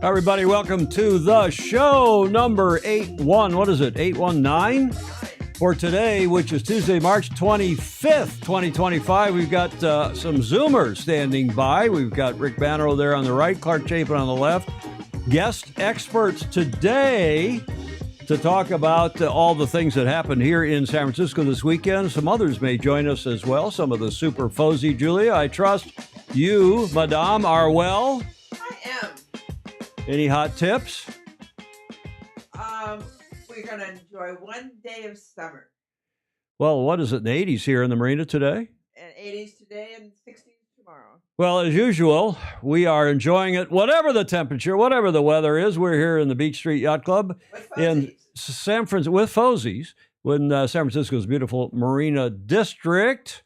Everybody, welcome to the show number 81. What is it? 819 for today, which is Tuesday, March 25th, 2025. We've got some Zoomers standing by. We've got Rick Bannerow there on the right, Clark Chapin on the left. Guest experts today to talk about all the things that happened here in San Francisco this weekend. Some others may join us as well. Some of the super Fozy. Julia, I trust you, Madame, are well. I am. Any hot tips? We're going to enjoy one day of summer. Well, what is it in the 80s here in the marina today? And 80s today and 60s tomorrow. Well, as usual, we are enjoying it, whatever the temperature, whatever the weather is. We're here in the Beach Street Yacht Club in San Francisco with Fozies, in San Francisco's beautiful Marina District.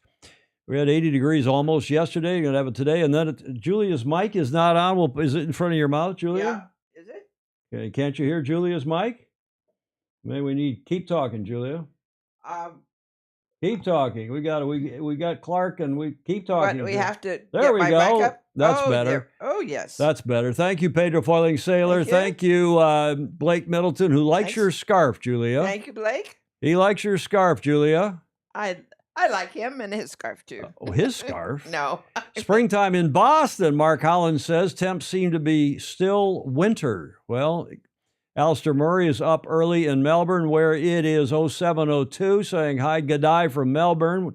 We had 80 degrees almost yesterday. You're going to have it today. And then Julia's mic is not on. Well, is it in front of your mouth, Julia? Yeah. Is it? Okay. Can't you hear Julia's mic? Maybe we need, keep talking, Julia. Keep talking. We got Clark and we keep talking. But we have to there get we my go. mic up. That's better. There. Oh, yes. That's better. Thank you, Pedro Foiling Sailor. Thank you, Blake Middleton, who likes your scarf, Julia. Thank you, Blake. He likes your scarf, Julia. I like him and his scarf, too. Oh, his scarf? No. Springtime in Boston, Mark Holland says. Temps seem to be still winter. Well, Alistair Murray is up early in Melbourne, where it is 0702, saying hi, G'day from Melbourne.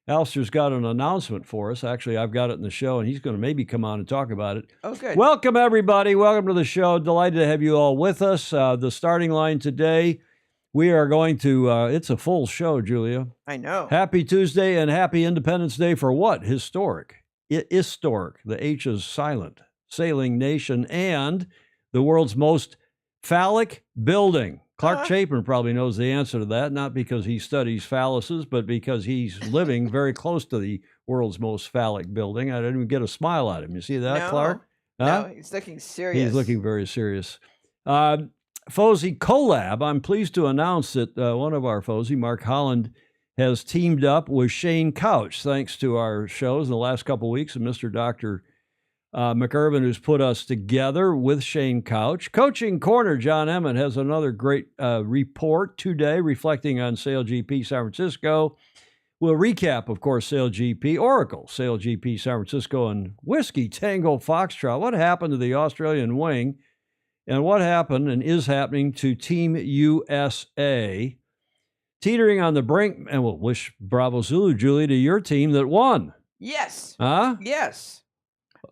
Alistair's got an announcement for us. Actually, I've got it in the show, and he's going to maybe come on and talk about it. Oh, good. Welcome, everybody. Welcome to the show. Delighted to have you all with us. The starting line today, we are going to, it's a full show, Julia. I know. Happy Tuesday and happy Independence Day for what? Historic. Historic. The H is silent. Sailing nation and the world's most phallic building. Clark Chapin probably knows the answer to that, not because he studies phalluses, but because he's living very close to the world's most phallic building. I didn't even get a smile at him. You see that, No. Clark? Huh? No, he's looking serious. He's looking very serious. Fozy Collab, I'm pleased to announce that one of our Fozy, Mark Holland, has teamed up with Shane Couch, thanks to our shows in the last couple of weeks, and Mr. Dr. McIrvin, who's put us together with Shane Couch. Coaching Corner, John Emmett, has another great report today reflecting on SailGP San Francisco. We'll recap, of course, SailGP Oracle, SailGP San Francisco, and Whiskey Tango Foxtrot. What happened to the Australian wing? And what happened and is happening to Team USA? Teetering on the brink, and we'll wish Bravo Zulu, Julie, to your team that won. Yes. Huh? Yes.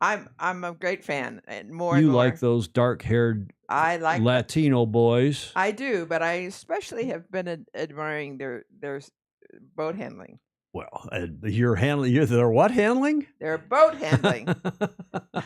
I'm a great fan. And more you and more. like those dark-haired Latino boys. I do, but I especially have been admiring their boat handling. Well, they're what handling? Their boat handling.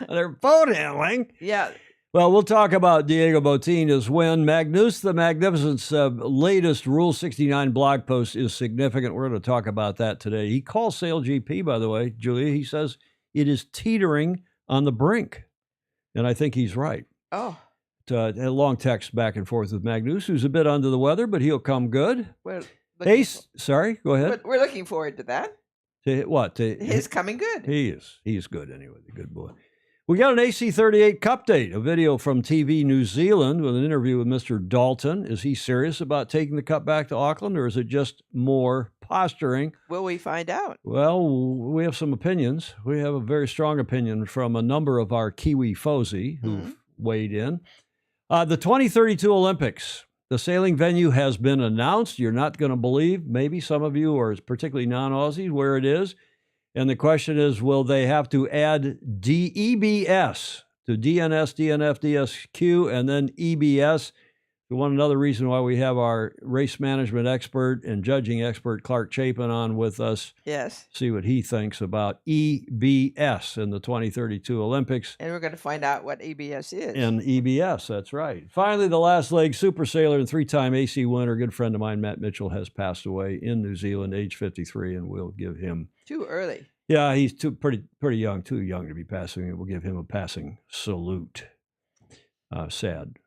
They're boat handling? Yeah. Well, we'll talk about Diego Botina's win. Magnus the Magnificent's latest Rule 69 blog post is significant. We're going to talk about that today. He calls SailGP, by the way, Julia. He says it is teetering on the brink. And I think he's right. Oh. A long text back and forth with Magnus, who's a bit under the weather, but he'll come good. Sorry, go ahead. But we're looking forward to that. To what? His coming good. He is. He's good anyway. The good boy. We got an AC-38 Cup date, a video from TV New Zealand with an interview with Mr. Dalton. Is he serious about taking the Cup back to Auckland, or is it just more posturing? Will we find out? Well, we have some opinions. We have a very strong opinion from a number of our Kiwi Fozy who've weighed in. The 2032 Olympics. The sailing venue has been announced. You're not going to believe, maybe some of you, or particularly non-Aussies, where it is. And the question is, will they have to add DEBS to DNS, DNF, DSQ, and then EBS? Another reason why we have our race management expert and judging expert, Clark Chapin, on with us. Yes. See what he thinks about EBS in the 2032 Olympics. And we're going to find out what EBS is. And EBS, that's right. Finally, the last leg, super sailor and three-time AC winner, good friend of mine, Matt Mitchell, has passed away in New Zealand, age 53, and we'll give him... Too early. Yeah, he's pretty young, too young to be passing. We'll give him a passing salute. Sad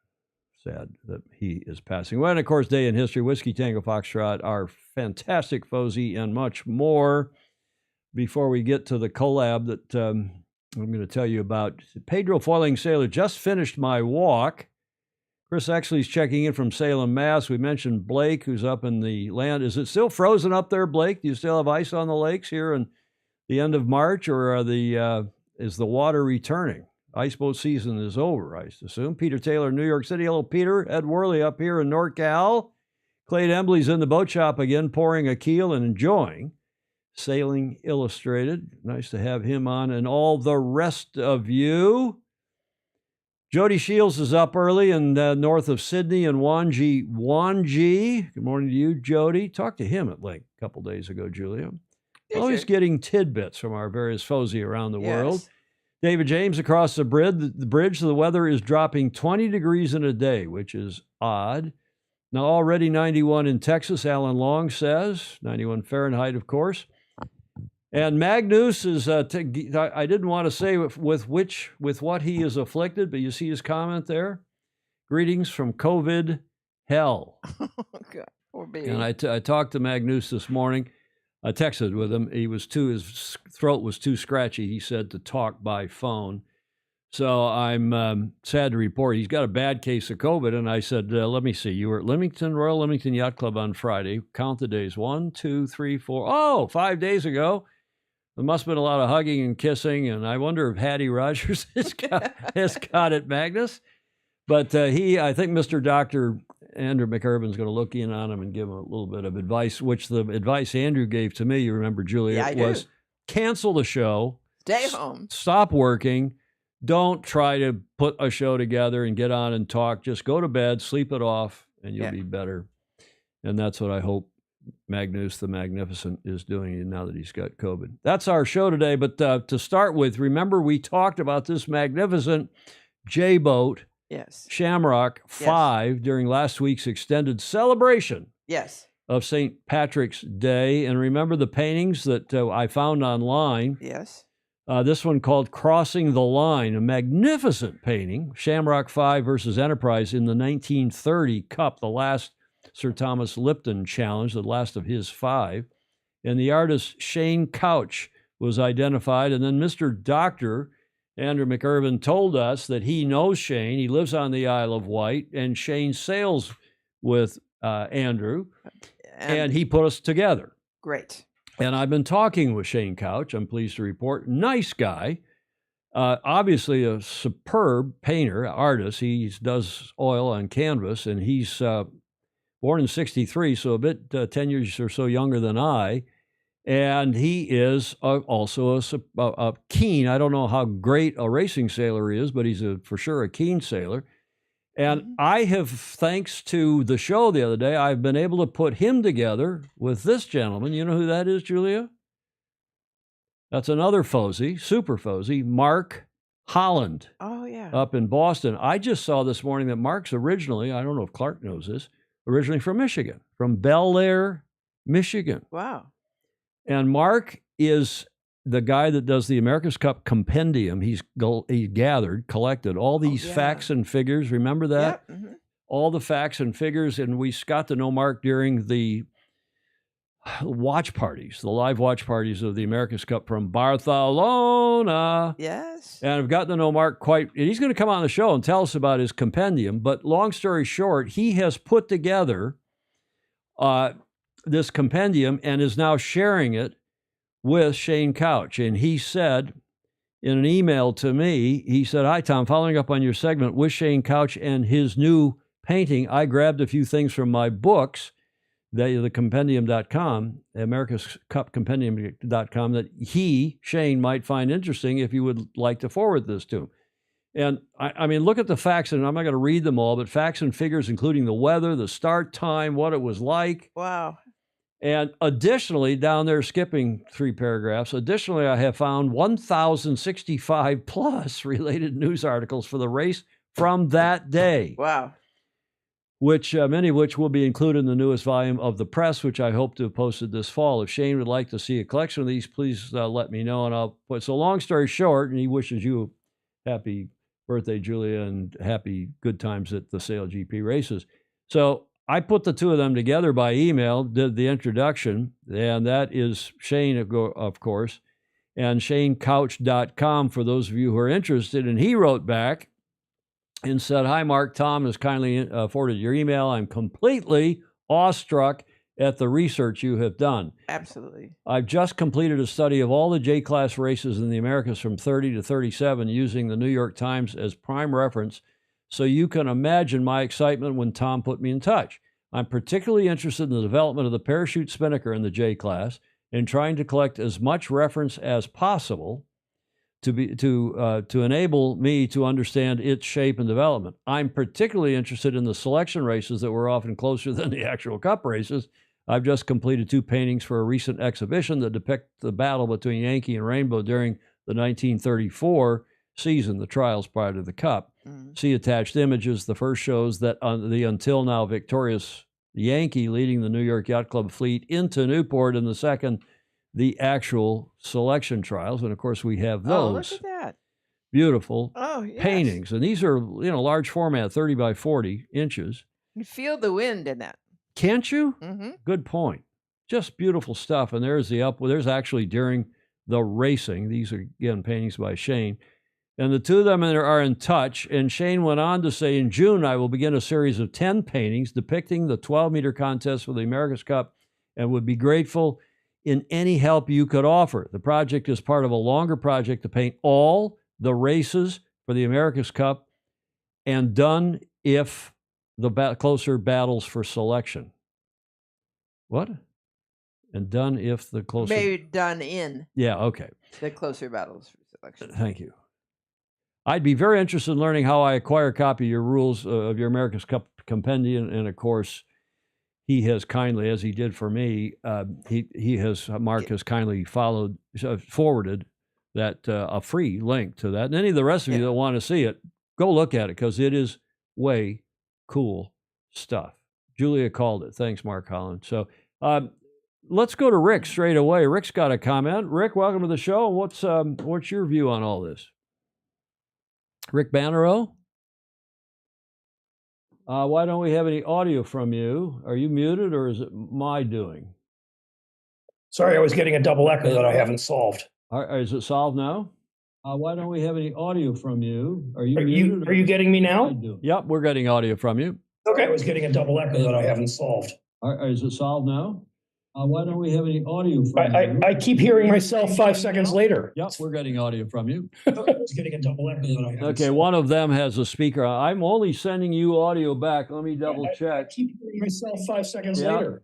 that he is passing. Well, and of course, Day in History, Whiskey Tango Foxtrot, our fantastic Fozy, and much more. Before we get to the collab that I'm going to tell you about Pedro Foiling Sailor. Just finished my walk. Chris Exley's checking in from Salem, Mass. We mentioned Blake, who's up in the land. Is it still frozen up there, Blake? Do you still have ice on the lakes here in the end of March, or is the water returning? Ice boat season is over, I assume. Peter Taylor, New York City. Hello, Peter. Ed Worley up here in NorCal. Clayton Embley's in the boat shop again, pouring a keel and enjoying Sailing Illustrated. Nice to have him on, and all the rest of you. Jody Shields is up early and north of Sydney in Wanji. Good morning to you, Jody. Talked to him at length a couple days ago, Julia. Always getting tidbits from our various FOSI around the world. David James across the bridge. The weather is dropping 20 degrees in a day, which is odd. Now already 91 in Texas, Alan Long says. 91 Fahrenheit, of course. And Magnus is, I didn't want to say with what he is afflicted, but you see his comment there? Greetings from COVID hell. God, poor baby. And I talked to Magnus this morning. I texted with him. His throat was too scratchy, he said, to talk by phone. So I'm sad to report he's got a bad case of COVID. And I said, let me see. You were at Royal Leamington Yacht Club on Friday. Count the days. 1, 2, 3, 4. Oh, 5 days ago. There must have been a lot of hugging and kissing, and I wonder if Hattie Rogers has got it, Magnus. But I think Mr. Dr. Andrew McIrvin's going to look in on him and give him a little bit of advice, which the advice Andrew gave to me, you remember, Julia, was cancel the show. Stay home. Stop working. Don't try to put a show together and get on and talk. Just go to bed, sleep it off, and you'll be better. And that's what I hope Magnus the Magnificent is doing now that he's got COVID. That's our show today. But to start with, remember we talked about this magnificent J-boat, Shamrock 5, during last week's extended celebration of St. Patrick's Day. And remember the paintings that I found online? This one called Crossing the Line, a magnificent painting, Shamrock 5 versus Enterprise in the 1930 Cup, the last Sir Thomas Lipton Challenge, the last of his 5. And the artist Shane Couch was identified. And then Mr. Dr. Andrew McIrvin told us that he knows Shane. He lives on the Isle of Wight, and Shane sails with Andrew, and he put us together. Great. And I've been talking with Shane Couch, I'm pleased to report. Nice guy. Obviously a superb painter, artist. He does oil on canvas, and he's born in 63, so a bit 10 years or so younger than I. And he is also a keen, I don't know how great a racing sailor he is, but he's for sure a keen sailor. And I have, thanks to the show the other day, I've been able to put him together with this gentleman. You know who that is, Julia? That's another FOSI, super FOSI, Mark Holland. Oh, yeah. Up in Boston. I just saw this morning that Mark's originally, I don't know if Clark knows this, originally from Michigan, from Bel Air, Michigan. Wow. And Mark is the guy that does the America's Cup Compendium. He collected all these facts and figures. Remember that? Yep. Mm-hmm. All the facts and figures. And we got to know Mark during the watch parties, the live watch parties of the America's Cup from Barcelona. Yes. And I've gotten to know Mark and he's going to come on the show and tell us about his compendium. But long story short, he has put together this compendium and is now sharing it with Shane Couch. And he said in an email to me, he said, "Hi, Tom, following up on your segment with Shane Couch and his new painting, I grabbed a few things from my books, the compendium.com, America's Cup Compendium.com, that Shane, might find interesting if you would like to forward this to him." And I mean, look at the facts, and I'm not going to read them all, but facts and figures, including the weather, the start time, what it was like. Wow. And additionally, down there, skipping 3 paragraphs, additionally, I have found 1,065 plus related news articles for the race from that day. Wow. Which many of which will be included in the newest volume of the press, which I hope to have posted this fall. If Shane would like to see a collection of these, please let me know, and I'll put. So long story short, and he wishes you a happy birthday, Julia, and happy good times at the Sail GP races. So I put the two of them together by email, did the introduction, and that is Shane, of course. and ShaneCouch.com for those of you who are interested. And he wrote back and said, "Hi, Mark. Tom has kindly forwarded your email. I'm completely awestruck at the research you have done. Absolutely. I've just completed a study of all the J-class races in the Americas from 30 to 37 using the New York Times as prime reference, so you can imagine my excitement when Tom put me in touch. I'm particularly interested in the development of the parachute spinnaker in the J-class and trying to collect as much reference as possible to enable me to understand its shape and development. I'm particularly interested in the selection races that were often closer than the actual cup races. I've just completed 2 paintings for a recent exhibition that depict the battle between Yankee and Rainbow during the 1934 season, the trials prior to the Cup. See attached images. The first shows that the until now victorious Yankee leading the New York Yacht Club fleet into Newport, and the second, the actual selection trials. And of course, we have those. Oh, look at that. Beautiful Yes. paintings. And these are, large format, 30 by 40 inches. You feel the wind in that. Can't you? Mm-hmm. Good point. Just beautiful stuff. And there's there's actually during the racing. These are, again, paintings by Shane. And the two of them are in touch. And Shane went on to say, in June, I will begin a series of 10 paintings depicting the 12-meter contest for the America's Cup and would be grateful in any help you could offer. The project is part of a longer project to paint all the races for the America's Cup and done if the closer battles for selection. What? And done if the closer... Maybe done in. Yeah, okay. The closer battles for selection. Thank you. I'd be very interested in learning how I acquire a copy of your rules of your America's Cup compendium. And of course, he has kindly, as he did for me, Mark has kindly forwarded that a free link to that. And any of the rest of you that want to see it, go look at it because it is way cool stuff. Julia called it. Thanks, Mark Holland. So let's go to Rick straight away. Rick's got a comment. Rick, welcome to the show. What's your view on all this? Rick Bannerow? Why don't we have any audio from you? Are you muted or is it my doing? Sorry, I was getting a double echo that I haven't solved. Is it solved now? Why don't we have any audio from you? Are you muted? Are you getting me now? Yep, we're getting audio from you. Okay, I was getting a double echo that I haven't solved. Is it solved now? Why don't we have any audio from you? I keep hearing myself 5 seconds later. Yep, we're getting audio from you. Okay, I was getting a double echo that I haven't Okay, solved. one of them has a speaker. I'm only sending you audio back. Let me double I check. keep hearing myself 5 seconds Yeah. later.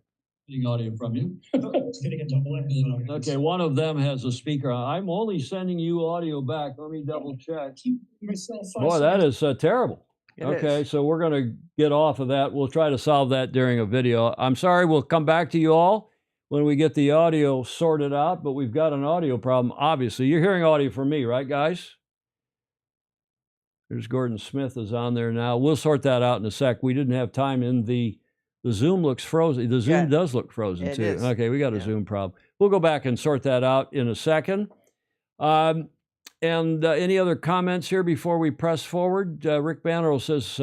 Getting audio from you. Okay, I was getting a double echo that I haven't Okay, solved. one of them has a speaker. I'm only sending you audio back. Let me double check. I keep hearing myself 5 Boy, seconds. that is terrible. It Okay, is. so we're going to get off of that. We'll try to solve that during a video. I'm sorry, we'll come back to you all when we get the audio sorted out, but we've got an audio problem, obviously. You're hearing audio from me, right, guys? There's Gordon Smith is on there now. We'll sort that out in a sec. We didn't have time in the Zoom looks frozen. The Zoom Yeah, does look frozen, it too. is. Okay, we got a Yeah. Zoom problem. We'll go back and sort that out in a second. And any other comments here before we press forward? Rick Bannerow says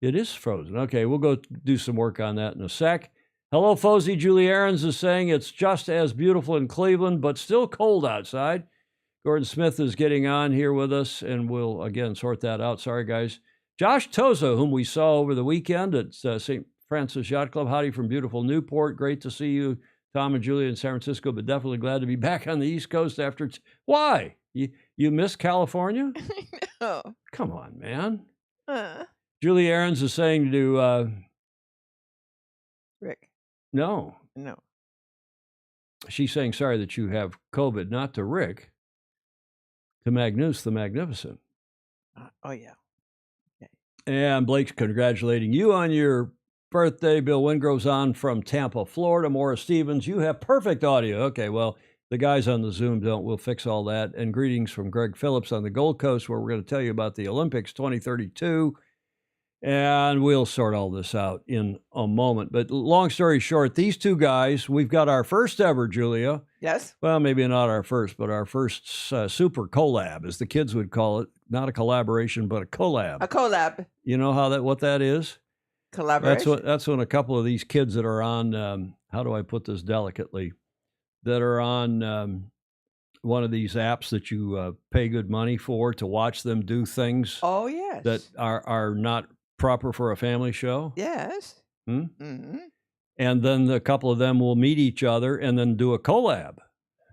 it is frozen. Okay, we'll go do some work on that in a sec. Hello, Fozy. Julie Aarons is saying it's just as beautiful in Cleveland, but still cold outside. Gordon Smith is getting on here with us, and we'll, again, sort that out. Sorry, guys. Josh Toza, whom we saw over the weekend at St. Francis Yacht Club. Howdy from beautiful Newport. Great to see you, Tom and Julia in San Francisco, but definitely glad to be back on the East Coast after... Why? You miss California? Oh. Come on, man. Uh, Julie Aarons is saying to... Rick. No. No. She's saying sorry that you have COVID, not to Rick, to Magnus the Magnificent. Oh, yeah. And Blake's congratulating you on your birthday. Bill Wingrove's on from Tampa, Florida. Morris Stevens, you have perfect audio. Okay, well, the guys on the Zoom don't. We'll fix all that. And greetings from Greg Phillips on the Gold Coast, where we're going to tell you about the Olympics 2032. And we'll sort all this out in a moment. But long story short, these two guys, we've got our first ever, Julia. Yes? Well, maybe not our first, but our first super collab, as the kids would call it. Not a collaboration, but a collab. A collab. You know what that is? Collaboration. That's when a couple of these kids that are on, how do I put this delicately? that are on one of these apps that you pay good money for to watch them do things Oh yes. that are not proper for a family show? Yes. Hmm? Hmm. And then a couple of them will meet each other and then do a collab.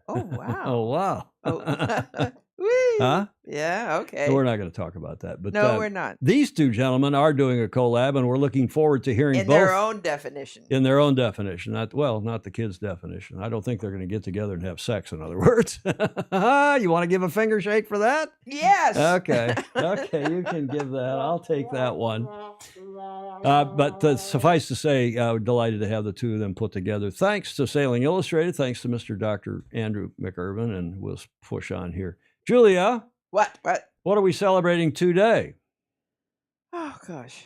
Oh wow. Oh, wow. Oh. Whee! Huh? Yeah. Okay. So we're not going to talk about that. But No, we're not. these two gentlemen are doing a collab, and we're looking forward to hearing In both their own definition. in their own definition. Not the kids' definition. I don't think they're going to get together and have sex, in other words. You want to give a finger shake for that? Yes. Okay. Okay, you can give that. I'll take that one. But suffice to say, we're delighted to have the two of them put together. Thanks to Sailing Illustrated. Thanks to Mr. Dr. Andrew McIrvin. And we'll push on here. Julia, What? what are we celebrating today? Oh gosh.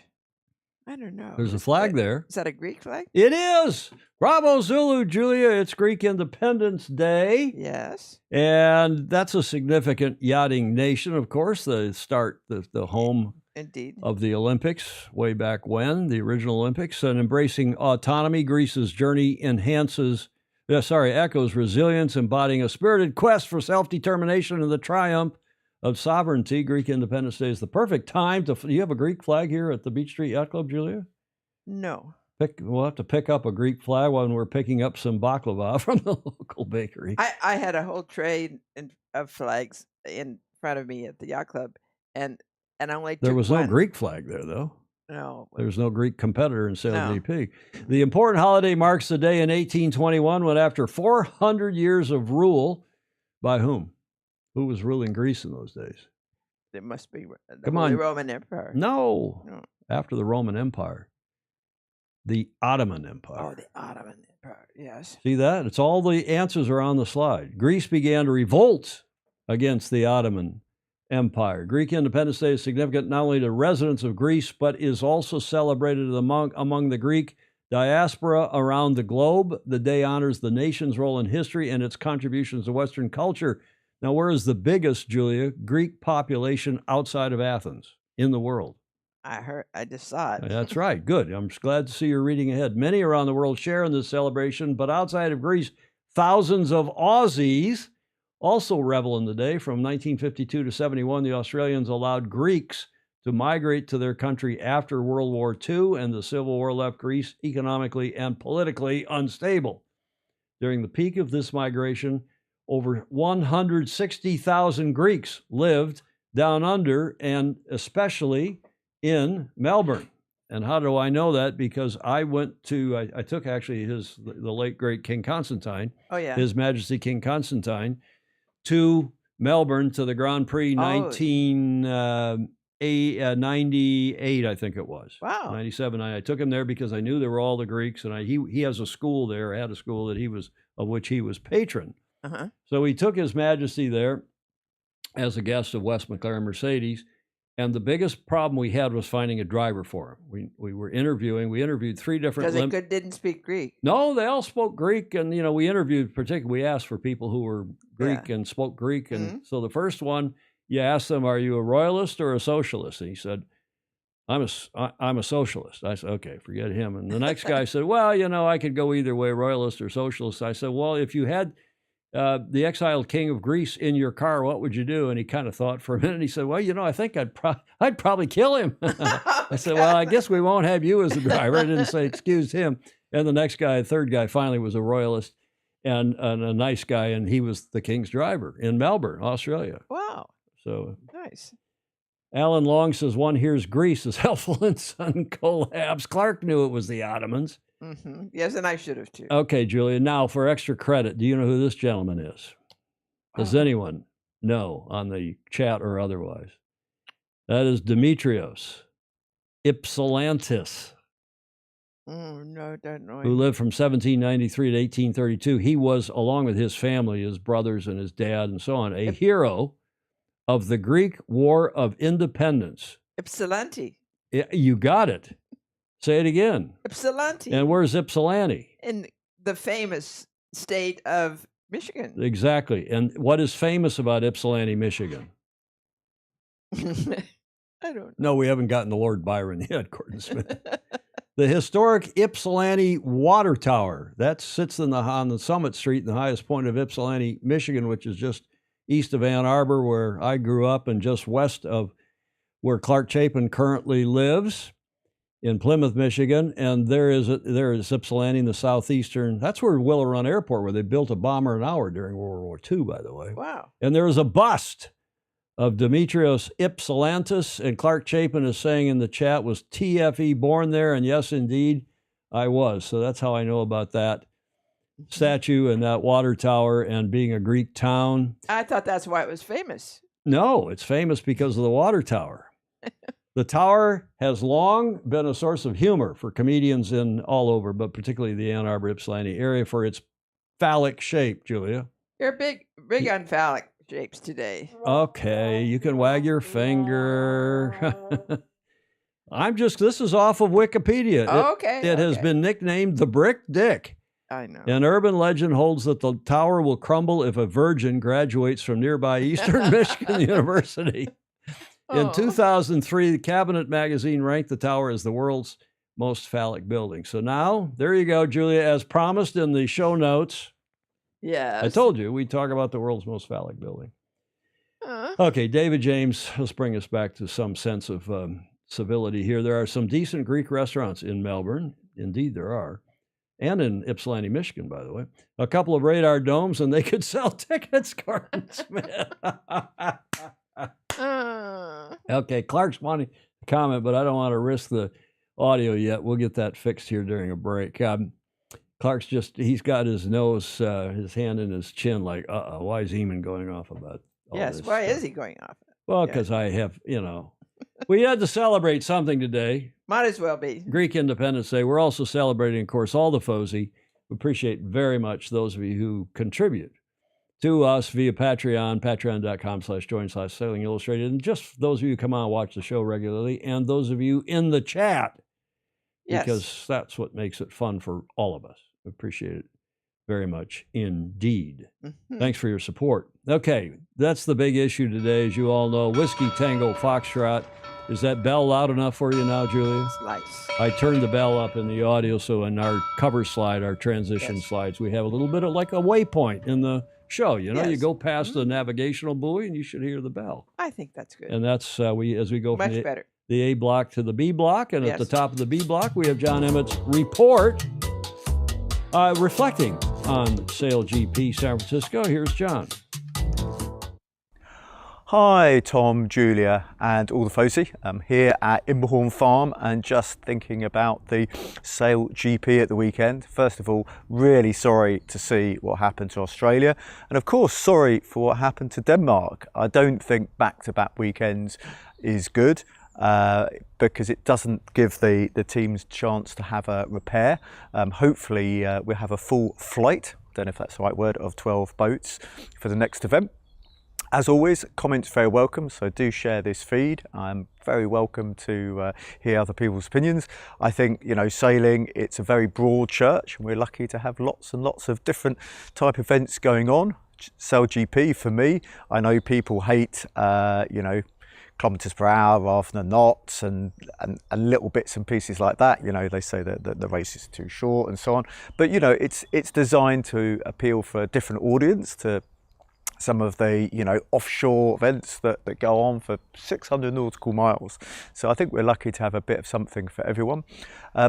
I don't know. There's a flag there. Is that a Greek flag? It is. Bravo, Zulu, Julia. It's Greek Independence Day. Yes. And that's a significant yachting nation, of course, the home Indeed. of the Olympics way back when, the original Olympics. And embracing autonomy, Greece's journey echoes resilience, embodying a spirited quest for self-determination and the triumph of sovereignty. Greek Independence Day is the perfect time to... You have a Greek flag here at the Beach Street Yacht Club, Julia? No. We'll have to pick up a Greek flag when we're picking up some baklava from the local bakery. I had a whole tray of flags in front of me at the yacht club, and I only There took was one. no Greek flag there, though. No. There was no Greek competitor in Sail No. GP. The important holiday marks the day in 1821 when, after 400 years of rule, by whom? Who was ruling Greece in those days? It must be the Come Holy on. Roman Empire. No. No. After the Roman Empire. The Ottoman Empire. Oh, the Ottoman Empire. Yes. See that? It's all the answers are on the slide. Greece began to revolt against the Ottoman Empire. Greek Independence Day is significant not only to residents of Greece, but is also celebrated among the Greek diaspora around the globe. The day honors the nation's role in history and its contributions to Western culture. Now, where is the biggest, Julia, Greek population outside of Athens in the world? I just saw it. That's right. Good. I'm glad to see you're reading ahead. Many around the world share in this celebration, but outside of Greece, thousands of Aussies also revel in the day. From 1952 to 71, the Australians allowed Greeks to migrate to their country after World War II, and the Civil War left Greece economically and politically unstable. During the peak of this migration, over 160,000 Greeks lived down under, and especially in Melbourne. And how do I know that? Because I took actually the late great King Constantine, Oh yeah. His Majesty King Constantine, to Melbourne to the Grand Prix 1998, I think it was. Wow. 97. I took him there because I knew there were all the Greeks, and he has a school there, had a school of which he was patron. Uh-huh. So he took His Majesty there as a guest of West McLaren Mercedes. And the biggest problem we had was finding a driver for him. We interviewed three different... Because they didn't speak Greek. No, they all spoke Greek. And, we asked for people who were Greek and spoke Greek. And so the first one, you asked them, are you a royalist or a socialist? And he said, I'm a socialist. I said, okay, forget him. And the next guy said, well, I could go either way, royalist or socialist. I said, well, if you had the exiled king of Greece in your car, what would you do? And he kind of thought for a minute. He said, well, I think I'd probably kill him. I said, well, I guess we won't have you as the driver. I didn't say, excuse him. And the next guy, third guy, finally was a royalist and a nice guy. And he was the king's driver in Melbourne, Australia. Wow. So nice. Alan Long says, one hears Greece is Helpful and Son collabs. Clark knew it was the Ottomans. Mm-hmm. Yes, and I should have too. Okay, Julia. Now, for extra credit, do you know who this gentleman is? Does anyone know on the chat or otherwise? That is Demetrios Ypsilantis, No, don't know. who lived from 1793 to 1832. He was, along with his family, his brothers and his dad and so on, a hero of the Greek War of Independence. Ypsilanti. You got it. Say it again. Ypsilanti. And where's Ypsilanti? In the famous state of Michigan. Exactly. And what is famous about Ypsilanti, Michigan? I don't know. No, we haven't gotten to Lord Byron yet, Gordon Smith. the historic Ypsilanti Water Tower. That sits on the Summit Street, in the highest point of Ypsilanti, Michigan, which is just east of Ann Arbor, where I grew up, and just west of where Clark Chapin currently lives in Plymouth, Michigan. And there is Ypsilanti in the southeastern. That's where Willow Run Airport, where they built a bomber an hour during World War II, by the way. Wow. And there is a bust of Demetrios Ypsilantis, and Clark Chapin is saying in the chat, was TFE born there? And yes, indeed, I was. So that's how I know about that statue and that water tower and being a Greek town. I thought that's why it was famous. No, it's famous because of the water tower. The tower has long been a source of humor for comedians in all over, but particularly the Ann Arbor, Ypsilanti area, for its phallic shape, Julia. You're big on phallic shapes today. Okay, you can wag your finger. This is off of Wikipedia. It has been nicknamed the Brick Dick. I know. An urban legend holds that the tower will crumble if a virgin graduates from nearby Eastern Michigan University. In 2003, the Cabinet magazine ranked the tower as the world's most phallic building. So now, there you go, Julia, as promised in the show notes. Yes. I told you we'd talk about the world's most phallic building. Okay, David James, let's bring us back to some sense of civility here. There are some decent Greek restaurants in Melbourne. Indeed, there are. And in Ypsilanti, Michigan, by the way. A couple of radar domes, and they could sell tickets, Gordon Smith. Okay, Clark's wanting to comment, but I don't want to risk the audio yet. We'll get that fixed here during a break. Clark's he's got his nose, his hand in his chin, like, why is Eamon going off about all Yes, this why stuff? is he going off? Well, because I have, we had to celebrate something today. Might as well be. Greek Independence Day. We're also celebrating, of course, all the FOSI. We appreciate very much those of you who contribute to us via Patreon, patreon.com/join/Sailing Illustrated. And just those of you who come on and watch the show regularly, and those of you in the chat, because that's what makes it fun for all of us. We appreciate it very much indeed. Thanks for your support. Okay, that's the big issue today, as you all know. Whiskey Tango Foxtrot. Is that bell loud enough for you now, Julia? Slice. I turned the bell up in the audio, so in our cover slide, our transition slides, we have a little bit of like a waypoint in the show. You Yes. go past the navigational buoy, and you should hear the bell. I think that's good. And that's as we go from Much better. the A block to the B block, and at Yes. the top of the B block, we have John Emmett's report reflecting on Sail GP San Francisco. Here's John. Hi Tom, Julia and all the FOSI. I'm here at Imberhorn Farm and just thinking about the Sail GP at the weekend. First of all, really sorry to see what happened to Australia, and of course sorry for what happened to Denmark. I don't think back-to-back weekends is good because it doesn't give the teams chance to have a repair. Hopefully we'll have a full flight, don't know if that's the right word, of 12 boats for the next event. As always, comments very welcome, so do share this feed. I'm very welcome to hear other people's opinions. I think, sailing, it's a very broad church, and we're lucky to have lots and lots of different type events going on. Sail GP, for me, I know people hate, kilometers per hour rather than knots and little bits and pieces like that. They say that the race is too short and so on. But, it's designed to appeal for a different audience, to some of the offshore events that go on for 600 nautical miles. So I think we're lucky to have a bit of something for everyone.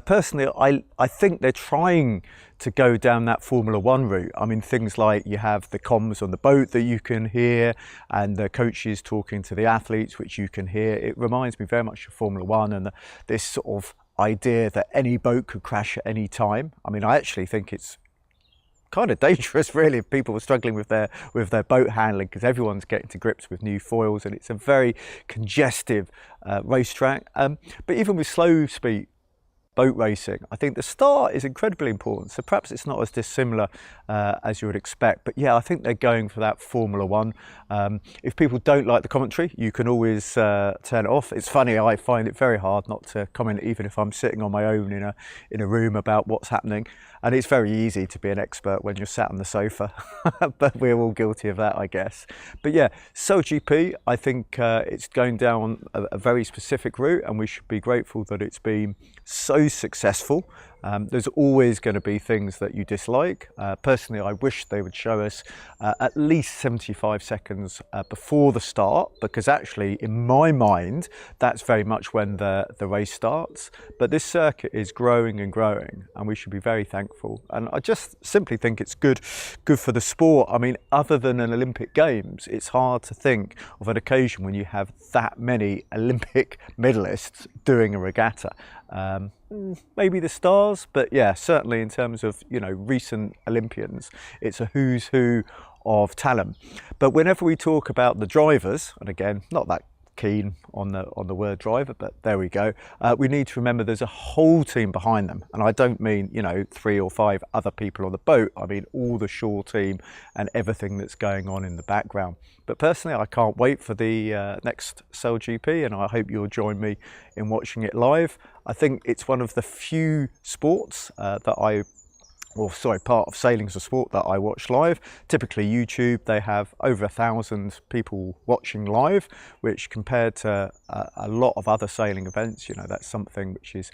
Personally, I think they're trying to go down that Formula One route. I mean, things like you have the comms on the boat that you can hear, and the coaches talking to the athletes, which you can hear. It reminds me very much of Formula One and this sort of idea that any boat could crash at any time. I mean, I actually think it's kind of dangerous really if people are struggling with their boat handling, because everyone's getting to grips with new foils and it's a very congestive racetrack. But even with slow speed boat racing, I think the start is incredibly important, so perhaps it's not as dissimilar as you would expect. But yeah, I think they're going for that Formula One. If people don't like the commentary, you can always turn it off. It's funny, I find it very hard not to comment even if I'm sitting on my own in a room about what's happening, and it's very easy to be an expert when you're sat on the sofa but we're all guilty of that, I guess. But yeah, Sail GP, I think it's going down a very specific route, and we should be grateful that it's been so always successful. There's always going to be things that you dislike. Personally, I wish they would show us at least 75 seconds before the start, because actually, in my mind, that's very much when the race starts. But this circuit is growing and growing, and we should be very thankful. And I just simply think it's good for the sport. I mean, other than an Olympic Games, it's hard to think of an occasion when you have that many Olympic medalists doing a regatta. Maybe the stars, but yeah, certainly in terms of, you know, recent Olympians, it's a who's who of talent. But whenever we talk about the drivers, and again, not that keen on the word driver, but there we go, we need to remember there's a whole team behind them. And I don't mean, you know, 3 or 5 other people on the boat. I mean all the shore team and everything that's going on in the background. But personally, I can't wait for the next Sail GP, and I hope you'll join me in watching it live. I think it's one of the few sports part of sailing's a sport that I watch live. Typically YouTube, they have over 1,000 people watching live, which compared to a lot of other sailing events, you know, that's something which is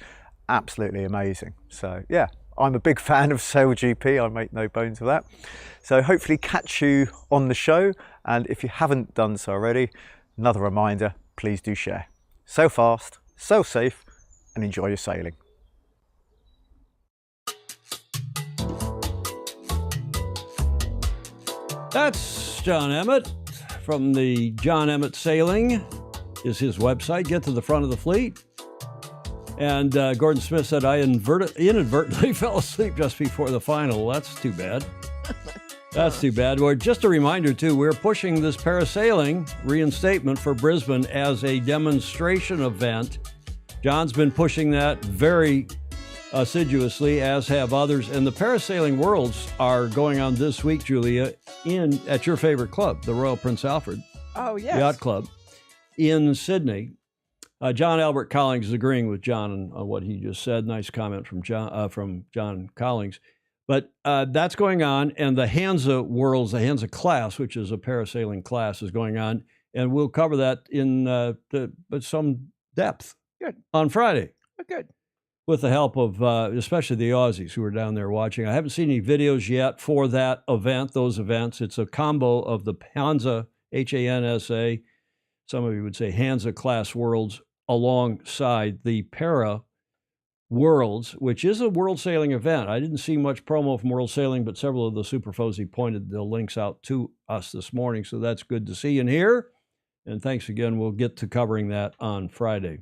absolutely amazing. So yeah, I'm a big fan of Sail GP, I make no bones of that. So hopefully catch you on the show, and if you haven't done so already, another reminder, please do share. Sail fast, sail safe, and enjoy your sailing. That's John Emmett from the John Emmett Sailing is his website. Get to the front of the fleet. And Gordon Smith said, I inadvertently fell asleep just before the final. That's too bad. That's too bad. Well, just a reminder, too, we're pushing this parasailing reinstatement for Brisbane as a demonstration event. John's been pushing that very assiduously, as have others. And the Parasailing Worlds are going on this week, Julia, at your favorite club, the Royal Prince Alfred Yacht Club in Sydney. John Albert Collings is agreeing with John on what he just said. Nice comment from John Collings. But that's going on, and the Hansa Worlds, the Hansa class, which is a parasailing class, is going on, and we'll cover that in some depth on Friday. Oh, good. With the help of especially the Aussies who are down there watching. I haven't seen any videos yet for that event, those events. It's a combo of the Hansa, Hansa, some of you would say Hansa class worlds, alongside the Para Worlds, which is a world sailing event. I didn't see much promo from World Sailing, but several of the Superfosi pointed the links out to us this morning, so that's good to see and hear. And thanks again. We'll get to covering that on Friday.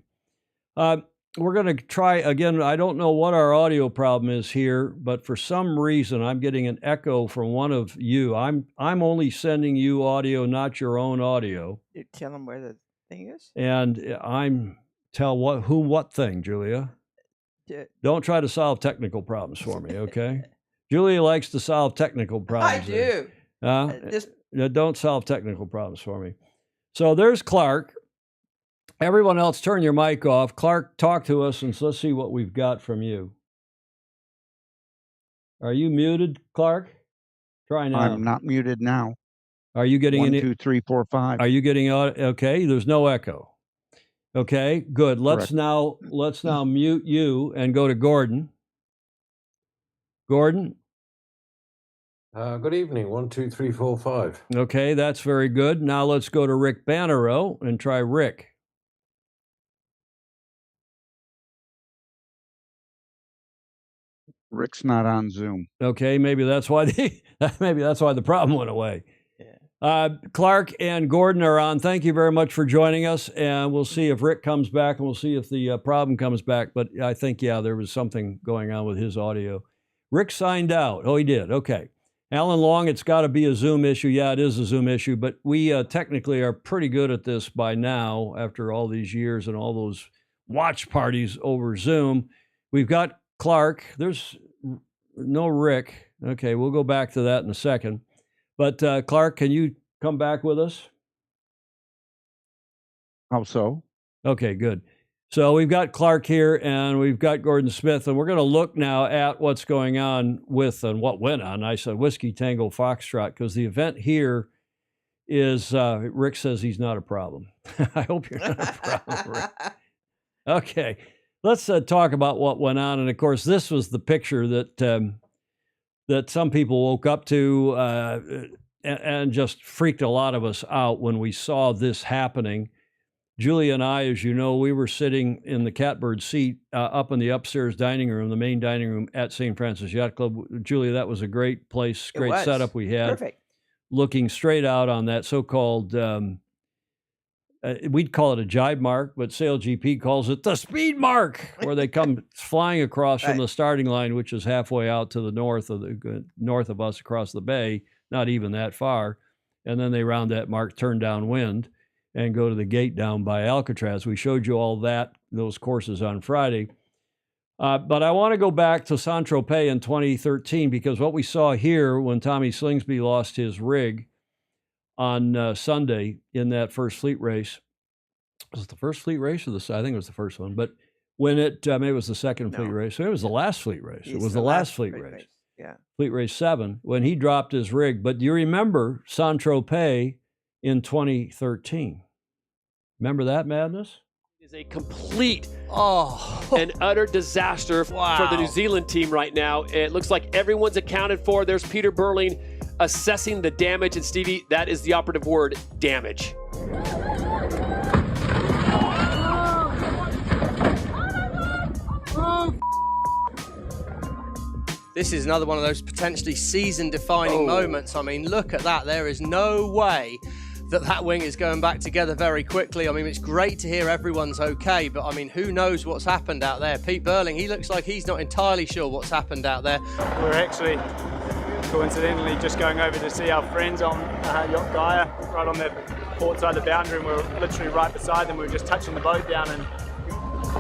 We're going to try again. I don't know what our audio problem is here, but for some reason I'm getting an echo from one of you. I'm only sending you audio, not your own audio. You tell them where the thing is. And what thing, Julia? Don't try to solve technical problems for me, okay? Julia likes to solve technical problems. I do. Don't solve technical problems for me. So there's Clark. Everyone else, turn your mic off. Clark, talk to us, and let's see what we've got from you. Are you muted, Clark? Try now. I'm not muted now. Are you getting 1, 2, 3, 4, 5. Are you getting okay? There's no echo. Okay, good. Let's now mute you and go to Gordon. Gordon. Good evening. 1, 2, 3, 4, 5. Okay, that's very good. Now let's go to Rick Bannerow and try Rick. Rick's not on Zoom. Okay, maybe that's why the problem went away. Clark and Gordon are on. Thank you very much for joining us, and we'll see if Rick comes back, and we'll see if the problem comes back. But I think, there was something going on with his audio. Rick signed out. Oh, he did. Okay. Alan Long, it's got to be a Zoom issue. Yeah, it is a Zoom issue, but we technically are pretty good at this by now after all these years and all those watch parties over Zoom. We've got Clark. There's no Rick. Okay, we'll go back to that in a second. But Clark, can you come back with us? How so? Okay, good. So we've got Clark here, and we've got Gordon Smith, and we're going to look now at what's going on with and what went on. I said Whiskey Tango Foxtrot, because the event here is, Rick says he's not a problem. I hope you're not a problem, Rick. Okay. let's talk about what went on. And of course, this was the picture that that some people woke up to and just freaked a lot of us out when we saw this happening. Julia and I, as you know, we were sitting in the catbird seat up in the upstairs dining room, the main dining room at St. Francis Yacht Club. Julia, that was a great place, great was. setup we had. Perfect. Looking straight out on that so-called, we'd call it a jibe mark, but SailGP calls it the speed mark, where they come flying across from Right. the starting line, which is halfway out to the north of us across the bay, not even that far. And then they round that mark, turn downwind, and go to the gate down by Alcatraz. We showed you all those courses on Friday. But I want to go back to Saint-Tropez in 2013, because what we saw here when Tommy Slingsby lost his rig on Sunday in that first fleet race, was it the first fleet race or I think it was the first one, but when maybe it was the second fleet No. race. Maybe it was the last fleet race. It It's was the last fleet race. Yeah. Fleet Race 7, when he dropped his rig. But do you remember Saint-Tropez in 2013? Remember that madness? Is a complete and utter disaster for the New Zealand team right now. It looks like everyone's accounted for. There's Peter Burling assessing the damage. And Stevie, that is the operative word, damage. This is another one of those potentially season-defining moments. I mean, look at that. There is no way that wing is going back together very quickly. I mean, it's great to hear everyone's okay, but I mean, who knows what's happened out there? Pete Burling, he looks like he's not entirely sure what's happened out there. We're actually coincidentally just going over to see our friends on Yacht Gaia, right on the port side of the boundary, and we're literally right beside them. We were just touching the boat down, and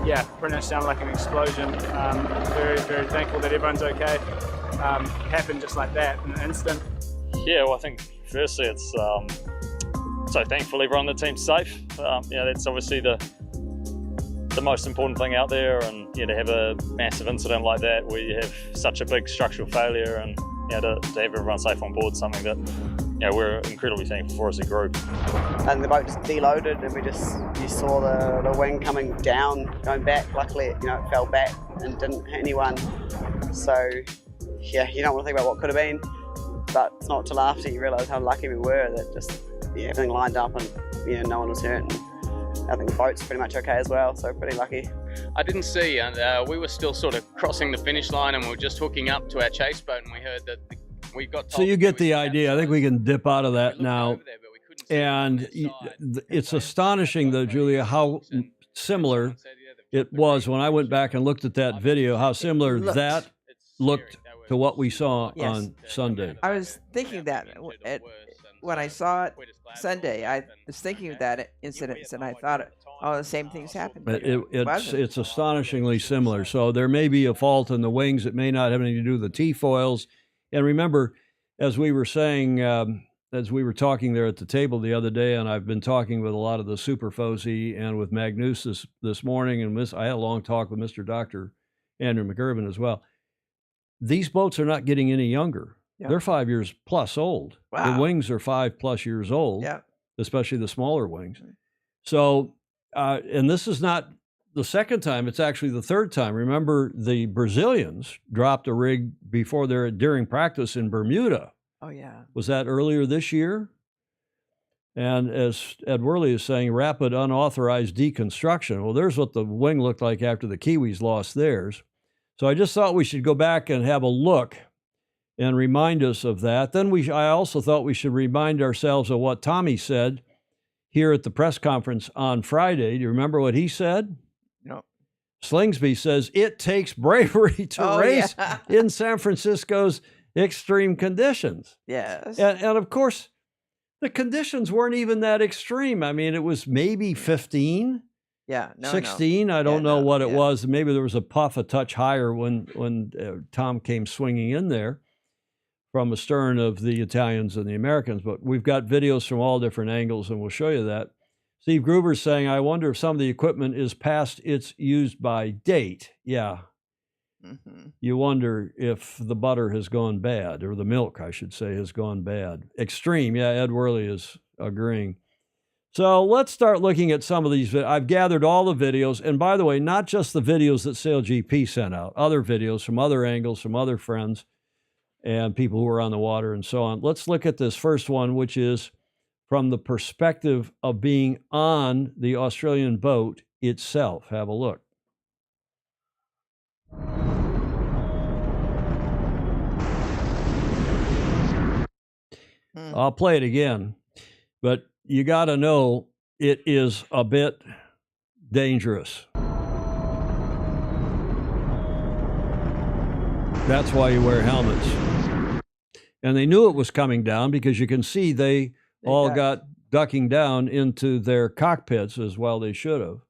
yeah, pretty much sounded like an explosion. Very, very thankful that everyone's okay. Happened just like that in an instant. Yeah, well, I think firstly it's so thankful everyone on the team's safe. That's obviously the most important thing out there, and to have a massive incident like that where you have such a big structural failure, and to have everyone safe on board, something that we're incredibly thankful for as a group. And the boat just deloaded, and you saw the wing coming down, going back. Luckily, it fell back and didn't hit anyone. So yeah, you don't want to think about what could have been, but it's not till after you realise how lucky we were that just everything lined up and no one was hurt. And I think the boat's pretty much okay as well, so pretty lucky. I didn't see, and we were still sort of crossing the finish line, and we were just hooking up to our chase boat, and we heard that we got told. So you get the idea. I think we can dip out of that now. And it's astonishing, though, Julia, how similar it was when I went back and looked at that video, how similar that looked to what we saw on Sunday. I was thinking that when I saw it Sunday, I was thinking of that incident, and I thought, the same things happened. But it's astonishingly similar. So there may be a fault in the wings. It may not have anything to do with the T-foils. And remember, as we were saying, as we were talking there at the table the other day, and I've been talking with a lot of the super FOSI and with Magnus this morning, and I had a long talk with Mr. Dr. Andrew McIrvin as well. These boats are not getting any younger. Yeah. They're 5 years plus old. Wow. The wings are 5+ years old, especially the smaller wings. Right. So, and this is not the second time, it's actually the third time. Remember, the Brazilians dropped a rig during practice in Bermuda. Oh, yeah. Was that earlier this year? And as Ed Worley is saying, rapid unauthorized deconstruction. Well, there's what the wing looked like after the Kiwis lost theirs. So I just thought we should go back and have a look and remind us of that. Then I also thought we should remind ourselves of what Tommy said here at the press conference on Friday. Do you remember what he said? No. Slingsby says, it takes bravery to race in San Francisco's extreme conditions. Yes. And of course, the conditions weren't even that extreme. I mean, it was maybe 15. Yeah, 16. I don't know what it was. Maybe there was a puff a touch higher when Tom came swinging in there from astern of the Italians and the Americans. But we've got videos from all different angles, and we'll show you that. Steve Gruber's saying, I wonder if some of the equipment is past its use-by date. Yeah. Mm-hmm. You wonder if the butter has gone bad, or the milk, I should say, has gone bad. Extreme. Yeah, Ed Worley is agreeing. So let's start looking at some of these. I've gathered all the videos. And by the way, not just the videos that SailGP sent out, other videos from other angles, from other friends and people who are on the water and so on. Let's look at this first one, which is from the perspective of being on the Australian boat itself. Have a look. I'll play it again, but you got to know it is a bit dangerous. That's why you wear helmets. And they knew it was coming down because you can see they all got ducking down into their cockpits as well they should have.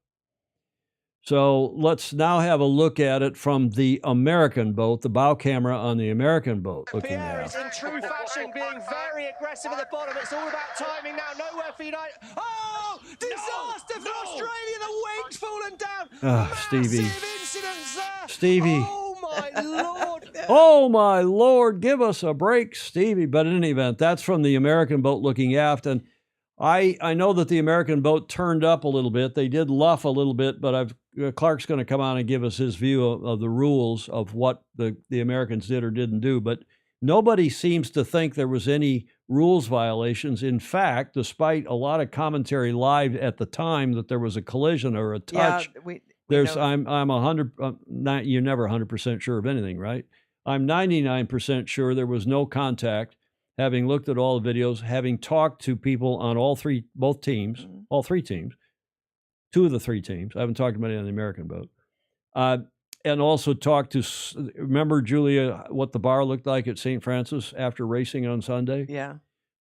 So let's now have a look at it from the American boat, the bow camera on the American boat. Looking Pierre at is in true fashion, being very aggressive at the bottom. It's all about timing now. Nowhere for United. Oh, disaster for Australia. The wing's fallen down. Stevie. Incidents there. Stevie. Oh my Lord. Oh my Lord, give us a break, Stevie. But in any event, that's from the American boat looking aft. And I know that the American boat turned up a little bit. They did luff a little bit, but Clark's going to come on and give us his view of the rules of what the Americans did or didn't do. But nobody seems to think there was any rules violations. In fact, despite a lot of commentary live at the time that there was a collision or a touch, I'm 100. You're never 100% sure of anything, right? I'm 99% sure there was no contact. Having looked at all the videos, having talked to people on both teams, all three teams, two of the three teams. I haven't talked to anybody on the American boat. And also talked to, remember, Julia, what the bar looked like at St. Francis after racing on Sunday? Yeah.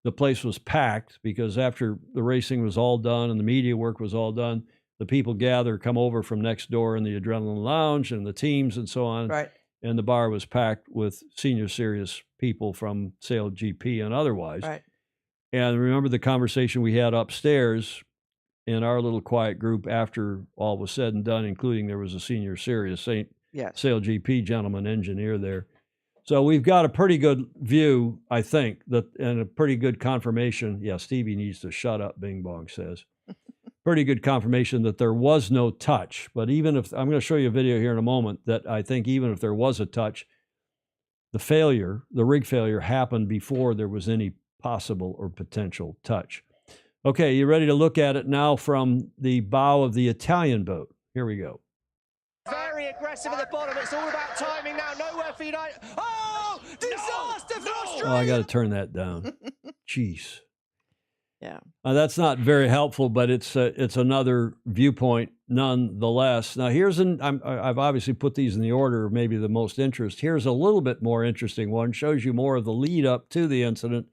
The place was packed because after the racing was all done and the media work was all done, the people gather, come over from next door in the Adrenaline Lounge and the teams and so on. Right. And the bar was packed with senior serious people from SailGP and otherwise. Right. And remember the conversation we had upstairs in our little quiet group after all was said and done, including there was a senior serious SailGP gentleman engineer there. So we've got a pretty good view, I think, and a pretty good confirmation. Yeah, Stevie needs to shut up, Bing Bong says. Pretty good confirmation that there was no touch. But even if, I'm going to show you a video here in a moment, that I think even if there was a touch, the rig failure happened before there was any possible or potential touch. Okay, you ready to look at it now from the bow of the Italian boat? Here we go. Very aggressive at the bottom. It's all about timing now. Nowhere for United. Oh, disaster for Australia. Oh, I got to turn that down. Jeez. Yeah. That's not very helpful, but it's another viewpoint nonetheless. Now, I've obviously put these in the order of maybe the most interest. Here's a little bit more interesting one. Shows you more of the lead up to the incident.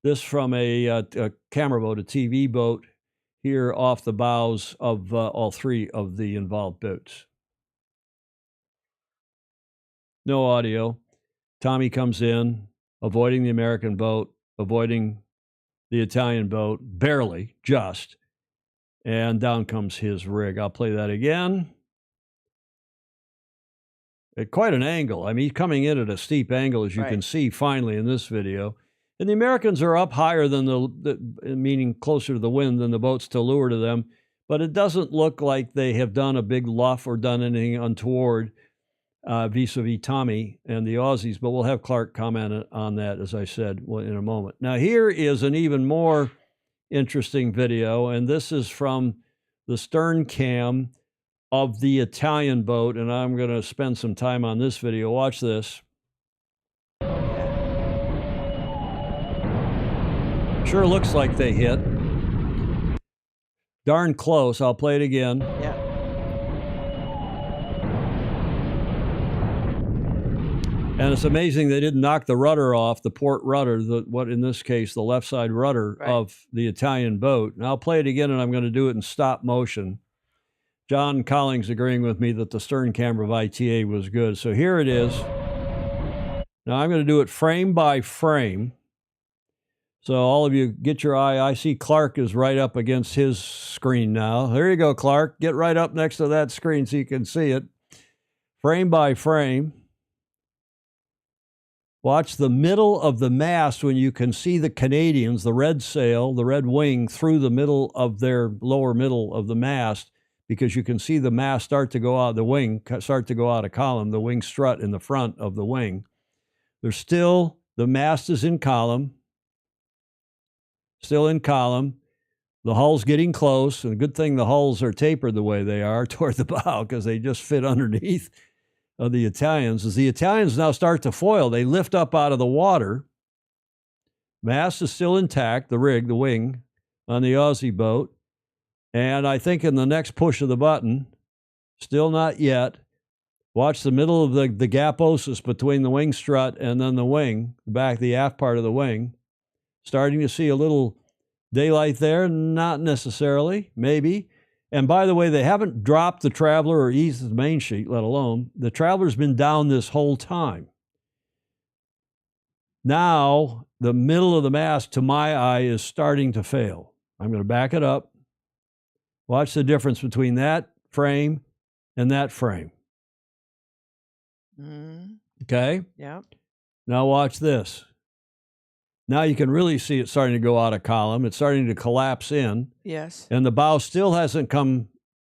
This from a camera boat, a TV boat, here off the bows of all three of the involved boats. No audio. Tommy comes in, avoiding the American boat, avoiding the Italian boat, barely, just, and down comes his rig. I'll play that again. At quite an angle. I mean, he's coming in at a steep angle, as you can see finally in this video. And the Americans are up higher than meaning closer to the wind than the boats to lure to them. But it doesn't look like they have done a big luff or done anything untoward vis-a-vis Tommy and the Aussies. But we'll have Clark comment on that, as I said, in a moment. Now, here is an even more interesting video. And this is from the stern cam of the Italian boat. And I'm going to spend some time on this video. Watch this. Sure looks like they hit. Darn close. I'll play it again. Yeah. And it's amazing they didn't knock the rudder off, the port rudder, what in this case, the left side rudder of the Italian boat. And I'll play it again, and I'm going to do it in stop motion. John Collings agreeing with me that the stern camera of ITA was good. So here it is. Now I'm going to do it frame by frame. So all of you get your eye. I see Clark is right up against his screen now. There you go, Clark. Get right up next to that screen so you can see it. Frame by frame. Watch the middle of the mast when you can see the Canadians, the red sail, the red wing through the middle of their lower middle of the mast, because you can see the mast start to go out, the wing start to go out of column, the wing strut in the front of the wing. There's still, the mast is in column, still in column. The hull's getting close, and a good thing the hulls are tapered the way they are toward the bow, because they just fit underneath of the Italians. As the Italians now start to foil, they lift up out of the water. Mast is still intact, the rig, the wing, on the Aussie boat. And I think in the next push of the button, still not yet, watch the middle of the gaposis between the wing strut and then the wing, the aft part of the wing. Starting to see a little daylight there, not necessarily, maybe. And by the way, they haven't dropped the Traveler or eased the main sheet, let alone. The Traveler's been down this whole time. Now, the middle of the mast, to my eye, is starting to fail. I'm going to back it up. Watch the difference between that frame and that frame. Okay? Yeah. Now watch this. Now you can really see it starting to go out of column. It's starting to collapse in. Yes. And the bow still hasn't come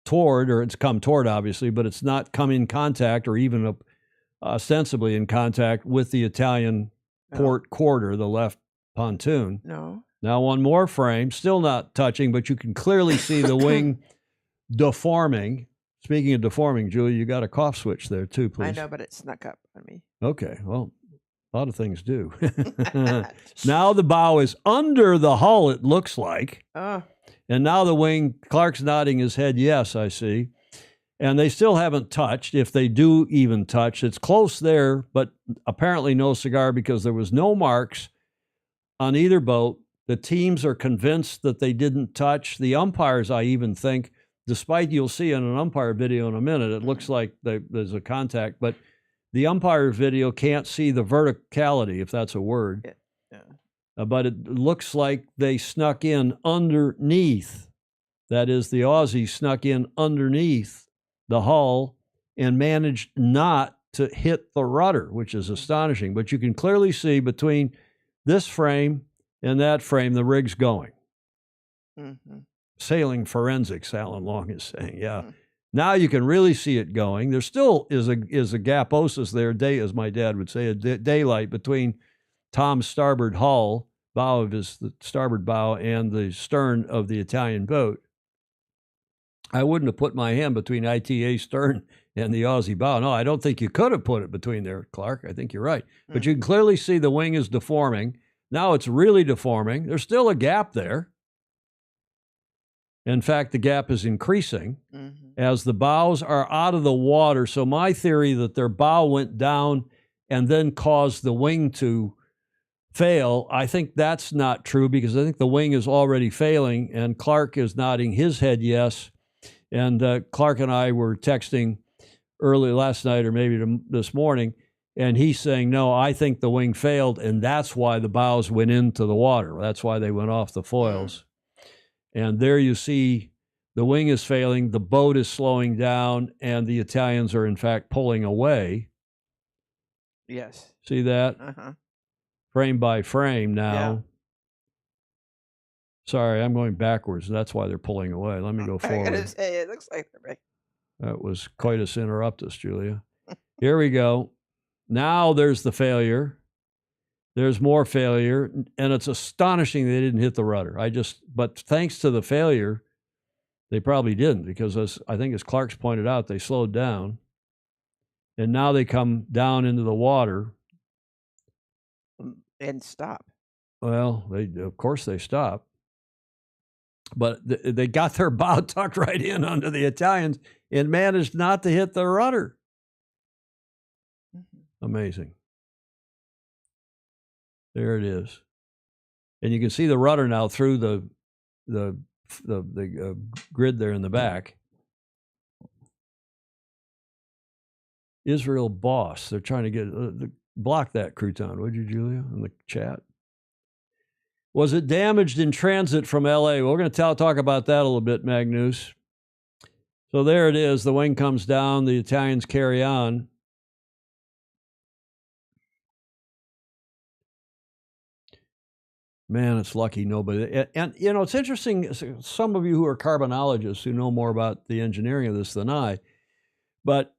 toward, or it's come toward, obviously, but it's not come in contact or even ostensibly in contact with the Italian port quarter, the left pontoon. No. Now one more frame, still not touching, but you can clearly see the wing deforming. Speaking of deforming, Julie, you got a cough switch there too, please. I know, but it snuck up on me. Okay, well, a lot of things do. Now the bow is under the hull, it looks like. Oh. And now the wing, Clark's nodding his head, yes, I see. And they still haven't touched, if they do even touch. It's close there, but apparently no cigar because there was no marks on either boat. The teams are convinced that they didn't touch. The umpires, I even think, despite you'll see in an umpire video in a minute, it looks like there's a contact, but the umpire video can't see the verticality, if that's a word. Yeah. But it looks like they snuck in underneath. That is, the Aussie snuck in underneath the hull and managed not to hit the rudder, which is astonishing. But you can clearly see between this frame and that frame, the rig's going. Mm-hmm. Sailing forensics, Alan Long is saying, yeah. Mm-hmm. Now you can really see it going. There still is a gaposis there, as my dad would say, daylight between Tom's starboard hull, bow of the starboard bow, and the stern of the Italian boat. I wouldn't have put my hand between ITA stern and the Aussie bow. No, I don't think you could have put it between there, Clark. I think you're right. But you can clearly see the wing is deforming. Now it's really deforming. There's still a gap there. In fact, the gap is increasing as the bows are out of the water. So my theory that their bow went down and then caused the wing to fail, I think that's not true, because I think the wing is already failing, and Clark is nodding his head yes. And Clark and I were texting early last night or maybe this morning, and he's saying, no, I think the wing failed, and that's why the bows went into the water. That's why they went off the foils. And there you see the wing is failing, the boat is slowing down, and the Italians are, in fact, pulling away. Yes. See that? Uh-huh. Frame by frame now. Yeah. Sorry, I'm going backwards. That's why they're pulling away. Let me go forward. I gotta say, it looks like they're back. That was coitus interruptus, Julia. Here we go. Now there's the failure. There's more failure, and it's astonishing they didn't hit the rudder. But thanks to the failure, they probably didn't, because I think as Clark's pointed out, they slowed down, and now they come down into the water and stop. Well, of course they stop, but they got their bow tucked right in under the Italians and managed not to hit the rudder. Amazing. There it is, and you can see the rudder now through the grid there in the back. Israel Boss. They're trying to get block that crouton, would you, Julia, in the chat? Was it damaged in transit from L.A.? Well, we're going to talk about that a little bit, Magnus. So there it is. The wing comes down. The Italians carry on. Man, it's lucky nobody. And you know, it's interesting. Some of you who are carbonologists who know more about the engineering of this than I, but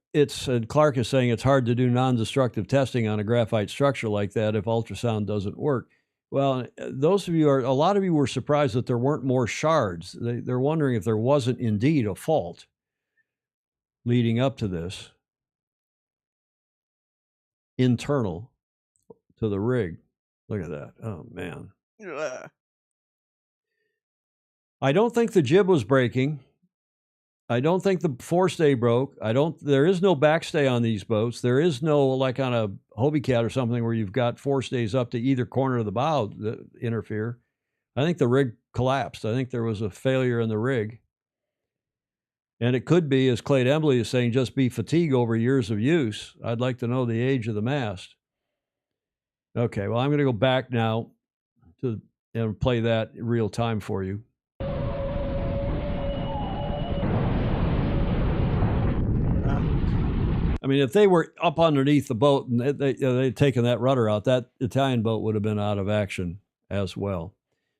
Clark is saying it's hard to do non-destructive testing on a graphite structure like that if ultrasound doesn't work. Well, a lot of you were surprised that there weren't more shards. They're wondering if there wasn't indeed a fault leading up to this, internal to the rig. Look at that. Oh, man. I don't think the jib was breaking. I don't think the forestay broke. There is no backstay on these boats. There is no, like on a Hobie Cat or something, where you've got forestays up to either corner of the bow that interfere. I think the rig collapsed. I think there was a failure in the rig. And it could be, as Clayton Embley is saying, just be fatigue over years of use. I'd like to know the age of the mast. Okay, well, I'm going to go back now and play that in real time for you. I mean, if they were up underneath the boat and they'd taken that rudder out, that Italian boat would have been out of action as well.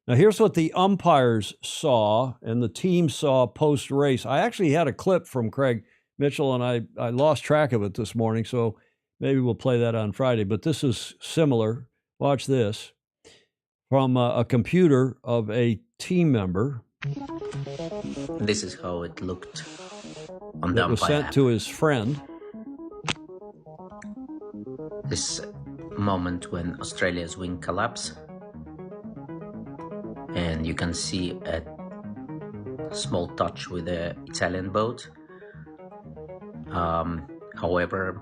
Now, here's what the umpires saw and the team saw post-race. I actually had a clip from Craig Mitchell, and I lost track of it this morning, so maybe we'll play that on Friday. But this is similar. Watch this. From a computer of a team member. This is how it looked on the umpire. It was sent to his friend. This moment when Australia's wing collapsed, and you can see a small touch with the Italian boat. However,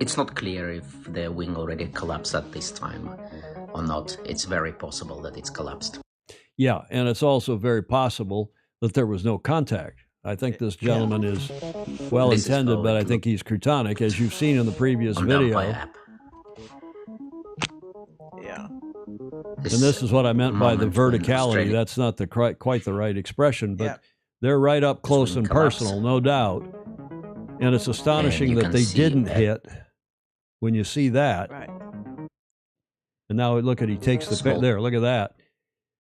it's not clear if the wing already collapsed at this time or not. It's very possible that it's collapsed. Yeah, and it's also very possible that there was no contact. I think this gentleman is well-intended, but I think he's cretonic, as you've seen in the previous video. Yeah. And this is what I meant by the verticality. That's not quite the right expression, but they're right up close and personal, no doubt. And it's astonishing that they didn't hit when you see that. Right. And now look at, he takes the pit there. Look at that.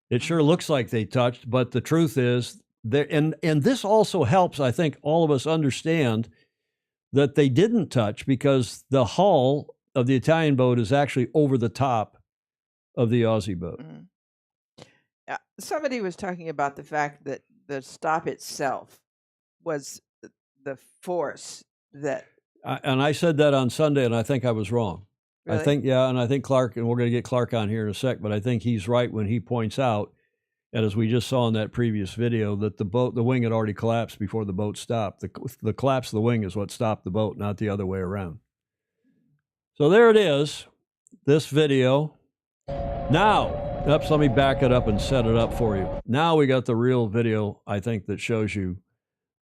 It sure looks like they touched, but the truth is, and this also helps, I think, all of us understand that they didn't touch, because the hull of the Italian boat is actually over the top of the Aussie boat. Mm-hmm. Somebody was talking about the fact that the stop itself was the force that... and I said that on Sunday, and I think I was wrong. Really? I think, and I think Clark, and we're going to get Clark on here in a sec, but I think he's right when he points out, and as we just saw in that previous video, that the wing had already collapsed before the boat stopped. The collapse of the wing is what stopped the boat, not the other way around. So there it is, this video. Now, let me back it up and set it up for you. Now we got the real video, I think, that shows you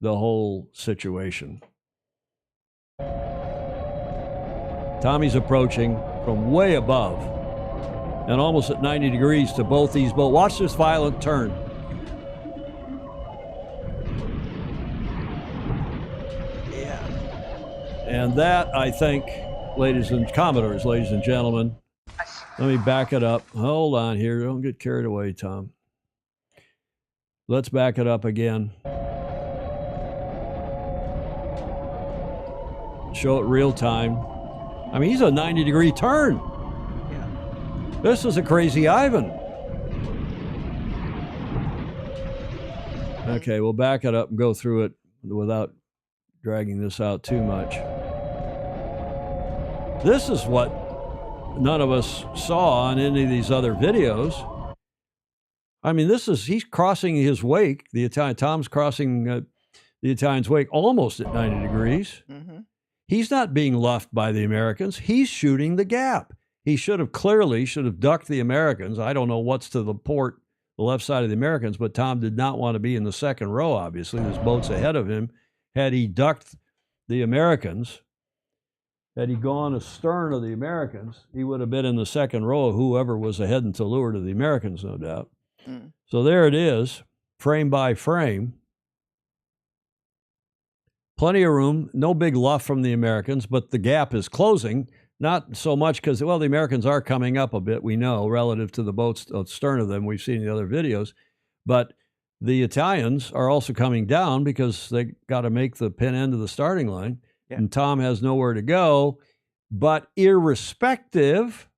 the whole situation. Tommy's approaching from way above and almost at 90 degrees to both these boats. Watch this violent turn. Yeah. And that, I think, ladies and gentlemen, let me back it up. Hold on here. Don't get carried away, Tom. Let's back it up again. Show it real time. I mean, he's a 90-degree turn. Yeah. This is a crazy Ivan. Okay, we'll back it up and go through it without dragging this out too much. This is what none of us saw on any of these other videos. I mean, he's crossing his wake. Tom's crossing the Italian's wake almost at 90 degrees. Mm-hmm. He's not being luffed by the Americans. He's shooting the gap. He should have ducked the Americans. I don't know what's to the port, the left side of the Americans, but Tom did not want to be in the second row, obviously. There's boats ahead of him. Had he ducked the Americans, had he gone astern of the Americans, he would have been in the second row of whoever was ahead and to leeward of the Americans, no doubt. Mm. So there it is, frame by frame. Plenty of room, no big luff from the Americans, but the gap is closing. Not so much because, well, the Americans are coming up a bit, we know, relative to the boats astern of them. We've seen in the other videos. But the Italians are also coming down because they got to make the pin end of the starting line. Yeah. And Tom has nowhere to go. But irrespective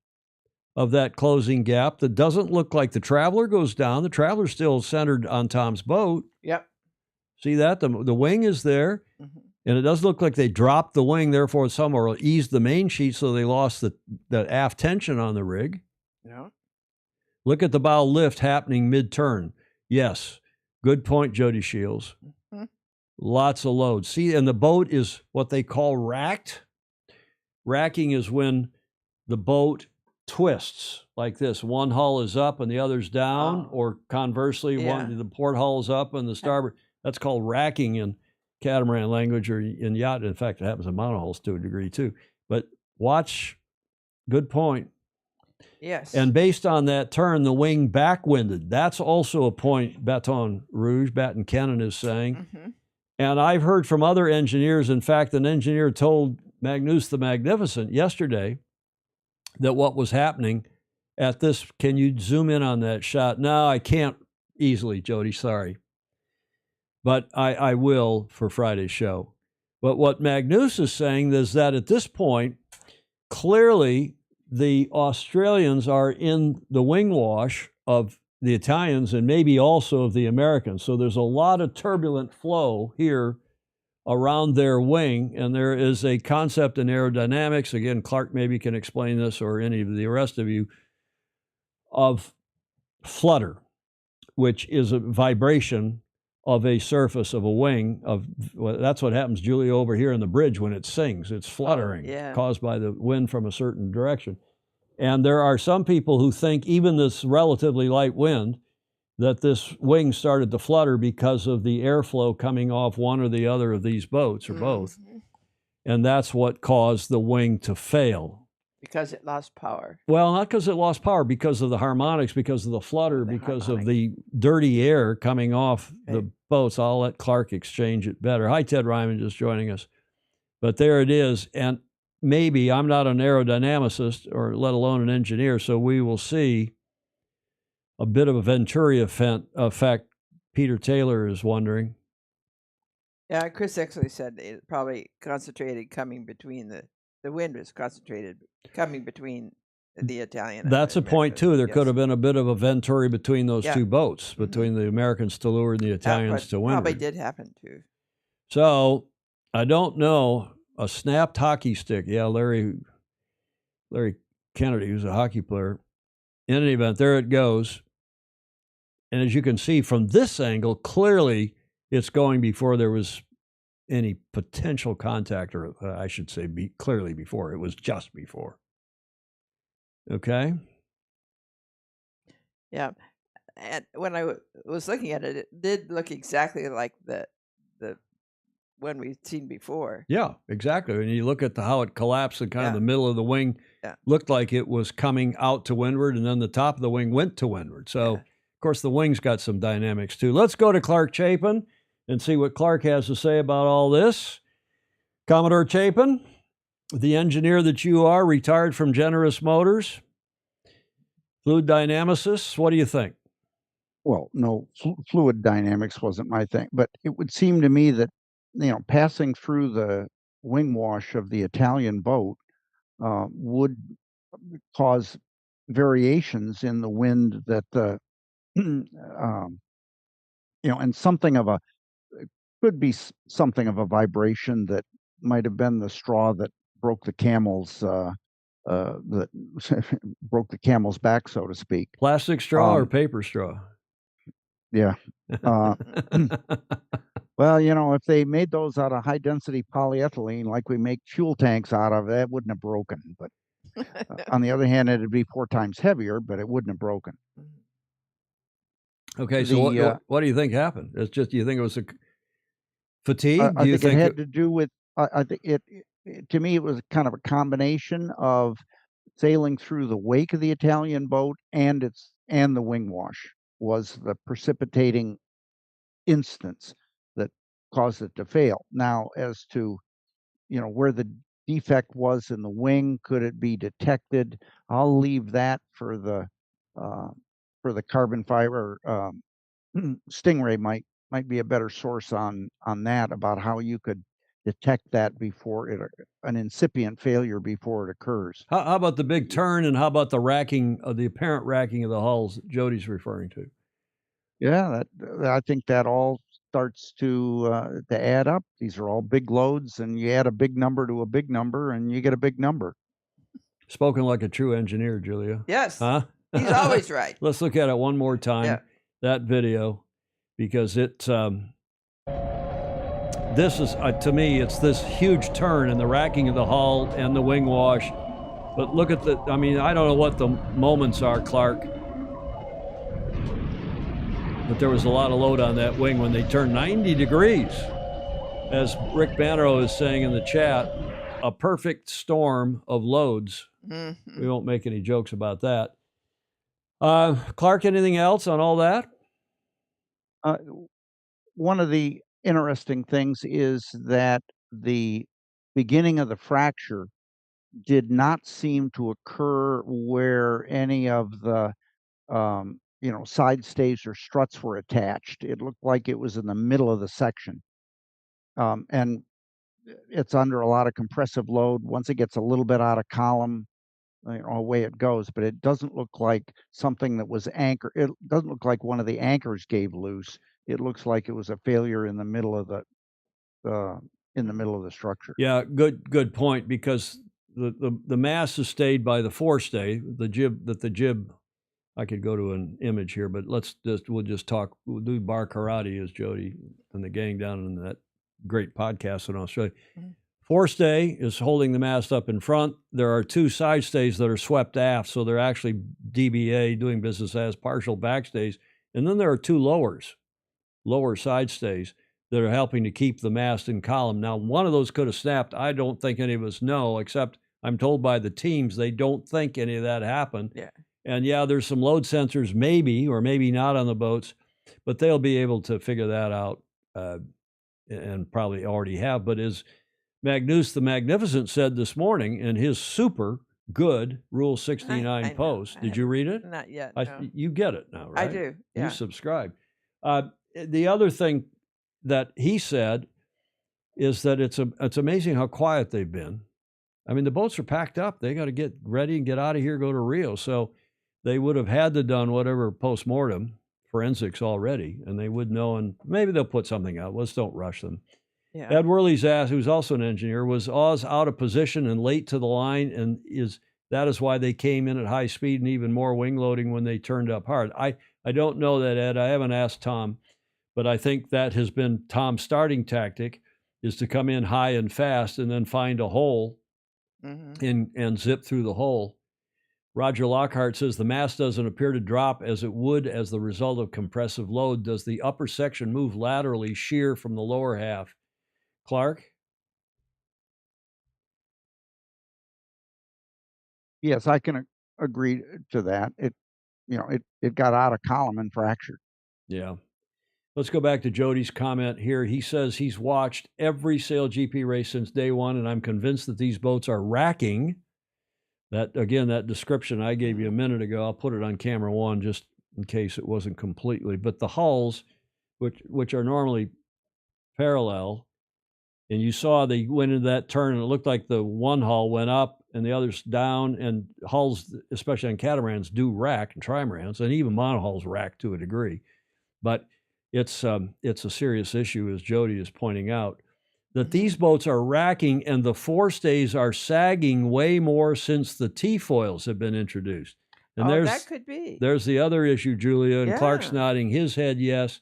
of that closing gap, that doesn't look like the Traveler goes down. The Traveler's still centered on Tom's boat. Yep. See that? The wing is there. Mhm. And it does look like they dropped the wing, therefore somewhere eased the main sheet, so they lost the aft tension on the rig. Yeah. Look at the bow lift happening mid-turn. Yes, good point, Jody Shields. Mhm. Lots of load. See, and the boat is what they call racked. Racking is when the boat twists like this. One hull is up and the other's down, or conversely, the port hull is up and the starboard. That's called racking in catamaran language, or in yacht. In fact, it happens in monohulls to a degree too. But watch, good point. Yes. And based on that turn, the wing backwinded. That's also a point Baton Rouge, Batten Kennan is saying. Mhm. And I've heard from other engineers, in fact, an engineer told Magnus the Magnificent yesterday that what was happening at this, can you zoom in on that shot? No, I can't easily, Jody, sorry. But I will for Friday's show. But what Magnus is saying is that at this point, clearly the Australians are in the wing wash of the Italians and maybe also of the Americans. So there's a lot of turbulent flow here around their wing, and there is a concept in aerodynamics, again, Clark maybe can explain this, or any of the rest of you, of flutter, which is a vibration of a surface of a wing. Well, that's what happens, Julia, over here in the bridge when it sings. It's fluttering, caused by the wind from a certain direction. And there are some people who think, even this relatively light wind, that this wing started to flutter because of the airflow coming off one or the other of these boats, or both. And that's what caused the wing to fail. Because it lost power. Well, not because it lost power, because of the harmonics, because of the flutter, because of the dirty air coming off the boats. I'll let Clark exchange it better. Hi, Ted Ryman, just joining us. But there it is. And maybe, I'm not an aerodynamicist, or let alone an engineer, so we will see a bit of a Venturi effect. Peter Taylor is wondering. Yeah, Chris actually said it probably concentrated coming between the wind was concentrated coming between the Italian. That's a point too. There could have been a bit of a Venturi between those Yeah. two boats, between the Americans to leeward and the Italians to windward. Probably did happen too. So I don't know. A snapped hockey stick. Yeah, Larry Kennedy, who's a hockey player. In any event, there it goes. And as you can see from this angle, clearly it's going before there was any potential contact, or I should say clearly before. It was just before. Okay? Yeah. And when I was looking at it, it did look exactly like the one we've seen before. Yeah, exactly. And you look at how it collapsed, and kind of Yeah. the middle of the wing Yeah. looked like it was coming out to windward, and then the top of the wing went to windward. So, of course, the wing's got some dynamics too. Let's go to Clark Chapin and see what Clark has to say about all this. Commodore Chapin, the engineer that you are, retired from Generous Motors, fluid dynamicist, what do you think? Well, no, fluid dynamics wasn't my thing, but it would seem to me that, passing through the wing wash of the Italian boat would cause variations in the wind that and something of a could be something of a vibration that might have been the straw that broke the camel's that broke the camel's back, so to speak. Plastic straw or paper straw? Yeah. Well, if they made those out of high density polyethylene, like we make fuel tanks out of, that wouldn't have broken. But on the other hand, it'd be 4 times heavier, but it wouldn't have broken. Okay, so what do you think happened? It's just, do you think it was a fatigue? I think it had to do with, I think to me, it was kind of a combination of sailing through the wake of the Italian boat and the wing wash was the precipitating instance that caused it to fail. Now, as to where the defect was in the wing. Could it be detected? I'll leave that for the carbon fiber. Stingray might be a better source on that, about how you could detect that before an incipient failure before it occurs. How about the big turn, and how about the racking of the apparent racking of the hulls that Jody's referring to? Yeah, I think that all starts to add up. These are all big loads, and you add a big number to a big number, and you get a big number. Spoken like a true engineer, Julia. Yes. Huh? He's always right. Let's look at it one more time. Yeah. That video, because it. This is to me, it's this huge turn and the racking of the hull and the wing wash. But look at the. I mean, I don't know what the moments are, Clark. But there was a lot of load on that wing when they turned 90 degrees. As Rick Banero is saying in the chat, a perfect storm of loads. Mm-hmm. We won't make any jokes about that. Clark, anything else on all that? One of the interesting things is that the beginning of the fracture did not seem to occur where any of the side stays or struts were attached. It looked like it was in the middle of the section. And it's under a lot of compressive load. Once it gets a little bit out of column, away it goes. But it doesn't look like something that was anchored. It doesn't look like one of the anchors gave loose. It looks like it was a failure in the middle of the structure. Yeah, good point, because the mast is stayed by the forestay, the jib. I could go to an image here, but we'll just talk. We'll do bar karate as Jody and the gang down in that great podcast in Australia. Mm-hmm. Forestay is holding the mast up in front. There are two side stays that are swept aft, so they're actually DBA, doing business as partial backstays. And then there are two lower side stays that are helping to keep the mast in column. Now, one of those could have snapped. I don't think any of us know, except I'm told by the teams they don't think any of that happened. Yeah. And yeah, there's some load sensors maybe or maybe not on the boats, but they'll be able to figure that out and probably already have. But as Magnus the Magnificent said this morning in his super good Rule 69 post, did you read it? Not yet. No. You get it now, right? I do. Yeah. You subscribe. The other thing that he said is that it's amazing how quiet they've been. I mean, the boats are packed up. They got to get ready and get out of here, go to Rio. So they would have had to done whatever postmortem forensics already, and they would know, and maybe they'll put something out. Let's don't rush them. Yeah. Ed Worley's asked, who's also an engineer, was Oz out of position and late to the line, and that is why they came in at high speed and even more wing loading when they turned up hard? I don't know that, Ed. I haven't asked Tom, but I think that has been Tom's starting tactic, is to come in high and fast and then find a hole and zip through the hole. Roger Lockhart says the mast doesn't appear to drop as it would as the result of compressive load. Does the upper section move laterally shear from the lower half? Clark? Yes, I can agree to that. It got out of column and fractured. Yeah. Let's go back to Jody's comment here. He says he's watched every SailGP race since day one, and I'm convinced that these boats are racking. That, again, that description I gave you a minute ago, I'll put it on camera one just in case it wasn't completely. But the hulls, which are normally parallel, and you saw they went into that turn, and it looked like the one hull went up and the other's down, and hulls, especially on catamarans, do rack, and trimarans, and even monohulls rack to a degree. But it's a serious issue, as Jody is pointing out, that these boats are racking and the forestays are sagging way more since the T-foils have been introduced. And that could be. There's the other issue, Julia, and Yeah. Clark's nodding his head yes.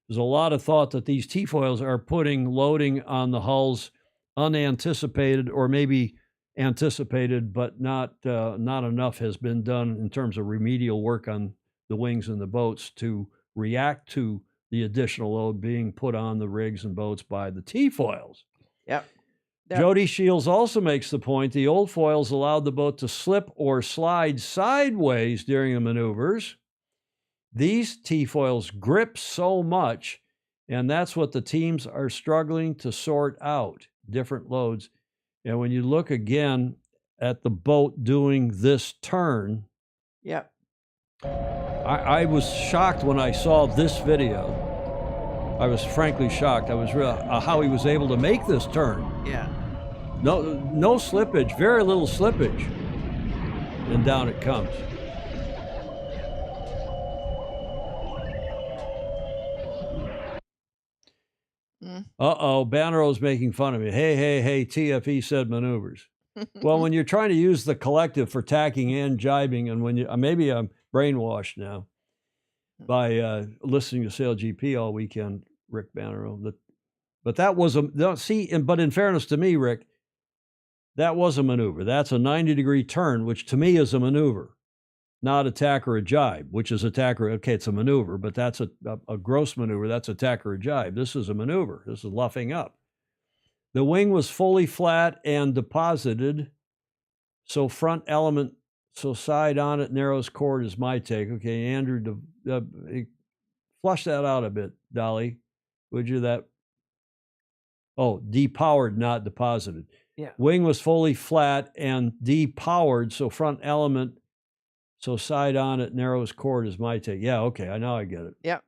There's a lot of thought that these T-foils are putting loading on the hulls unanticipated, or maybe anticipated, but not enough has been done in terms of remedial work on the wings and the boats to react to the additional load being put on the rigs and boats by the T-foils. Yep. Jody Shields also makes the point the old foils allowed the boat to slip or slide sideways during the maneuvers. These T-foils grip so much, and that's what the teams are struggling to sort out, different loads. And when you look again at the boat doing this turn, Yep. I was shocked when I saw this video. I was frankly shocked. I was how he was able to make this turn. Yeah. No slippage, very little slippage, and down it comes. Uh-oh, Bannero's making fun of me. Hey, TFE said maneuvers. Well, when you're trying to use the collective for tacking and jibing, and when you maybe I'm brainwashed now by listening to Sail GP all weekend, Rick Bannero. But that was but in fairness to me, Rick, that was a maneuver. That's a 90-degree turn, which to me is a maneuver, not a tack or a jibe, which is a tack or, okay, it's a maneuver, but that's a gross maneuver. That's a tack or a jibe. This is a maneuver. This is luffing up. The wing was fully flat and deposited, so front element, so side on it, narrows chord is my take. Okay, Andrew, flush that out a bit, Dolly, would you? Depowered, not deposited. Yeah. Wing was fully flat and depowered, so front element, so side on it, narrows chord is my take. Yeah, okay, I get it. Yep.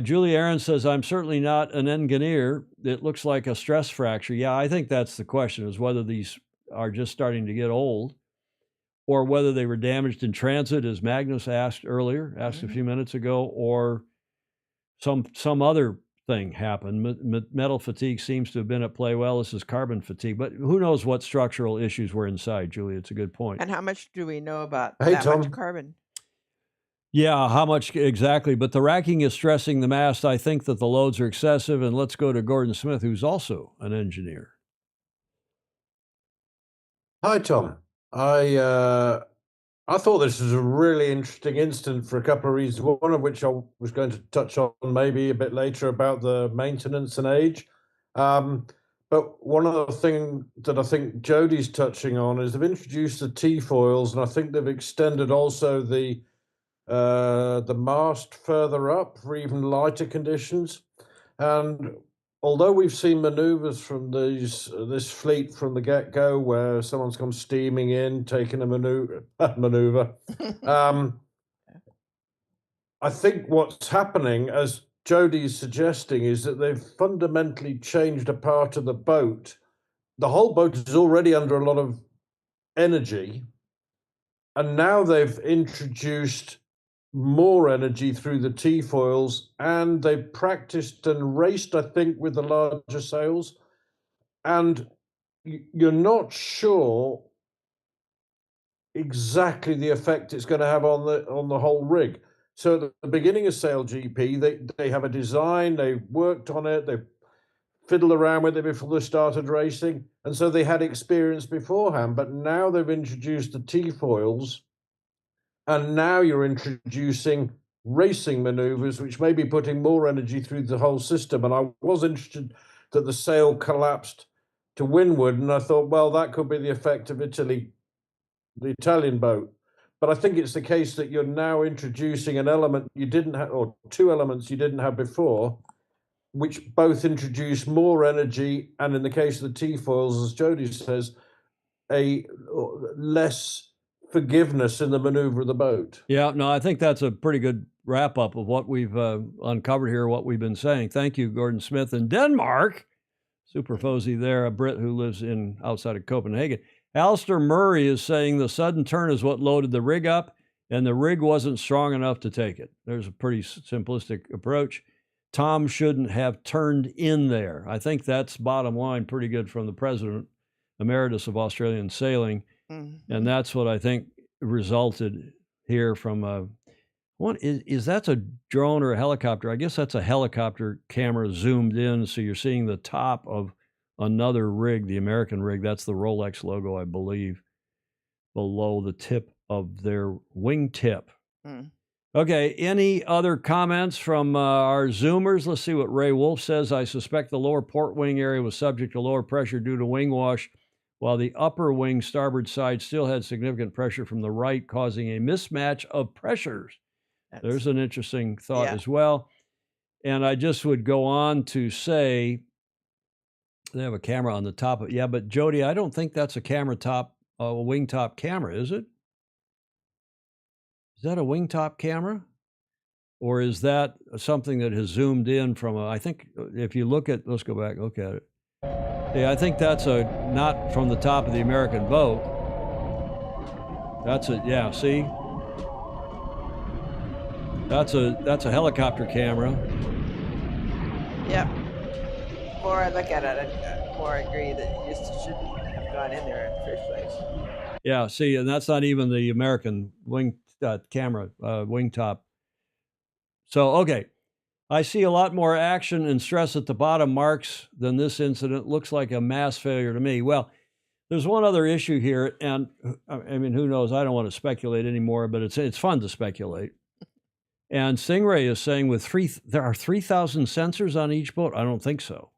Julie Aaron says, I'm certainly not an engineer. It looks like a stress fracture. Yeah, I think that's the question, is whether these are just starting to get old or whether they were damaged in transit, as Magnus asked a few minutes ago, or some other thing happened. Metal fatigue seems to have been at play. Well, this is carbon fatigue, but who knows what structural issues were inside, Julie? It's a good point. And how much do we know about Hey, that Tom. much carbon? Yeah, how much exactly? But the racking is stressing the mast. I think that the loads are excessive. And let's go to Gordon Smith, who's also an engineer. Hi, Tom. I thought this was a really interesting incident for a couple of reasons. One of which I was going to touch on maybe a bit later about the maintenance and age. But one other thing that I think Jodie's touching on is they've introduced the T-foils, and I think they've extended also the mast further up for even lighter conditions. And although we've seen maneuvers from this fleet from the get-go where someone's come steaming in, taking a maneuver, I think what's happening, as Jodie's suggesting, is that they've fundamentally changed a part of the boat. The whole boat is already under a lot of energy, and now they've introduced more energy through the T-foils, and they practiced and raced, I think, with the larger sails, and you're not sure exactly the effect it's going to have on the whole rig. So at the beginning of Sail GP, they have a design, they worked on it, they fiddled around with it before they started racing, and so they had experience beforehand, but now they've introduced the T-foils, and now you're introducing racing maneuvers, which may be putting more energy through the whole system. And I was interested that the sail collapsed to windward, and I thought, well, that could be the effect of Italy, the Italian boat. But I think it's the case that you're now introducing an element you didn't have, or two elements you didn't have before, which both introduce more energy, and in the case of the T-foils, as Jodie says, a less forgiveness in the maneuver of the boat. Yeah, no, I think that's a pretty good wrap up of what we've uncovered here, what we've been saying. Thank you, Gordon Smith in Denmark. Super Fozy there, a Brit who lives outside of Copenhagen. Alistair Murray is saying the sudden turn is what loaded the rig up, and the rig wasn't strong enough to take it. There's a pretty simplistic approach. Tom shouldn't have turned in there. I think that's bottom line pretty good from the president emeritus of Australian Sailing. Mm-hmm. And that's what I think resulted here from is that a drone or a helicopter? I guess that's a helicopter camera zoomed in, so you're seeing the top of another rig, the American rig. That's the Rolex logo, I believe, below the tip of their wingtip. Mm. Okay, any other comments from our Zoomers? Let's see what Ray Wolf says. I suspect the lower port wing area was subject to lower pressure due to wing wash, while the upper wing starboard side still had significant pressure from the right, causing a mismatch of pressures. There's an interesting thought as well. And I just would go on to say They have a camera on the top of, yeah, but Jody, I don't think that's a wing top camera, is it? Is that a wing top camera? Or is that something that has zoomed in from I think if you look at, let's go back, look at it. Yeah, I think that's not from the top of the American boat. That's yeah, see? That's a helicopter camera. Yep. The more I look at it, the more I agree that you just shouldn't have gone in there in the first place. Yeah, see, and that's not even the American wing camera, wing top. So, okay, I see a lot more action and stress at the bottom marks than this incident. Looks like a mass failure to me. Well, there's one other issue here, and I mean, who knows? I don't want to speculate anymore, but it's fun to speculate. And Stingray is saying there are 3,000 sensors on each boat. I don't think so.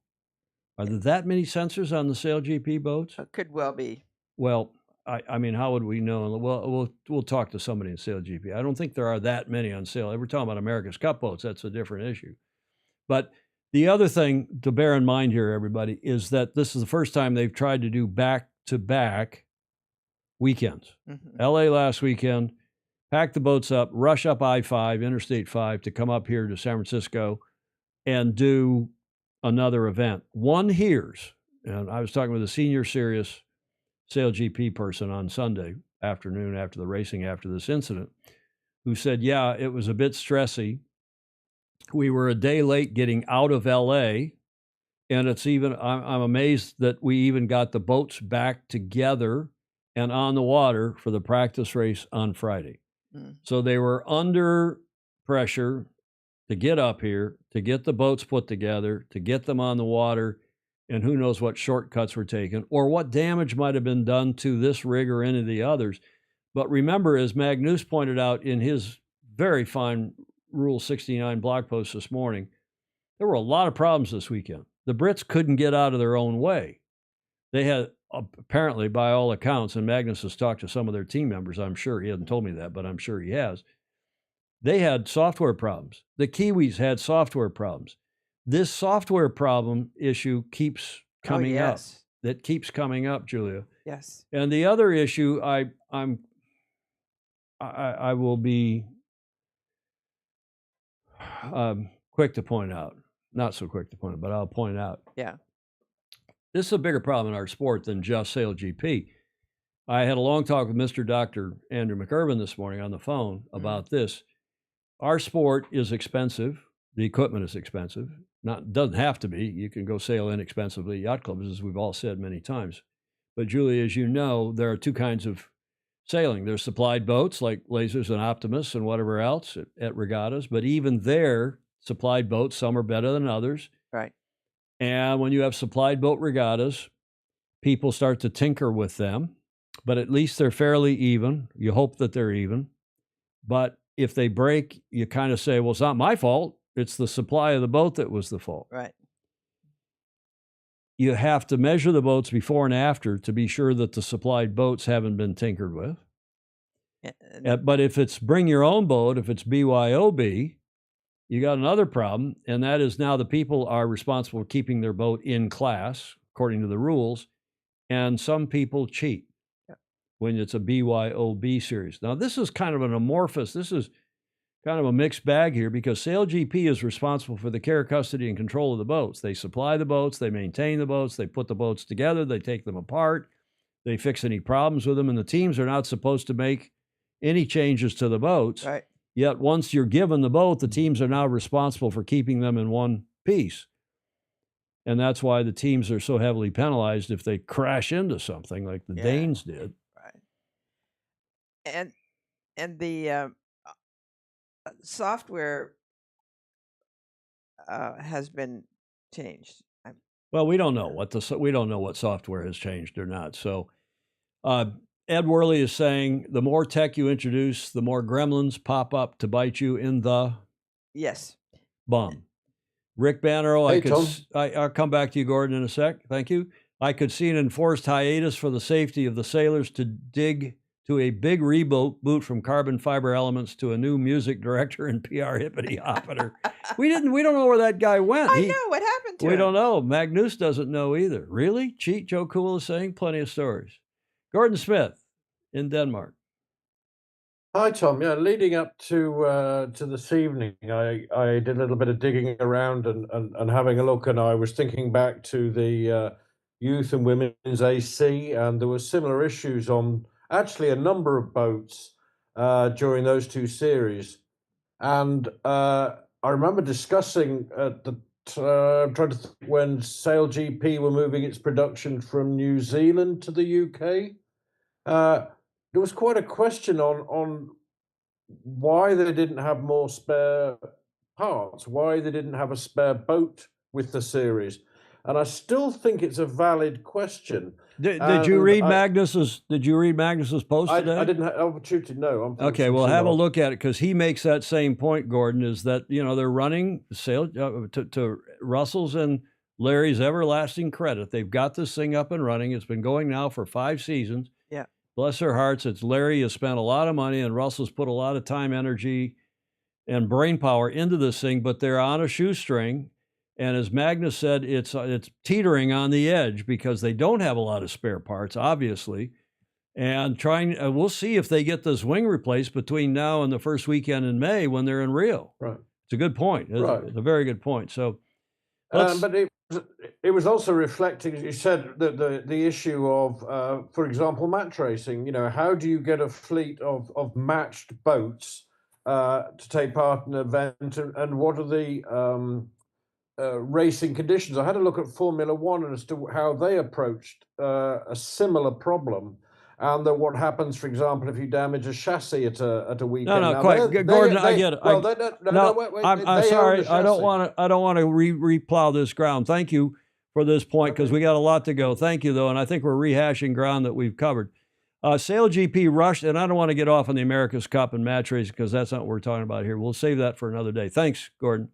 Are there that many sensors on the SailGP boats? It could well be. Well, I mean, how would we know? Well, we'll talk to somebody in SailGP. I don't think there are that many on Sail. We're talking about America's Cup boats. That's a different issue. But the other thing to bear in mind here, everybody, is that this is the first time they've tried to do back-to-back weekends. Mm-hmm. LA last weekend, pack the boats up, rush up I-5, Interstate 5, to come up here to San Francisco and do another event. One hears, and I was talking with a senior serious SailGP person on Sunday afternoon after the racing, after this incident, who said, yeah, it was a bit stressy. We were a day late getting out of LA, and it's even, I'm amazed that we even got the boats back together and on the water for the practice race on Friday. So they were under pressure to get up here, to get the boats put together, to get them on the water, and who knows what shortcuts were taken or what damage might have been done to this rig or any of the others. But remember, as Magnus pointed out in his very fine Rule 69 blog post this morning, there were a lot of problems this weekend. The Brits couldn't get out of their own way. They had, apparently, by all accounts, and Magnus has talked to some of their team members, I'm sure. He hasn't told me that, but I'm sure he has. They had software problems. The Kiwis had software problems. This software problem issue keeps coming up. That keeps coming up, Julia. Yes. And the other issue I will be quick to point out, not so quick to point out, but I'll point out. Yeah. This is a bigger problem in our sport than just SailGP. I had a long talk with Mr. Dr. Andrew McIrvin this morning on the phone about this. Our sport is expensive. The equipment is expensive. Doesn't have to be. You can go sail inexpensively at yacht clubs, as we've all said many times. But Julie, as you know, there are two kinds of sailing. There's supplied boats like Lasers and Optimus and whatever else at regattas. But even there, supplied boats, some are better than others. Right. And when you have supplied boat regattas, people start to tinker with them. But at least they're fairly even. You hope that they're even. But if they break, you kind of say, well, it's not my fault. It's the supply of the boat that was the fault. Right. You have to measure the boats before and after to be sure that the supplied boats haven't been tinkered with. But if it's bring your own boat, if it's BYOB, you got another problem, and that is now the people are responsible for keeping their boat in class according to the rules, and some people cheat when it's a BYOB series. Now, this is kind of an amorphous, this is kind of a mixed bag here because SailGP is responsible for the care, custody, and control of the boats. They supply the boats, they maintain the boats, they put the boats together, they take them apart, they fix any problems with them, and the teams are not supposed to make any changes to the boats. Right. Yet once you're given the boat, the teams are now responsible for keeping them in one piece. And that's why the teams are so heavily penalized if they crash into something like the Danes did. Right. And the software has been changed. Well, we don't know what software has changed or not. So Ed Worley is saying the more tech you introduce, the more gremlins pop up to bite you in the bum. Rick Bannerow, I'll come back to you, Gordon, in a sec. Thank you. I could see an enforced hiatus for the safety of the sailors to dig to a big reboot from Carbon Fiber Elements to a new music director and PR hippity hoppiter. We don't know where that guy went. I know what happened to him. We don't know. Magnus doesn't know either. Really? Cheat, Joe Cool is saying. Plenty of stories. Gordon Smith in Denmark. Hi, Tom. Yeah, leading up to this evening, I did a little bit of digging around and having a look, and I was thinking back to the youth and women's AC, and there were similar issues on actually a number of boats during those two series. And I remember discussing at the trying to think when Sail GP were moving its production from New Zealand to the UK. There was quite a question on why they didn't have more spare parts, why they didn't have a spare boat with the series, and I still think it's a valid question. Did you read Magnus's? Did you read Magnus's post today? I didn't have opportunity. No. Okay, well, have a look at it because he makes that same point. Gordon is that they're running sail to Russell's and Larry's everlasting credit. They've got this thing up and running. It's been going now for 5 seasons. Yeah. Bless their hearts. It's Larry has spent a lot of money and Russell's put a lot of time, energy, and brain power into this thing, but they're on a shoestring. And as Magnus said, it's teetering on the edge because they don't have a lot of spare parts, obviously. And we'll see if they get this wing replaced between now and the first weekend in May when they're in Rio. Right. It's a good point. It's a very good point. So, but it was also reflecting, as you said, the issue of, for example, match racing. How do you get a fleet of matched boats to take part in an event, and what are the racing conditions? I had a look at Formula One as to how they approached a similar problem. And then what happens, for example, if you damage a chassis at a weekend? No, Gordon, I get it. Well, wait, I'm sorry. I don't want to replow this ground. Thank you for this point because we got a lot to go. Thank you, though, and I think we're rehashing ground that we've covered. Sail GP rushed, and I don't want to get off on the America's Cup and match racing because that's not what we're talking about here. We'll save that for another day. Thanks, Gordon.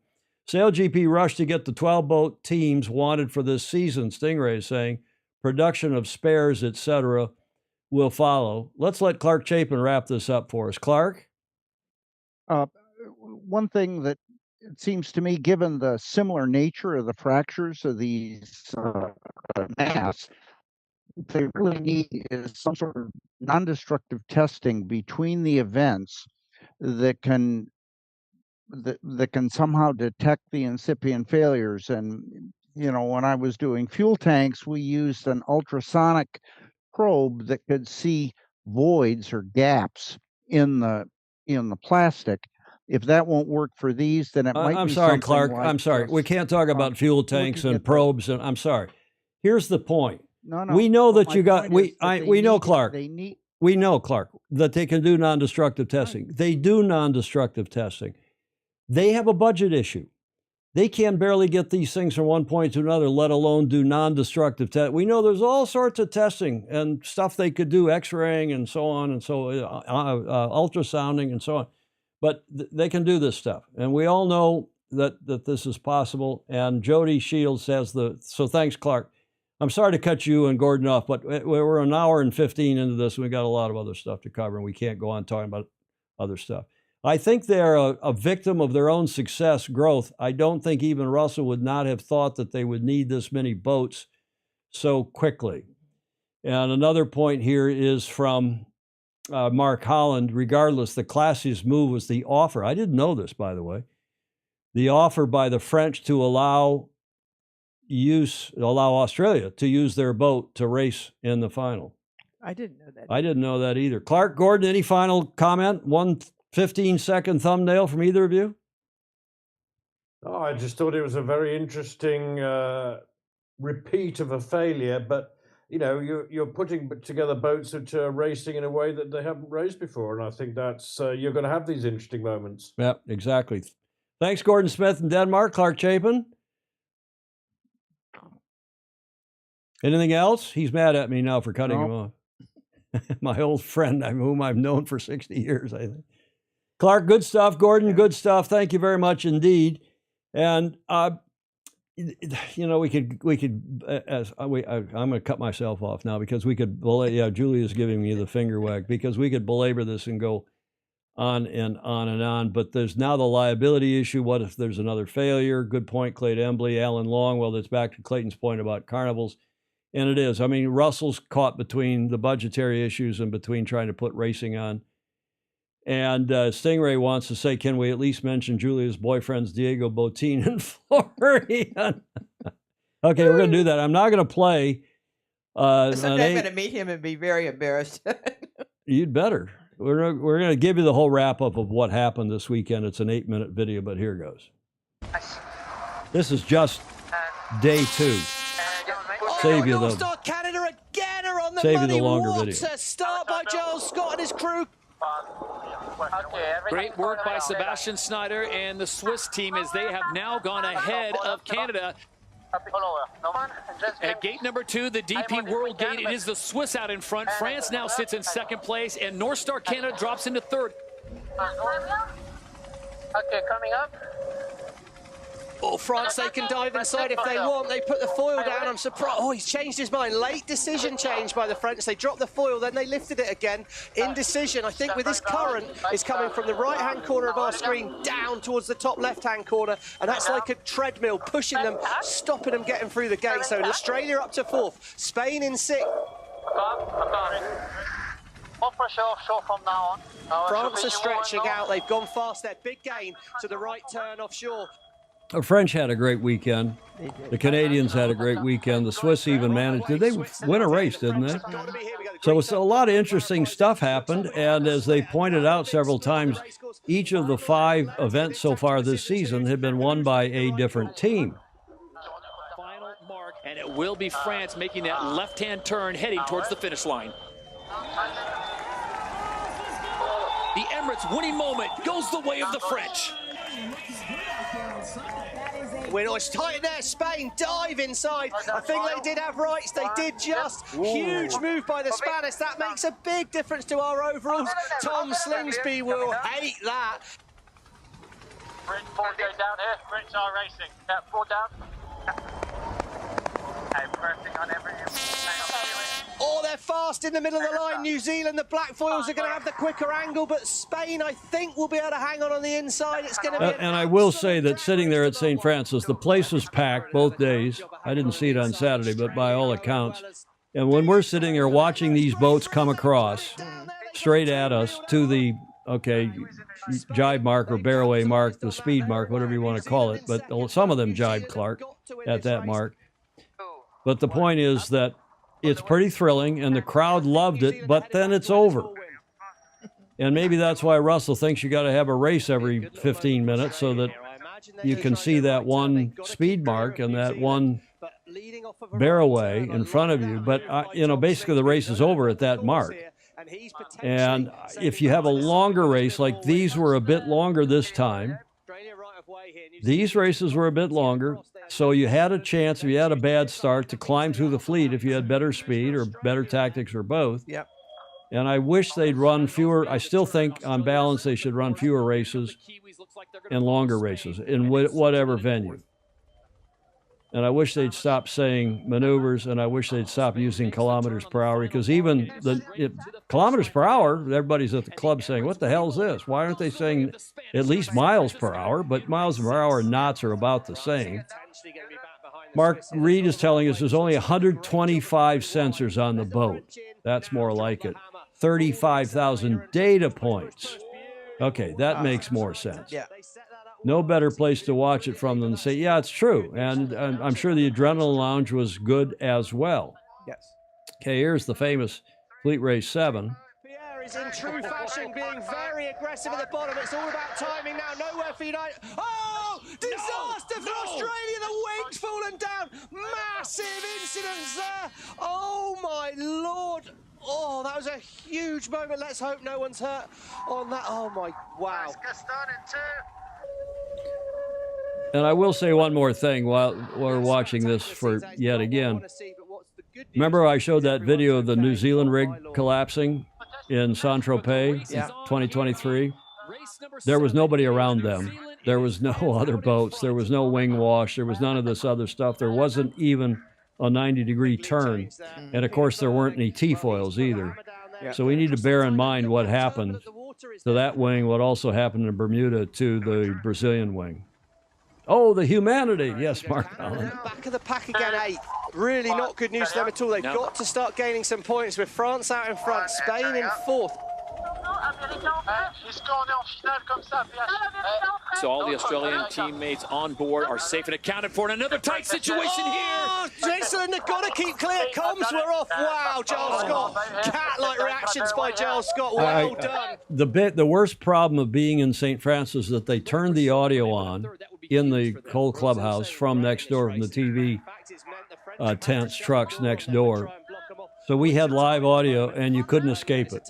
Sail GP rushed to get the 12-boat teams wanted for this season. Stingray is saying production of spares, etc., will follow. Let's let Clark Chapin wrap this up for us. Clark? One thing that it seems to me, given the similar nature of the fractures of these masts, they really need is some sort of non-destructive testing between the events that can somehow detect the incipient failures. And, when I was doing fuel tanks, we used an ultrasonic probe that could see voids or gaps in the plastic. If that won't work for these, then it might be. I'm sorry, something Clark. like I'm sorry. We can't talk about fuel tanks and probes. And I'm sorry. Here's the point. No. We know that you got. We know, Clark. We know, Clark, that they can do non-destructive testing. They do non-destructive testing. They have a budget issue. They can barely get these things from one point to another, let alone do non-destructive tests. We know there's all sorts of testing and stuff they could do, X-raying and so on, and so ultrasounding and so on. But they can do this stuff, and we all know that this is possible. And Jody Shields has so thanks, Clark. I'm sorry to cut you and Gordon off, but we're an hour and 15 into this, and we got a lot of other stuff to cover, and we can't go on talking about other stuff. I think they're a victim of their own success growth. I don't think even Russell would not have thought that they would need this many boats so quickly. And another point here is from Mark Holland. Regardless, the classiest move was the offer. I didn't know this, by the way. The offer by the French to allow Australia to use their boat to race in the final. I didn't know that. I didn't know that either. Clark, Gordon, any final comment? 1 15-second thumbnail from either of you? Oh, I just thought it was a very interesting repeat of a failure, but you're putting together boats that are racing in a way that they haven't raced before, and I think that's you're going to have these interesting moments. Yeah, exactly. Thanks, Gordon Smith in Denmark. Clark Chapin. Anything else? He's mad at me now for cutting him off. My old friend, whom I've known for 60 years, I think. Clark, good stuff. Gordon, good stuff. Thank you very much indeed. And you know, we could I'm going to cut myself off now because we could, yeah, Julia's giving me the finger wag because we could belabor this and go on and on and on. But there's now the liability issue. What if there's another failure? Good point, Clayton Embley, Alan Long. Well, that's back to Clayton's point about carnivals. And it is. I mean, Russell's caught between the budgetary issues and between trying to put racing on. And Stingray wants to say, can we at least mention Julia's boyfriend's Diego Botín and Florian? Okay, we're going to do that. I'm not going to play. Someday I'm going to meet him and be very embarrassed. You'd better. We're going to give you the whole wrap-up of what happened this weekend. It's an 8-minute video, but here goes. This is just day 2. Save you North Star Canada again are on the save money. You the longer What video. a start by Giles Scott and his crew. Great work by Sebastian Schneider and the Swiss team as they have now gone ahead of Canada. At gate number 2, the DP World Gate, it is the Swiss out in front. France now sits in 2nd place, and North Star Canada drops into 3rd. Okay, coming up. Oh, France, they can dive inside if they want. They put the foil down. I'm surprised. Oh, he's changed his mind. Late decision change by the French. They dropped the foil, then they lifted it again. Indecision, I think, with this current, is coming from the right-hand corner of our screen down towards the top left-hand corner. And that's like a treadmill, pushing them, stopping them getting through the gate. So Australia up to 4th. Spain in 6th. More pressure offshore from now on. France are stretching out. They've gone fast there. Big gain to the right turn offshore. The French had a great weekend. The Canadians had a great weekend. The Swiss even managed. Did they win a race, didn't they? So a lot of interesting stuff happened. And as they pointed out several times, each of the 5 events so far this season had been won by a different team. Final mark, and it will be France making that left-hand turn heading towards the finish line. The Emirates winning moment goes the way of the French. It's tight in there. Spain dive inside. I think they did have rights. They did just. Huge move by the Spanish. That makes a big difference to our overalls. Tom Slingsby will hate that. French 4 go down here. French are racing. 4 down. Okay, pressing on every. Oh, they're fast in the middle of the line. New Zealand, the black foils are going to have the quicker angle, but Spain, I think, will be able to hang on the inside. It's going to be. And I will say that sitting there at St. Francis, the place was packed both days. I didn't see it on Saturday, but by all accounts. And when we're sitting there watching these boats come across straight at us to the, jibe mark or bearaway mark, the speed mark, whatever you want to call it. But some of them jibed Clark at that mark. But the point is that it's pretty thrilling, and the crowd loved it, but then it's over. And maybe that's why Russell thinks you got to have a race every 15 minutes so that you can see that one speed mark and that one bearaway in front of you. But, basically the race is over at that mark. And if you have a longer race, like these were a bit longer this time, these races were a bit longer, so you had a chance, if you had a bad start, to climb through the fleet if you had better speed or better tactics or both. Yep. And I wish they'd run fewer. I still think, on balance, they should run fewer races and longer races in whatever venue. And I wish they'd stop saying maneuvers, and I wish they'd stop using kilometers per hour, because even kilometers per hour, everybody's at the club saying, what the hell is this? Why aren't they saying at least miles per hour? But miles per hour and knots are about the same. Mark Reed is telling us there's only 125 sensors on the boat. That's more like it. 35,000 data points. Okay, that makes more sense. Yeah. No better place to watch it from than to say, yeah, it's true. And I'm sure the Adrenaline Lounge was good as well. Yes. Okay, here's the famous Fleet Race 7. Pierre is in true fashion, being very aggressive at the bottom. It's all about timing now. Nowhere for United. Oh, disaster for Australia. The wings fallen down. Massive incidents there. Oh, my Lord. Oh, that was a huge moment. Let's hope no one's hurt on that. Oh, my, wow. And I will say one more thing while we're watching this for yet again. Remember I showed that video of the New Zealand rig collapsing in Saint-Tropez in 2023? There was nobody around them. There was no other boats. There was no wing wash. There was none of this other stuff. There wasn't even a 90-degree turn. And of course, there weren't any T-foils either. So we need to bear in mind what happened to that wing, what also happened in Bermuda to the Brazilian wing. Oh, the humanity. Yes, Mark Allen. Back of the pack again, 8. Really not good news for them at all. They've got to start gaining some points with France out in front, Spain in 4th. So all the Australian teammates on board are safe and accounted for in another tight situation here. Jason, they've got to keep clear. Comms were off. Wow, Giles Scott. Cat-like reactions by Giles Scott. Well done. The worst problem of being in St. Francis is that they turned the audio on in the Cole Clubhouse from next door, from the TV tents, trucks next door. So we had live audio, and you couldn't escape it.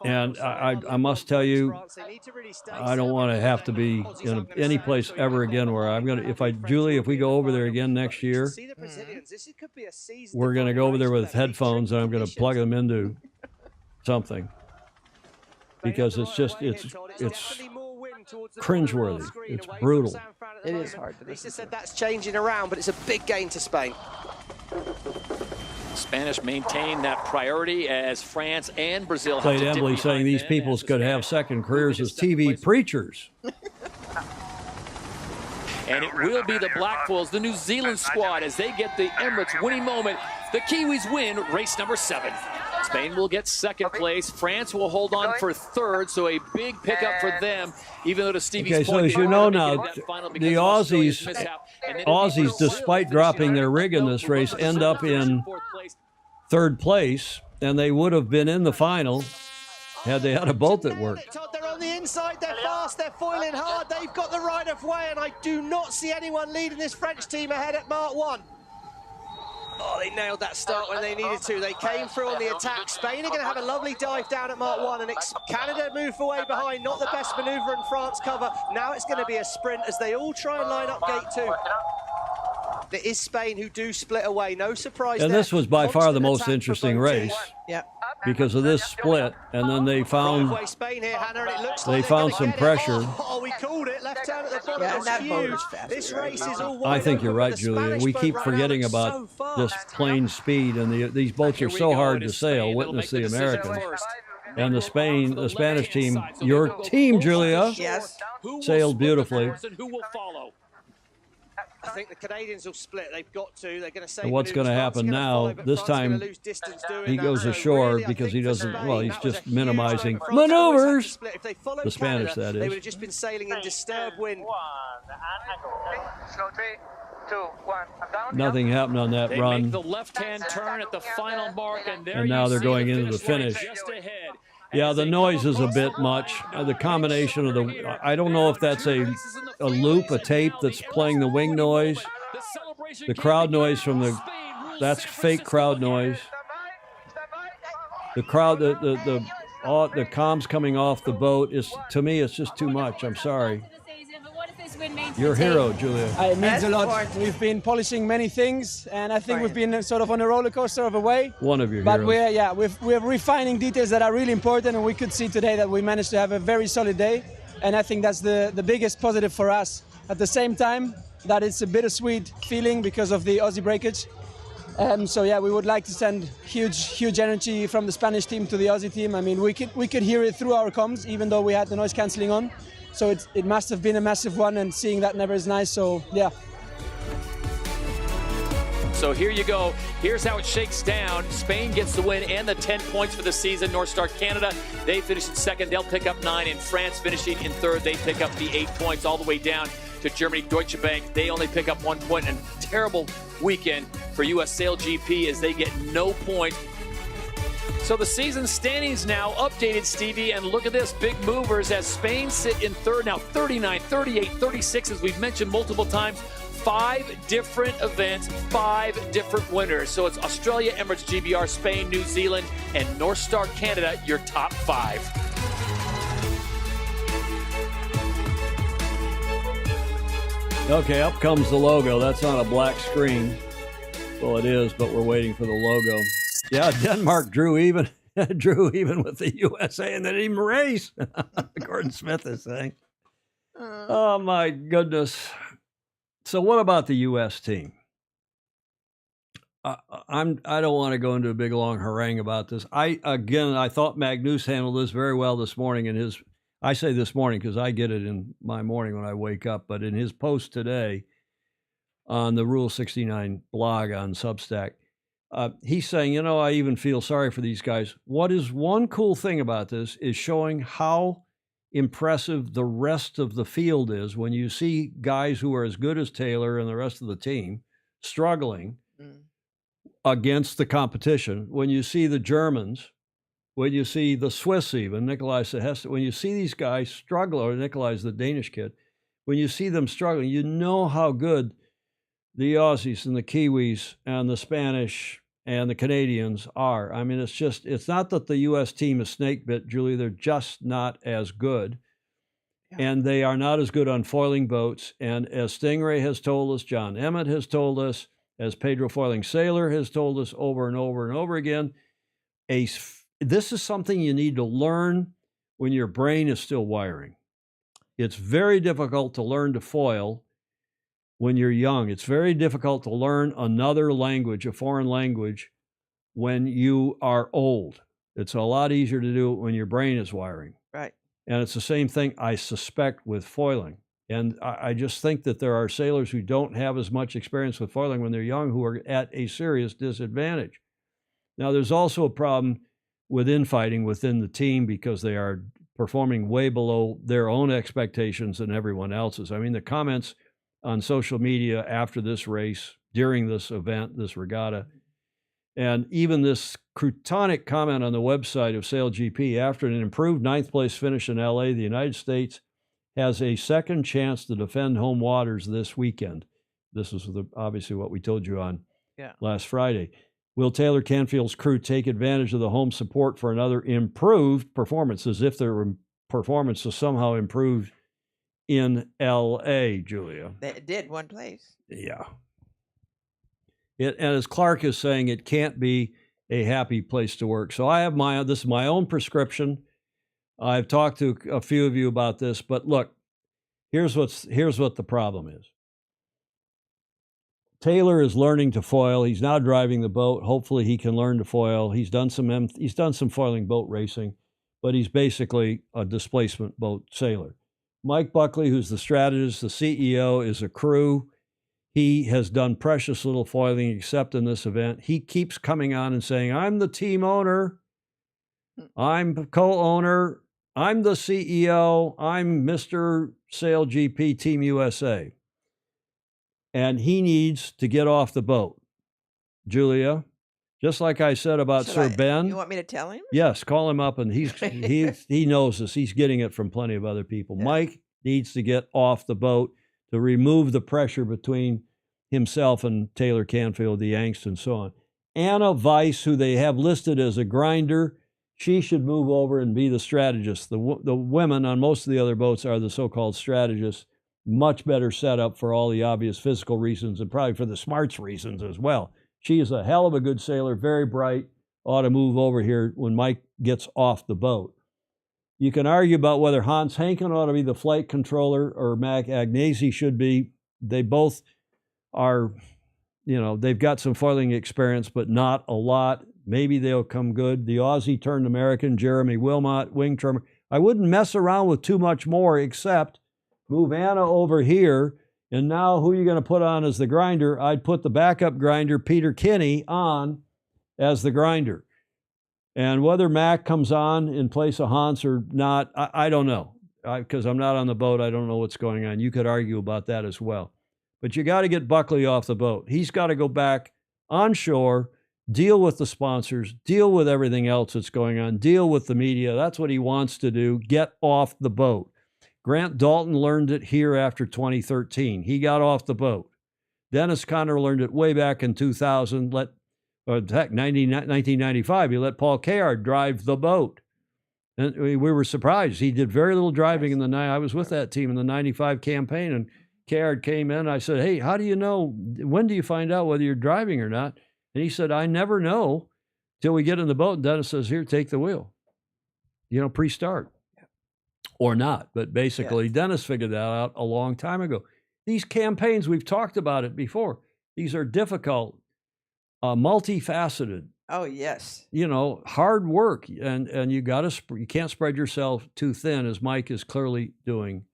And I must tell you, I don't want to have to be in any place ever again where I'm going to, Julie, if we go over there again next year, we're going to go over there with headphones, and I'm going to plug them into something. Because it's just, it's cringeworthy. It's brutal. It is hard to Lisa said that's changing around, but it's a big gain to Spain. Spanish maintain that priority as France and Brazil Played Emily saying these peoples could have second careers as TV preachers. And it will be the Black Bulls, the New Zealand squad, as they get the Emirates winning moment. The Kiwis win race number 7. Spain will get second place. France will hold on for third, so a big pickup for them, even though to Stevie's Okay, point, so as you know now, the Aussies, despite dropping their rig in this race, end up in third place, and they would have been in the final had they had a boat that worked. They're on the inside, they're fast, they're foiling hard, they've got the right of way, and I do not see anyone leading this French team ahead at Mark 1. Oh, they nailed that start when they needed to. They came through on the attack. Spain are going to have a lovely dive down at Mark 1, and Canada move away behind. Not the best manoeuvre, and France cover. Now it's going to be a sprint as they all try and line up gate 2. It is Spain who do split away. No surprise And there. this was by far the most interesting race. Yeah. Because of this split, and then they found Spain here, Hannah, and it looks they found some pressure. Oh, we called it. Left turn at the bottom. Yeah, It's that boat huge. is fast, This right? race is all I wide think you're open, right, but the Julia. Spanish We boat keep ran forgetting out about so this fast. plane speed, and these boats are so hard to sail. Witness the Americans and the Spanish team. Your team, Julia, Yes. sailed beautifully. Who will follow? I think the Canadians will split. They've got to. They're going to say. And what's going to happen now? This time, he goes ashore because he doesn't. Well, he's just minimizing maneuvers. The Spanish, that They would is. have just been sailing in disturbed wind. Slow 3, 2, 1. I'm down. Nothing happened on that They run. make the left-hand turn at the final mark, and there And now you they're see going into the line finish. just ahead. Yeah, the noise is a bit much. The combination of the, I don't know if that's a loop, a tape that's playing the wing noise, the crowd noise from the, that's fake crowd noise. The crowd, the comms coming off the boat is, to me, it's just too much. I'm sorry. Your hero, Julia. It means a lot. We've been polishing many things, and I think we've been sort of on a roller coaster of a way. One of your But heroes. we're refining details that are really important, and we could see today that we managed to have a very solid day, and I think that's the biggest positive for us. At the same time, that it's a bittersweet feeling because of the Aussie breakage. So yeah, we would like to send huge energy from the Spanish team to the Aussie team. I mean, we could hear it through our comms, even though we had the noise cancelling on. So it must have been a massive one, and seeing that never is nice. So yeah. So here you go. Here's how it shakes down. Spain gets the win and the 10 points for the season. North Star Canada, they finish in second. They'll pick up 9. And France finishing in third. They pick up the 8 points all the way down to Germany. Deutsche Bank, they only pick up 1 point. And terrible weekend for U.S. Sail GP as they get no points. So the season standings now updated, Stevie, and look at this. Big movers as Spain sit in third now, 39, 38, 36, as we've mentioned multiple times. 5 different events, 5 different winners. So it's Australia, Emirates, GBR, Spain, New Zealand, and North Star Canada, your top 5. Okay, up comes the logo. That's on a black screen. Well, it is, but we're waiting for the logo. Yeah, Denmark drew even with the USA and they didn't even race. Gordon Smith is saying. Oh my goodness. So what about the U.S. team? I don't want to go into a big long harangue about this. I thought Magnus handled this very well this morning in his. I say this morning because I get it in my morning when I wake up. But in his post today on the Rule 69 blog on Substack, he's saying, I even feel sorry for these guys. What is one cool thing about this is showing how impressive the rest of the field is when you see guys who are as good as Taylor and the rest of the team struggling against the competition. When you see the Germans, when you see the Swiss, even Nikolai Sehested, when you see these guys struggle, or Nikolai's the Danish kid, when you see them struggling, you know how good the Aussies and the Kiwis and the Spanish and the Canadians are. I mean, it's not that the U.S. team is snake bit, Julie. They're just not as good. Yeah. And they are not as good on foiling boats. And as Stingray has told us, John Emmett has told us, as Pedro Foiling Sailor has told us over and over and over again, this is something you need to learn when your brain is still wiring. It's very difficult to learn to foil when you're young. It's very difficult to learn another language, a foreign language, when you are old. It's a lot easier to do it when your brain is wiring. Right. And it's the same thing, I suspect, with foiling. And I just think that there are sailors who don't have as much experience with foiling when they're young who are at a serious disadvantage. Now, there's also a problem with infighting within the team because they are performing way below their own expectations and everyone else's. I mean, the comments on social media after this race, during this event, this regatta, and even this crutonic comment on the website of SailGP, after an improved 9th place finish in LA, the United States has a second chance to defend home waters this weekend. This is obviously what we told you on last Friday. Will Taylor Canfield's crew take advantage of the home support for another improved performance, as if their performance was somehow improved in L.A., Julia? They did one place. Yeah. And as Clark is saying, it can't be a happy place to work. So I have this is my own prescription. I've talked to a few of you about this, but look, here's what the problem is. Taylor is learning to foil. He's now driving the boat. Hopefully he can learn to foil. He's done some foiling boat racing, but he's basically a displacement boat sailor. Mike Buckley, who's the strategist, the CEO, is a crew. He has done precious little foiling except in this event. He keeps coming on and saying, I'm the team owner. I'm co-owner. I'm the CEO. I'm Mr. SailGP Team USA. And he needs to get off the boat. Julia, just like I said about Sir Ben. You want me to tell him? Yes, call him up, and he knows this. He's getting it from plenty of other people. Yeah. Mike needs to get off the boat to remove the pressure between himself and Taylor Canfield, the angst and so on. Anna Weiss, who they have listed as a grinder, she should move over and be the strategist. The women on most of the other boats are the so-called strategists. Much better setup for all the obvious physical reasons and probably for the smarts reasons as well. She is a hell of a good sailor, very bright, ought to move over here when Mike gets off the boat. You can argue about whether Hans Henken ought to be the flight controller or Mac Agnesi should be. They both are, they've got some foiling experience, but not a lot. Maybe they'll come good. The Aussie turned American, Jeremy Wilmot, wing trimmer. I wouldn't mess around with too much more except move Anna over here. And now who are you going to put on as the grinder? I'd put the backup grinder, Peter Kinney, on as the grinder. And whether Mac comes on in place of Hans or not, I don't know. Because I'm not on the boat, I don't know what's going on. You could argue about that as well. But you got to get Buckley off the boat. He's got to go back on shore, deal with the sponsors, deal with everything else that's going on, deal with the media. That's what he wants to do. Get off the boat. Grant Dalton learned it here after 2013. He got off the boat. Dennis Conner learned it way back in 2000. 1995, he let Paul Kayard drive the boat. And we were surprised. He did very little driving in the night. I was with that team in the 95 campaign, and Kayard came in. I said, hey, how do you know? When do you find out whether you're driving or not? And he said, I never know till we get in the boat. And Dennis says, here, take the wheel. Pre-start. or not. But basically, Dennis figured that out a long time ago. These campaigns, we've talked about it before. These are difficult, multifaceted. Oh yes. Hard work, and you you can't spread yourself too thin, as Mike is clearly doing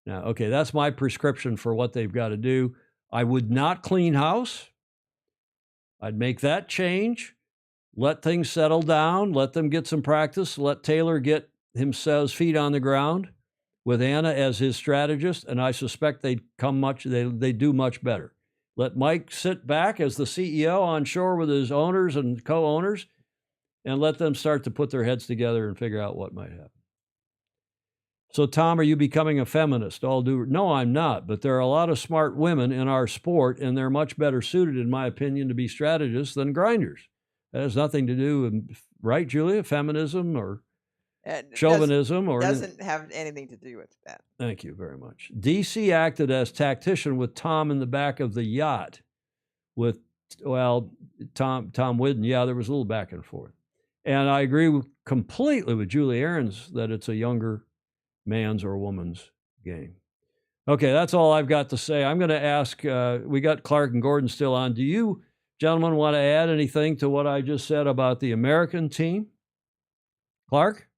now. Okay, that's my prescription for what they've got to do. I would not clean house. I'd make that change. Let things settle down. Let them get some practice. Let Taylor get himself feet on the ground with Anna as his strategist, and I suspect they do much better. Let Mike sit back as the CEO on shore with his owners and co-owners, and let them start to put their heads together and figure out what might happen. So, Tom, are you becoming a feminist? No, I'm not, but there are a lot of smart women in our sport, and they're much better suited, in my opinion, to be strategists than grinders. That has nothing to do with, right, Julia, feminism or chauvinism doesn't have anything to do with that. Thank you very much. DC acted as tactician with Tom in the back of the yacht with, Tom Whidden. Yeah, there was a little back and forth. And I agree completely with Julie Ahrens that it's a younger man's or woman's game. Okay, that's all I've got to say. I'm going to ask, we got Clark and Gordon still on. Do you gentlemen want to add anything to what I just said about the American team? Clark?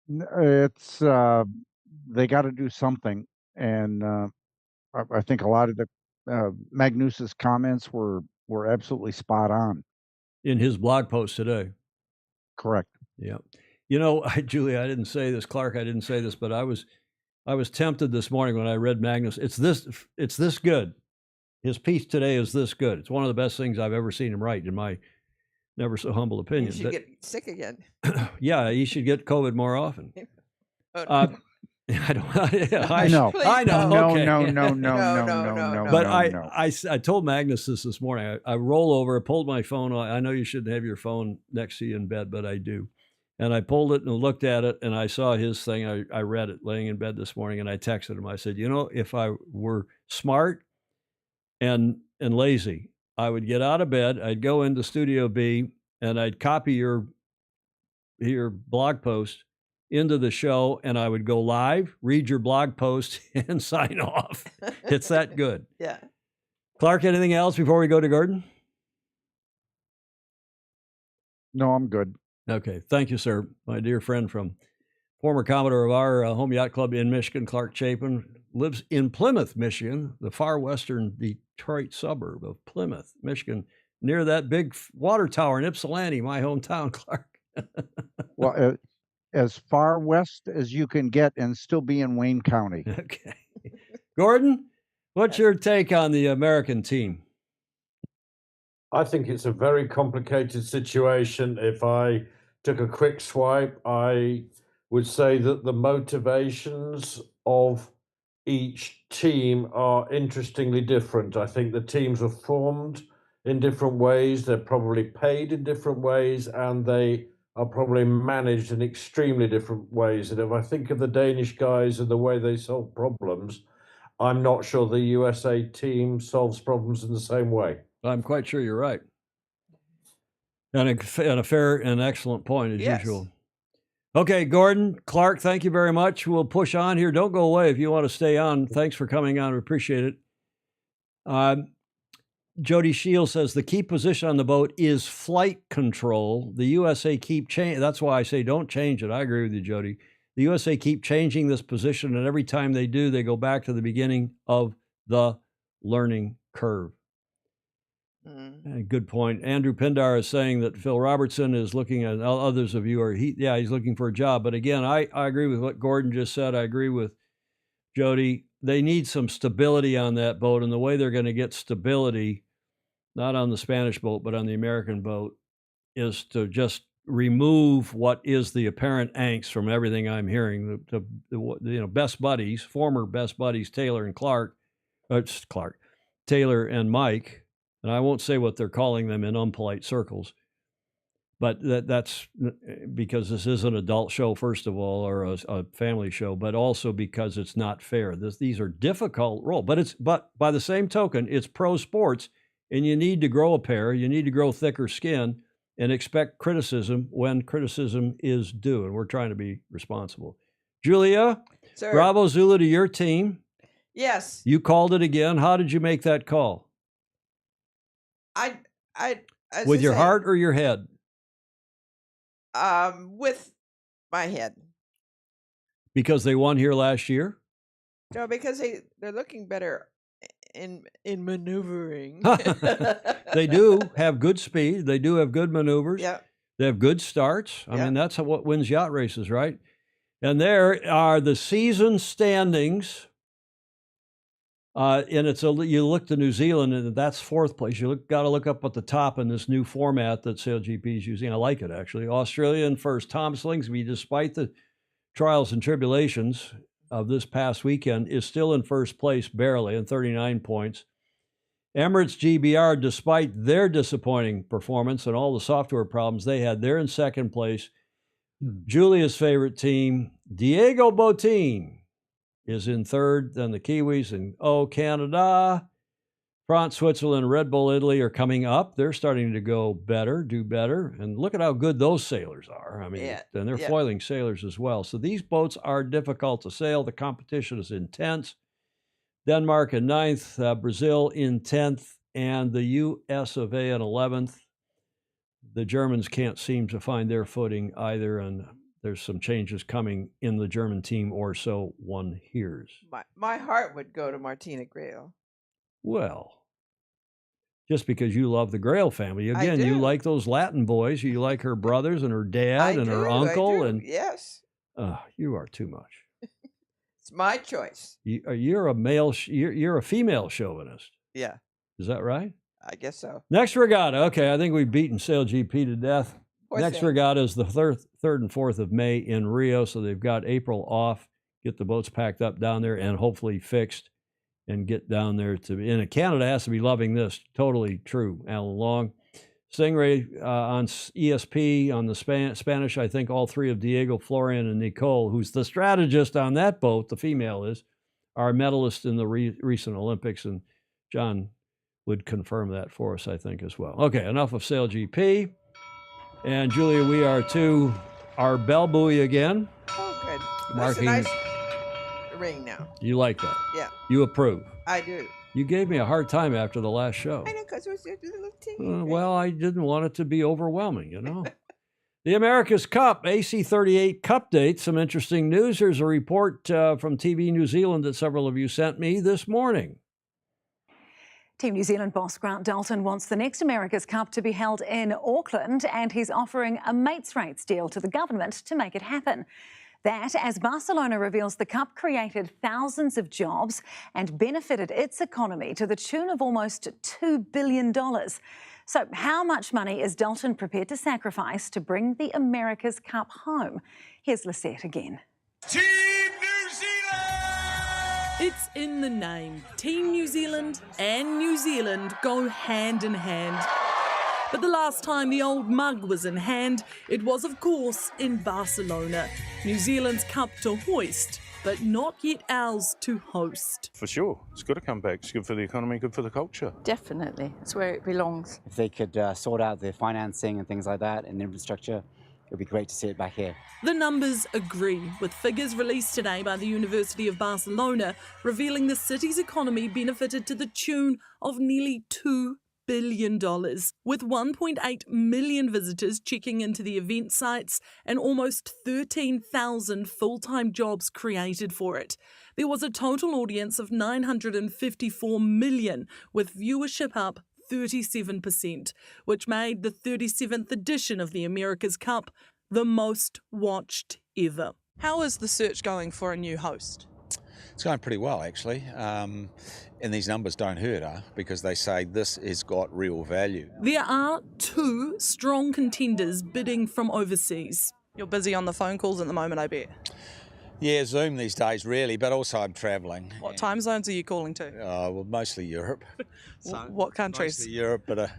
It's they got to do something, and I think a lot of the Magnus's comments were absolutely spot on in his blog post today. Correct. Yeah. Julie, I didn't say this. Clark, I didn't say this, but I was tempted this morning when I read Magnus. It's this good. His piece today is this good. It's one of the best things I've ever seen him write, in my never so humble opinion. You should get sick again. Yeah, he should get COVID more often. I know. I know. Okay. No. But I told Magnus this morning. I roll over, I pulled my phone. I know you shouldn't have your phone next to you in bed, but I do. And I pulled it and looked at it, and I saw his thing. I read it laying in bed this morning, and I texted him. I said, if I were smart and lazy, I would get out of bed, I'd go into Studio B, and I'd copy your blog post into the show, and I would go live, read your blog post, and sign off. It's that good. Yeah. Clark, anything else before we go to Gordon? No, I'm good. Okay. Thank you, sir. My dear friend former Commodore of our home yacht club in Michigan, Clark Chapin, lives in Plymouth, Michigan, the far western Detroit suburb of Plymouth, Michigan, near that big water tower in Ypsilanti, my hometown, Clark. Well, as far west as you can get and still be in Wayne County. Okay. Gordon, what's your take on the American team? I think it's a very complicated situation. If I took a quick swipe, I would say that the motivations of each team are interestingly different. I think the teams are formed in different ways. They're probably paid in different ways, and they are probably managed in extremely different ways. And if I think of the Danish guys and the way they solve problems, I'm not sure the USA team solves problems in the same way. I'm quite sure you're right. And a fair and excellent point, as usual. Okay, Gordon, Clark, thank you very much. We'll push on here. Don't go away if you want to stay on. Thanks for coming on. We appreciate it. Jody Shields says the key position on the boat is flight control. The USA keep changing. That's why I say don't change it. I agree with you, Jody. The USA keep changing this position, and every time they do, they go back to the beginning of the learning curve. Good point. Andrew Pindar is saying that Phil Robertson is looking at, others of you are, he's looking for a job. But again, I agree with what Gordon just said. I agree with Jody. They need some stability on that boat, and the way they're going to get stability, not on the Spanish boat, but on the American boat, is to just remove what is the apparent angst from everything I'm hearing. The best buddies, former best buddies, Taylor and Taylor and Mike. And I won't say what they're calling them in unpolite circles, but that's because this is an adult show, first of all, or a family show, but also because it's not fair. These are difficult roles, but by the same token, it's pro sports, and you need to grow a pair. You need to grow thicker skin and expect criticism when criticism is due. And we're trying to be responsible. Julia, Sir. Bravo Zulu to your team. Yes. You called it again. How did you make that call? As With I your say, heart or your head? with my head. Because they won here last year? No, because they're looking better in maneuvering. They do have good speed. They do have good maneuvers. Yeah. They have good starts. I mean, that's what wins yacht races, right? And there are the season standings. And you look to New Zealand, and that's fourth place. You got to look up at the top in this new format that SailGP is using. I like it, actually. Australia in first. Tom Slingsby, despite the trials and tribulations of this past weekend, is still in first place, barely, and 39 points. Emirates GBR, despite their disappointing performance and all the software problems they had, they're in second place. Julia's favorite team, Diego Botín, is in third. Then the Kiwis and Canada, France, Switzerland, Red Bull Italy are coming up. They're starting to go better, do better. And look at how good those sailors are. I mean, and they're foiling sailors as well. So these boats are difficult to sail. The competition is intense. Denmark in 9th, Brazil in 10th, and the US of A in 11th. The Germans can't seem to find their footing either, and there's some changes coming in the German team, or so one hears. My heart would go to Martina Grail. Well, just because you love the Grail family. Again, you like those Latin boys. You like her brothers and her dad and her uncle. And yes. You are too much. It's my choice. You're a male. You're a female chauvinist. Yeah. Is that right? I guess so. Next regatta. Okay, I think we've beaten SailGP to death. Next regatta is the 3rd and 4th of May in Rio. So they've got April off. Get the boats packed up down there and hopefully fixed and get down there and Canada has to be loving this. Totally true, Alan Long. Stingray on ESP, on the Spanish, I think all three of Diego, Florian, and Nicole, who's the strategist on that boat, the female is, are medalists in the recent Olympics, and John would confirm that for us, I think, as well. Okay, enough of SailGP. And Julia, we are to our bell buoy again. Oh, good. Marking, that's a nice ring now. You like that? Yeah. You approve? I do. You gave me a hard time after the last show. I know, because it was a little teeny. Well, I didn't want it to be overwhelming, you know. The America's Cup, AC38 Cup date. Some interesting news. Here's a report from TV New Zealand that several of you sent me this morning. Team New Zealand boss Grant Dalton wants the next America's Cup to be held in Auckland, and he's offering a mates rates deal to the government to make it happen. That as Barcelona reveals the Cup created thousands of jobs and benefited its economy to the tune of almost $2 billion. So how much money is Dalton prepared to sacrifice to bring the America's Cup home? Here's Lisette again. Team New Zealand! It's in the name. Team New Zealand and New Zealand go hand in hand. But the last time the old mug was in hand, it was, of course, in Barcelona. New Zealand's cup to hoist, but not yet ours to host. For sure. It's good to come back. It's good for the economy, good for the culture. Definitely. It's where it belongs. If they could sort out their financing and things like that and infrastructure, it would be great to see it back here. The numbers agree, with figures released today by the University of Barcelona revealing the city's economy benefited to the tune of nearly $2 billion, with 1.8 million visitors checking into the event sites and almost 13,000 full-time jobs created for it. There was a total audience of 954 million, with viewership up 37%, which made the 37th edition of the America's Cup the most watched ever. How is the search going for a new host? It's going pretty well, actually. And these numbers don't hurt, because they say this has got real value. There are two strong contenders bidding from overseas. You're busy on the phone calls at the moment, I bet. Yeah, Zoom these days, really, but also I'm travelling. What time zones are you calling to? Well, mostly Europe. What countries? Mostly Europe, but a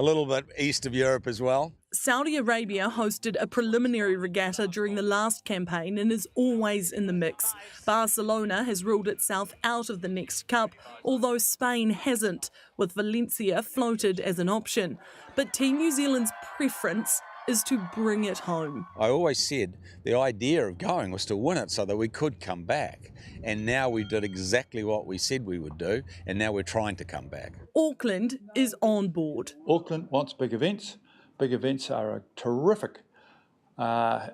little bit east of Europe as well. Saudi Arabia hosted a preliminary regatta during the last campaign and is always in the mix. Barcelona has ruled itself out of the next cup, although Spain hasn't, with Valencia floated as an option. But Team New Zealand's preference is to bring it home. I always said the idea of going was to win it so that we could come back. And now we did exactly what we said we would do, and now we're trying to come back. Auckland is on board. Auckland wants big events. Big events are a terrific help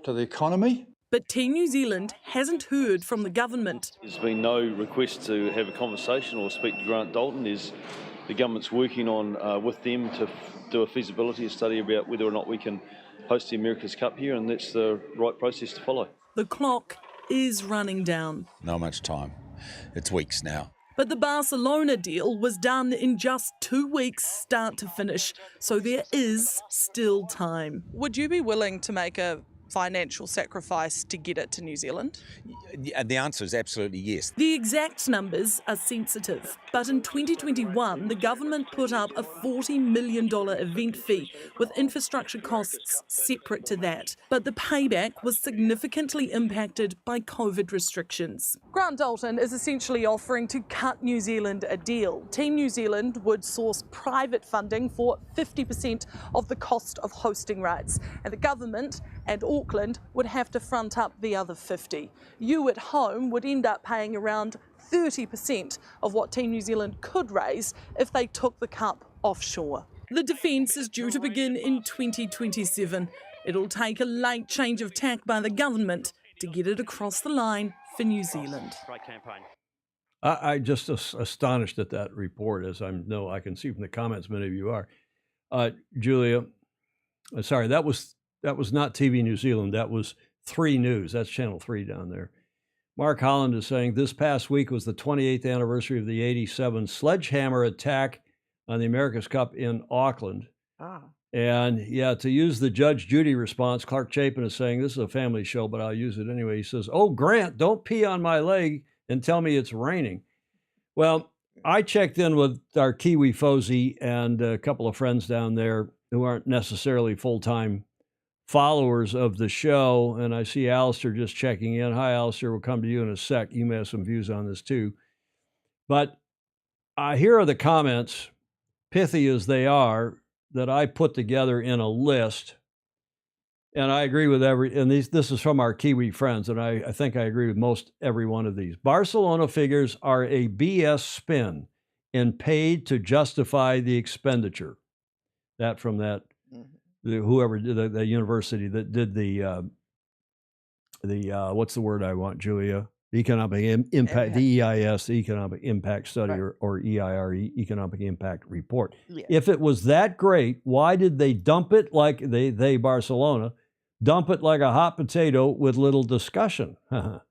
to the economy. But Team New Zealand hasn't heard from the government. There's been no request to have a conversation or speak to Grant Dalton. The government's working on with them to do a feasibility study about whether or not we can host the America's Cup here, and that's the right process to follow. The clock is running down. Not much time. It's weeks now. But the Barcelona deal was done in just 2 weeks, start to finish, so there is still time. Would you be willing to make a financial sacrifice to get it to New Zealand? The answer is absolutely yes. The exact numbers are sensitive, but in 2021, the government put up a $40 million event fee with infrastructure costs separate to that. But the payback was significantly impacted by COVID restrictions. Grant Dalton is essentially offering to cut New Zealand a deal. Team New Zealand would source private funding for 50% of the cost of hosting rights, and the government and Auckland would have to front up the other 50. You at home would end up paying around 30% of what Team New Zealand could raise if they took the cup offshore. The defence is due to begin in 2027. It'll take a late change of tack by the government to get it across the line for New Zealand. Great campaign. I just astonished at that report, as I can see from the comments many of you are. Julia, sorry, that was not TV New Zealand. That was 3 News. That's Channel 3 down there. Mark Holland is saying this past week was the 28th anniversary of the '87 sledgehammer attack on the America's Cup in Auckland. And yeah, to use the Judge Judy response, Clark Chapin is saying, this is a family show, but I'll use it anyway. He says, "Oh, Grant, don't pee on my leg and tell me it's raining." Well, I checked in with our Kiwi Fozy and a couple of friends down there who aren't necessarily full-time followers of the show, and I see Alistair just checking in. Hi, Alistair. We'll come to you in a sec. You may have some views on this too. But here are the comments, pithy as they are, that I put together in a list. And I agree with this is from our Kiwi friends, and I think I agree with most every one of these. Barcelona figures are a BS spin and paid to justify the expenditure. That from that. Whoever did the university that did the what's the word I want, Julia? Economic impact, the EIS, the Economic Impact Study, right. or EIR, Economic Impact Report. Yeah. If it was that great, why did they dump it like they Barcelona, dump it like a hot potato with little discussion? Okay,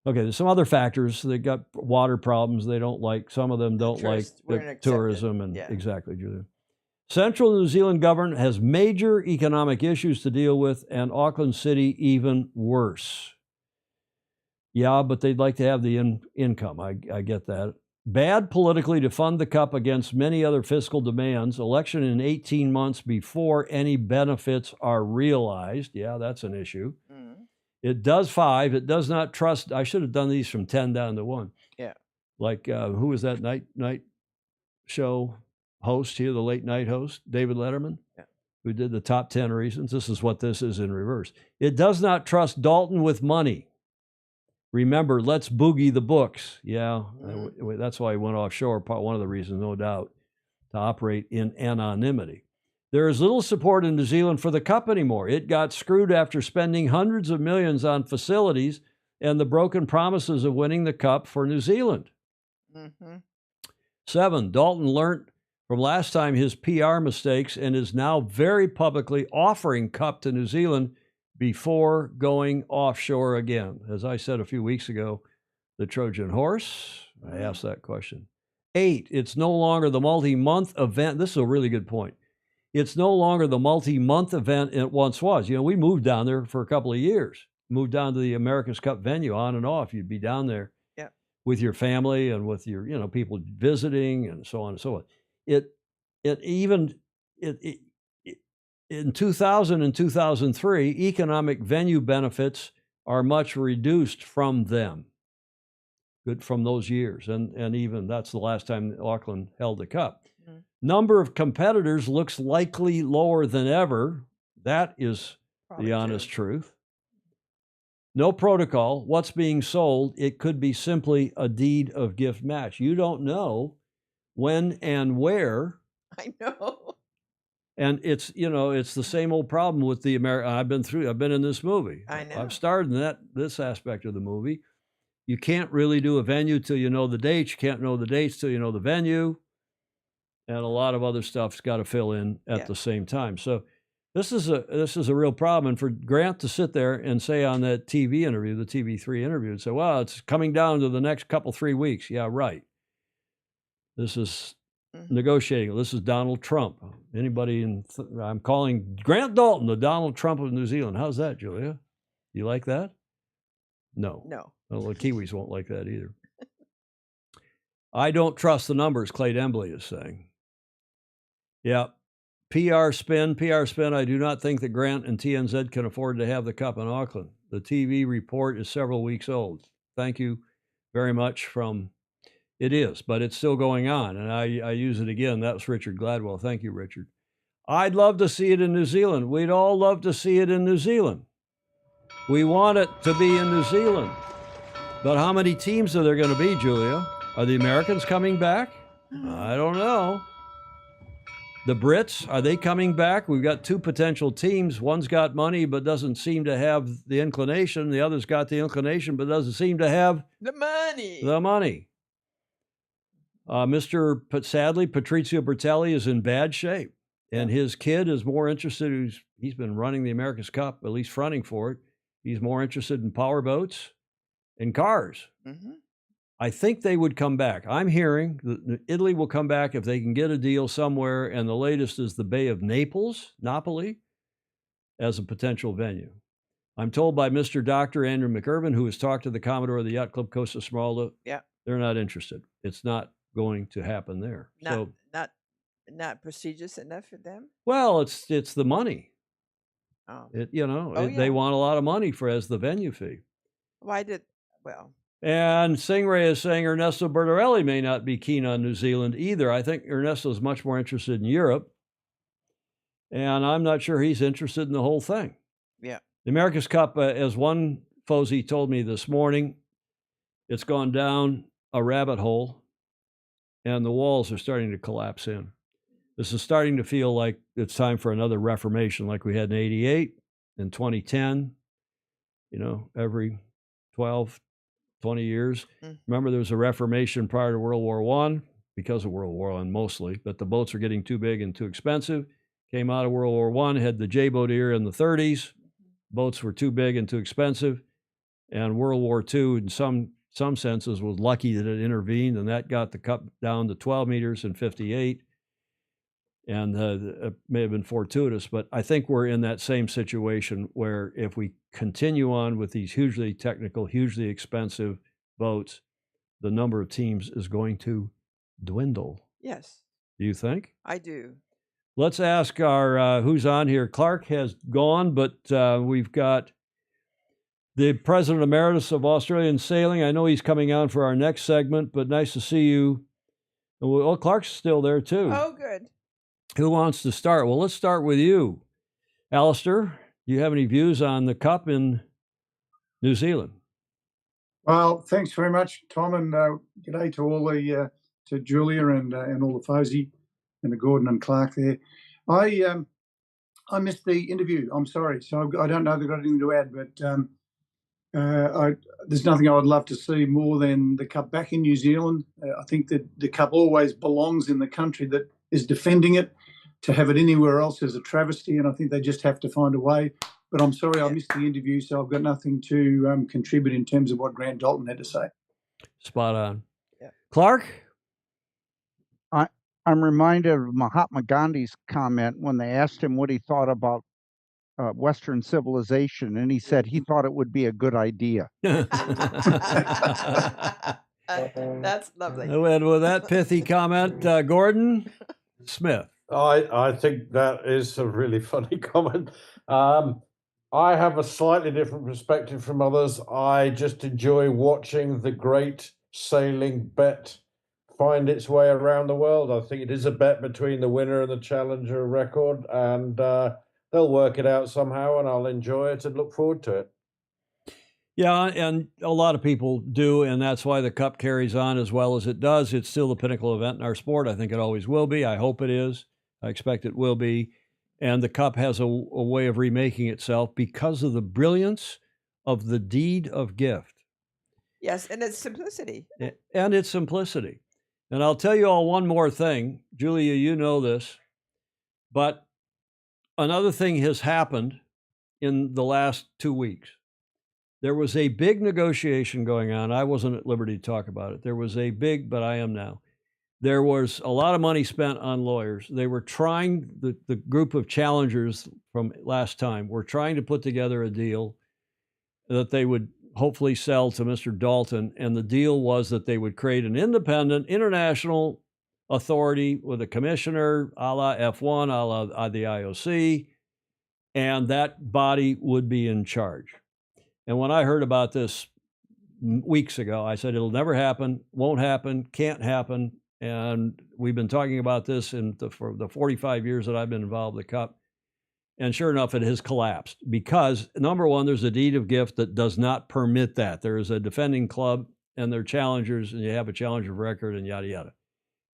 there's some other factors. They got water problems they don't like. Some of them don't like the tourism and exactly, Julia. Central New Zealand government has major economic issues to deal with, and Auckland City even worse. Yeah, but they'd like to have the income. I get that. Bad politically to fund the cup against many other fiscal demands. Election in 18 months before any benefits are realized. Yeah, that's an issue. Mm-hmm. It does 5. It does not trust. I should have done these from 10 down to 1. Yeah. Like, who was that night show host here, the late night host, David Letterman, who did the top 10 reasons. This is what this is in reverse. It does not trust Dalton with money. Remember, let's boogie the books. Yeah, that's why he went offshore. One of the reasons, no doubt, to operate in anonymity. There is little support in New Zealand for the cup anymore. It got screwed after spending hundreds of millions on facilities and the broken promises of winning the cup for New Zealand. 7, Dalton learned from last time his PR mistakes and is now very publicly offering cup to New Zealand before going offshore again. As I said a few weeks ago, the Trojan horse, I asked that question. 8, it's no longer the multi-month event. This is a really good point. It's no longer the multi-month event it once was. You know, we moved down there for a couple of years, moved down to the America's Cup venue on and off. You'd be down there with your family and with your, people visiting and so on and so on. In 2000 and 2003, economic venue benefits are much reduced from them. Good from those years. And even that's the last time Auckland held the Cup. Number of competitors looks likely lower than ever. That is the honest truth. No protocol. What's being sold? It could be simply a deed of gift match. You don't know when and where. I know. And it's the same old problem with the American. I've been in this movie. I know. I've starred in this aspect of the movie. You can't really do a venue till you know the dates. You can't know the dates till you know the venue. And a lot of other stuff's got to fill in at the same time. So this is a real problem. And for Grant to sit there and say on that TV interview, the TV3 interview, and say, well, it's coming down to the next 3 weeks. Yeah, right. This is negotiating. This is Donald Trump. Anybody I'm calling Grant Dalton the Donald Trump of New Zealand. How's that, Julia? You like that? No. No. Well, the Kiwis won't like that either. I don't trust the numbers, Clay Embley is saying. Yeah. PR spin. I do not think that Grant and TNZ can afford to have the Cup in Auckland. The TV report is several weeks old. Thank you very much it is, but it's still going on. And I use it again. That was Richard Gladwell. Thank you, Richard. I'd love to see it in New Zealand. We'd all love to see it in New Zealand. We want it to be in New Zealand. But how many teams are there going to be, Julia? Are the Americans coming back? I don't know. The Brits, are they coming back? We've got two potential teams. One's got money but doesn't seem to have the inclination. The other's got the inclination but doesn't seem to have the money. Sadly, Patrizio Bertelli is in bad shape. And his kid is more interested. He's been running the America's Cup, at least fronting for it. He's more interested in powerboats and cars. Mm-hmm. I think they would come back. I'm hearing that Italy will come back if they can get a deal somewhere, and the latest is the Bay of Napoli, as a potential venue. I'm told by Mr. Dr. Andrew McIrvin, who has talked to the Commodore of the Yacht Club Costa Smeralda, they're not interested. It's not going to happen there. Not prestigious enough for them? Well, it's the money. Oh. They want a lot of money as the venue fee. And Stingray is saying Ernesto Bertarelli may not be keen on New Zealand either. I think Ernesto is much more interested in Europe. And I'm not sure he's interested in the whole thing. Yeah. The America's Cup, as one Fozy told me this morning, it's gone down a rabbit hole and the walls are starting to collapse in. This is starting to feel like it's time for another reformation like we had in 88, in 2010, every 12, 20 years. Remember, there was a reformation prior to World War I, because of World War I mostly, but the boats were getting too big and too expensive. Came out of World War I, had the J-boat era in the 30s. Boats were too big and too expensive. And World War II, in some senses, was lucky that it intervened, and that got the Cup down to 12 meters and 58. And it may have been fortuitous, but I think we're in that same situation where if we continue on with these hugely technical, hugely expensive boats, the number of teams is going to dwindle. Yes. Do you think? I do. Let's ask our who's on here. Clark has gone, but we've got the President Emeritus of Australian Sailing. I know he's coming on for our next segment, but nice to see you. Well, Clark's still there too. Oh, good. Who wants to start? Well, let's start with you. Alistair, do you have any views on the Cup in New Zealand? Well, thanks very much, Tom, and g'day to all to Julia and all the Fozy and the Gordon and Clark there. I missed the interview. I'm sorry, so I don't know if they've got anything to add, but there's nothing I would love to see more than the Cup back in New Zealand. I think that the Cup always belongs in the country that is defending it. To have it anywhere else is a travesty, and I think they just have to find a way. But I'm sorry I missed the interview, so I've got nothing to contribute in terms of what Grant Dalton had to say. Spot on. Yeah. Clark? I'm reminded of Mahatma Gandhi's comment when they asked him what he thought about Western civilization, and he said he thought it would be a good idea. That's lovely. And with that pithy comment, Gordon Smith. I think that is a really funny comment. I have a slightly different perspective from others. I just enjoy watching the great sailing bet find its way around the world. I think it is a bet between the winner and the challenger record, and they'll work it out somehow, and I'll enjoy it and look forward to it. Yeah, and a lot of people do, and that's why the Cup carries on as well as it does. It's still the pinnacle event in our sport. I think it always will be. I hope it is. I expect it will be. And the Cup has a way of remaking itself because of the brilliance of the deed of gift. Yes, and its simplicity. And its simplicity. And I'll tell you all one more thing. Julia, you know this, but another thing has happened in the last 2 weeks. There was a big negotiation going on. I wasn't at liberty to talk about it. There was a big, but I am now. There was a lot of money spent on lawyers. They were trying, the group of challengers from last time were trying to put together a deal that they would hopefully sell to Mr. Dalton. And the deal was that they would create an independent international authority with a commissioner, a la F1, a la the IOC, and that body would be in charge. And when I heard about this weeks ago, I said, it'll never happen, won't happen, can't happen. And we've been talking about this for the 45 years that I've been involved with the Cup. And sure enough, it has collapsed because, number one, there's a deed of gift that does not permit that. There is a defending club and they're challengers, and you have a challenger record and yada, yada.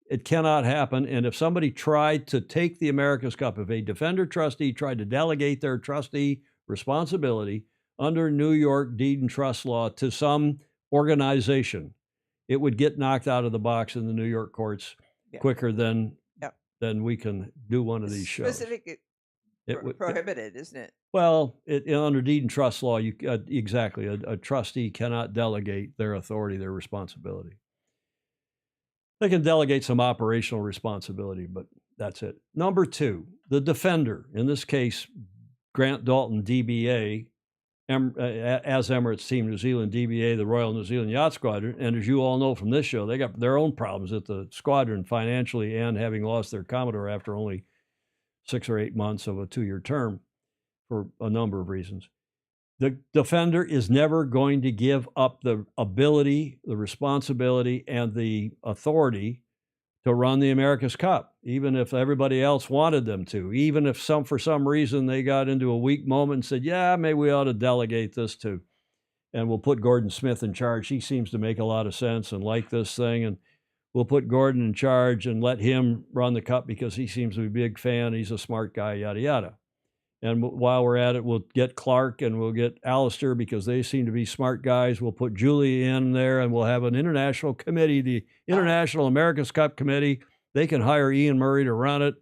It cannot happen. And if somebody tried to take the America's Cup, if a defender trustee tried to delegate their trustee responsibility under New York deed and trust law to some organization, it would get knocked out of the box in the New York courts quicker than we can do one of these shows. Specific, prohibited, isn't it? Well, under deed and trust law, exactly, a trustee cannot delegate their authority, their responsibility. They can delegate some operational responsibility, but that's it. Number two, the defender, in this case, Grant Dalton, DBA, as Emirates Team New Zealand, DBA, the Royal New Zealand Yacht Squadron. And as you all know from this show, they got their own problems at the squadron financially and having lost their Commodore after only 6 or 8 months of a 2-year term for a number of reasons. The defender is never going to give up the ability, the responsibility, and the authority to run the America's Cup, even if everybody else wanted them to, even if for some reason they got into a weak moment and said, yeah, maybe we ought to delegate this to, and we'll put Gordon Smith in charge. He seems to make a lot of sense and like this thing, and we'll put Gordon in charge and let him run the Cup because he seems to be a big fan. He's a smart guy, yada, yada. And while we're at it, we'll get Clark and we'll get Alistair because they seem to be smart guys. We'll put Julie in there and we'll have an international committee, the International America's Cup Committee. They can hire Ian Murray to run it.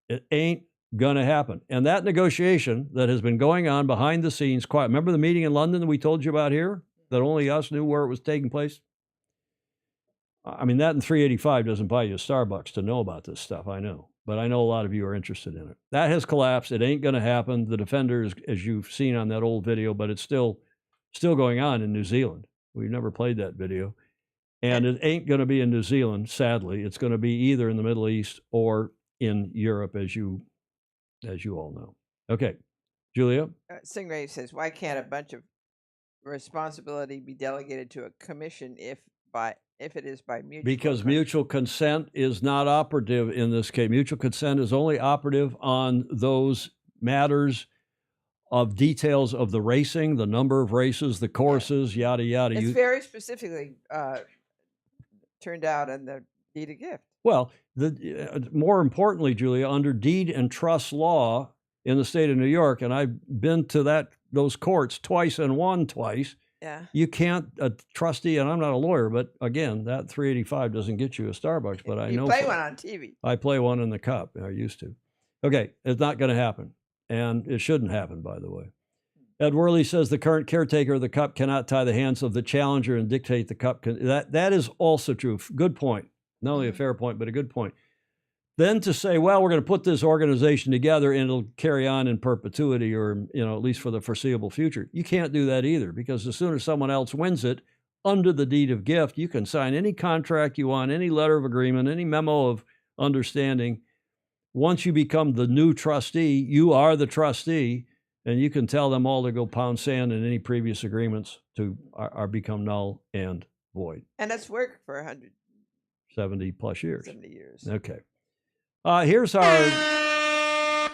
It ain't going to happen. And that negotiation that has been going on behind the scenes, quiet. Remember the meeting in London that we told you about here? That only us knew where it was taking place? I mean, that and 385 doesn't buy you a Starbucks to know about this stuff, I know. But I know a lot of you are interested in it. That has collapsed. It ain't going to happen. The defender is, as you've seen on that old video, but it's still going on in New Zealand. We've never played that video. And it ain't going to be in New Zealand, sadly. It's going to be either in the Middle East or in Europe, as you all know. Okay, Julia? Stingray says, why can't a bunch of responsibility be delegated to a commission if it is by mutual Because mutual consent is not operative in this case. Mutual consent is only operative on those matters of details of the racing, the number of races, the courses, yada, yada. It's very specifically turned out in the deed of gift. Well, more importantly, Julia, under deed and trust law in the state of New York, and I've been to those courts twice and won twice. Yeah. You can't, a trustee, and I'm not a lawyer, but again, that 385 doesn't get you a Starbucks, but I know. You play one on TV. I play one in the Cup. I used to. Okay, it's not going to happen. And it shouldn't happen, by the way. Ed Worley says the current caretaker of the Cup cannot tie the hands of the challenger and dictate the Cup. That is also true. Good point. Not only a fair point, but a good point. Then to say, well, we're going to put this organization together and it'll carry on in perpetuity, or, you know, at least for the foreseeable future. You can't do that either, because as soon as someone else wins it under the deed of gift, you can sign any contract you want, any letter of agreement, any memo of understanding. Once you become the new trustee, you are the trustee, and you can tell them all to go pound sand, and any previous agreements are become null and void. And that's worked for 70 plus years. 70 years. Okay. Here's our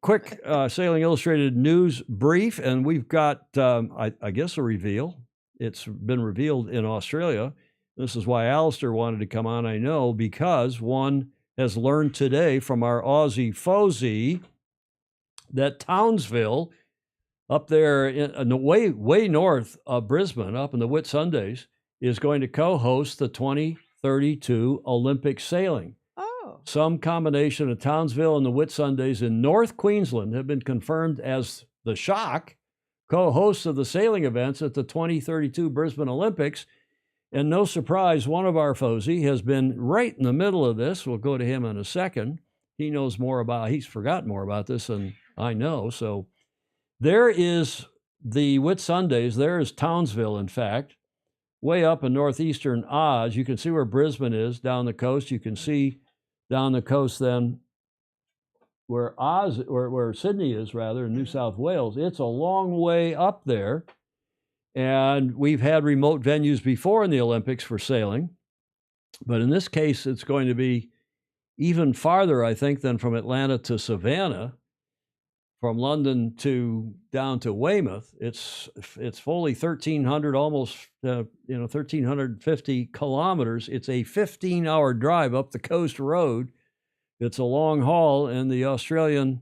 quick Sailing Illustrated news brief, and we've got, I guess, a reveal. It's been revealed in Australia. This is why Alistair wanted to come on, I know, because one has learned today from our Aussie Fozy that Townsville, up there in the way north of Brisbane, up in the Whitsundays, is going to co-host the 2032 Olympic sailing. Some combination of Townsville and the Whitsundays in North Queensland have been confirmed as the Shock co-hosts of the sailing events at the 2032 Brisbane Olympics. And no surprise, one of our Fozy has been right in the middle of this. We'll go to him in a second. He knows more about, he's forgotten more about this than I know. So there is the Whitsundays. There is Townsville, in fact, way up in northeastern Oz. You can see where Brisbane is down the coast. You can see down the coast then where where Sydney is, rather, in New South Wales. It's a long way up there. And we've had remote venues before in the Olympics for sailing. But in this case, it's going to be even farther, I think, than from Atlanta to Savannah. From London to down to Weymouth, it's fully 1,300, almost 1,350 kilometers. It's a 15-hour drive up the coast road. It's a long haul, and the Australian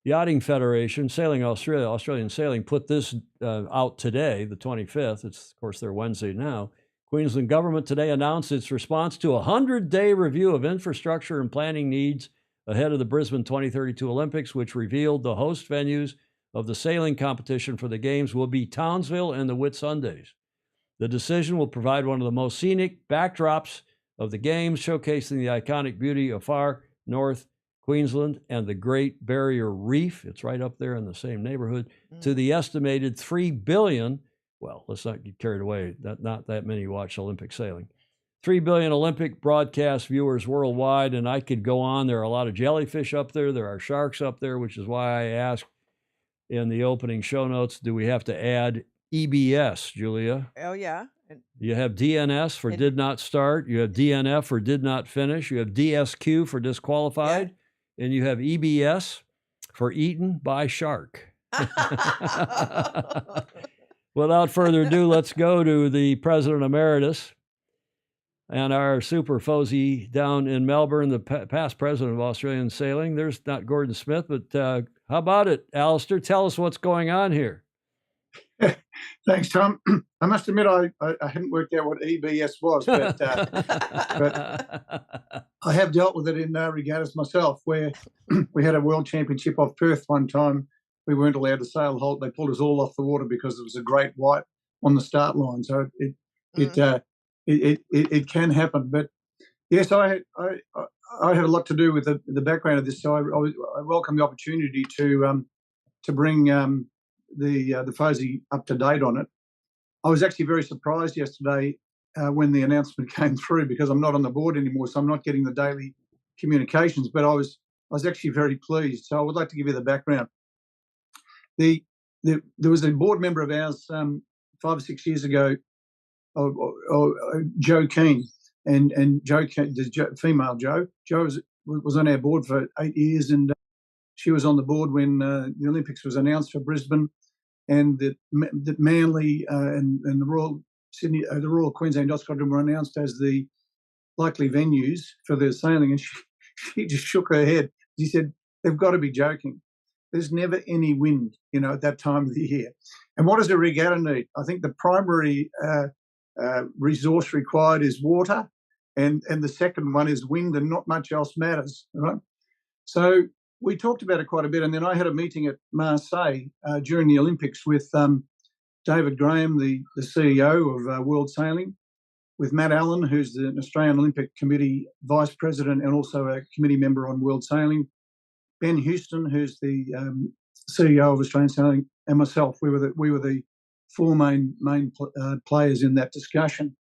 Yachting Federation, Sailing Australia, Australian Sailing, put this out today, the 25th. It's, of course, their Wednesday now. Queensland government today announced its response to a 100-day review of infrastructure and planning needs ahead of the Brisbane 2032 Olympics, which revealed the host venues of the sailing competition for the Games will be Townsville and the Whitsundays. The decision will provide one of the most scenic backdrops of the Games, showcasing the iconic beauty of far north Queensland and the Great Barrier Reef. It's right up there in the same neighborhood, to the estimated 3 billion, well, let's not get carried away, not that many watch Olympic sailing. 3 billion Olympic broadcast viewers worldwide, and I could go on. There are a lot of jellyfish up there. There are sharks up there, which is why I asked in the opening show notes, do we have to add EBS, Julia? Oh, yeah. You have DNS for did not start. You have DNF for did not finish. You have DSQ for disqualified. Yeah. And you have EBS for eaten by shark. Without further ado, let's go to the President Emeritus and our super Fozy down in Melbourne, the past president of Australian Sailing. There's not Gordon Smith, but how about it, Alistair? Tell us what's going on here. Thanks, Tom. I must admit I hadn't worked out what EBS was, but I have dealt with it in regattas myself, where we had a world championship off Perth one time. We weren't allowed to sail the whole. They pulled us all off the water because there was a great white on the start line. So it can happen. But yes, I have a lot to do with the background of this. So I welcome the opportunity to bring the Fozy up to date on it. I was actually very surprised yesterday when the announcement came through, because I'm not on the board anymore, so I'm not getting the daily communications. But I was actually very pleased. So I would like to give you the background. There was a board member of ours 5 or 6 years ago, Jo Keane, and Jo, female Jo. Jo was on our board for 8 years, and she was on the board when the Olympics was announced for Brisbane, and that Manly and the Royal Sydney, the Royal Queensland Yacht Squadron were announced as the likely venues for the sailing, and she just shook her head. She said, "They've got to be joking. There's never any wind, at that time of the year. And what does a regatta need? I think the primary resource required is water, and the second one is wind, and not much else matters, right?" So we talked about it quite a bit, and then I had a meeting at Marseille during the Olympics with David Graham, the CEO of World Sailing, with Matt Allen, who's the Australian Olympic Committee Vice President and also a committee member on World Sailing, Ben Houston, who's the CEO of Australian Sailing, and myself. We were the four main players in that discussion.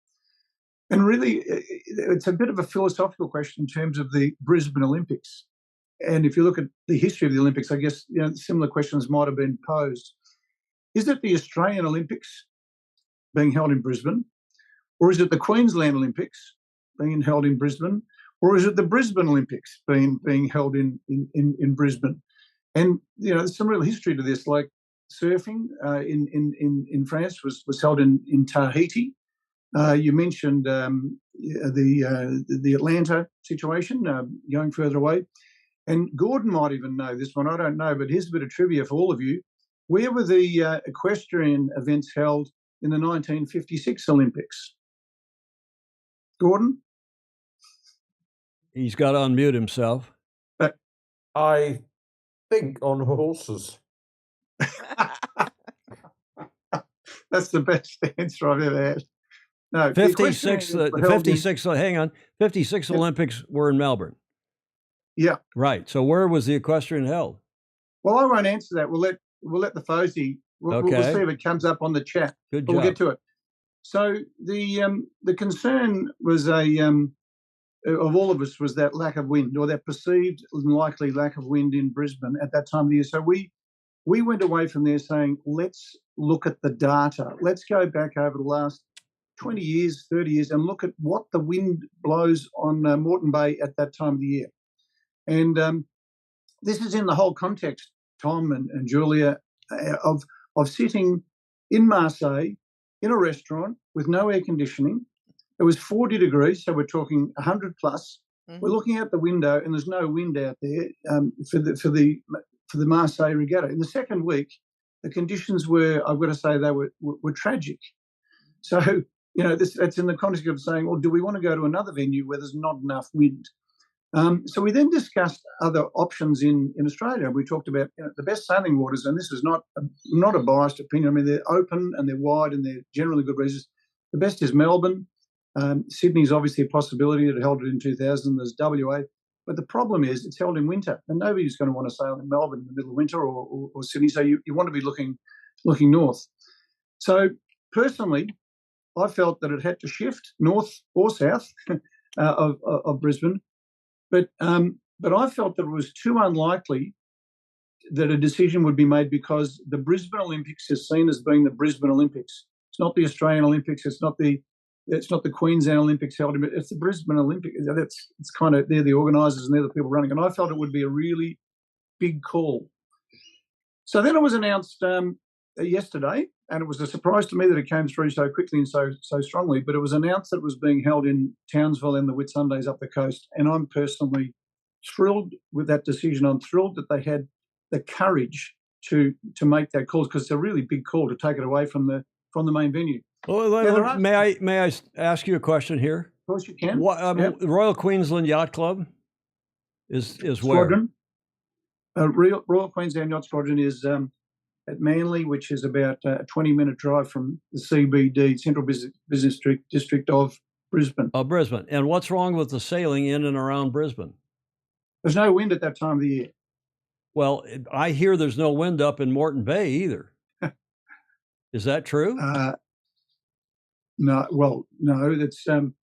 And really, it's a bit of a philosophical question in terms of the Brisbane Olympics. And if you look at the history of the Olympics, I guess similar questions might have been posed. Is it the Australian Olympics being held in Brisbane? Or is it the Queensland Olympics being held in Brisbane? Or is it the Brisbane Olympics being held in Brisbane? And there's some real history to this. Like surfing in France was held in Tahiti. You mentioned the Atlanta situation, going further away. And Gordon might even know this one. I don't know, but here's a bit of trivia for all of you. Where were the equestrian events held in the 1956 Olympics? Gordon? He's got to unmute himself. I think on horses. That's the best answer I've ever had. No, 56. 56. Hang on. 56 Olympics were in Melbourne. Yeah. Right. So where was the equestrian held? Well, I won't answer that. We'll let the Fosie. We'll see if it comes up on the chat. Good job. We'll get to it. So the concern was of all of us was that lack of wind, or that perceived and likely lack of wind in Brisbane at that time of the year. So we went away from there saying, let's look at the data. Let's go back over the last 20 years, 30 years, and look at what the wind blows on Moreton Bay at that time of the year. And this is in the whole context, Tom and Julia, of sitting in Marseille in a restaurant with no air conditioning. It was 40 degrees, so we're talking 100 plus. Mm-hmm. We're looking out the window, and there's no wind out there for the Marseille Regatta. In the second week, the conditions were, I've got to say, they were tragic. So that's in the context of saying, well, do we want to go to another venue where there's not enough wind? So we then discussed other options in Australia. We talked about the best sailing waters, and this is not a biased opinion. I mean, they're open and they're wide and they're generally good reasons. The best is Melbourne. Sydney's obviously a possibility. It held it in 2000. There's WA. But the problem is it's held in winter, and nobody's going to want to sail in Melbourne in the middle of winter or Sydney. So you want to be looking north. So personally, I felt that it had to shift north or south of Brisbane. But I felt that it was too unlikely that a decision would be made, because the Brisbane Olympics is seen as being the Brisbane Olympics. It's not the Australian Olympics. It's not the Queensland Olympics held. It's the Brisbane Olympics. It's kind of, they're the organisers and they're the people running. And I felt it would be a really big call. So then it was announced yesterday, and it was a surprise to me that it came through so quickly and so strongly, but it was announced that it was being held in Townsville and the Whitsundays up the coast. And I'm personally thrilled with that decision. I'm thrilled that they had the courage to make that call, because it's a really big call to take it away from the main venue. Well, may I ask you a question here? Of course you can. Royal Queensland Yacht Club is Squadron. Where? Royal Queensland Yacht Squadron is at Manly, which is about a 20-minute drive from the CBD, Central Business District of Brisbane. Oh, Brisbane. And what's wrong with the sailing in and around Brisbane? There's no wind at that time of the year. Well, I hear there's no wind up in Moreton Bay either. Is that true? No. Well, no. That's I'm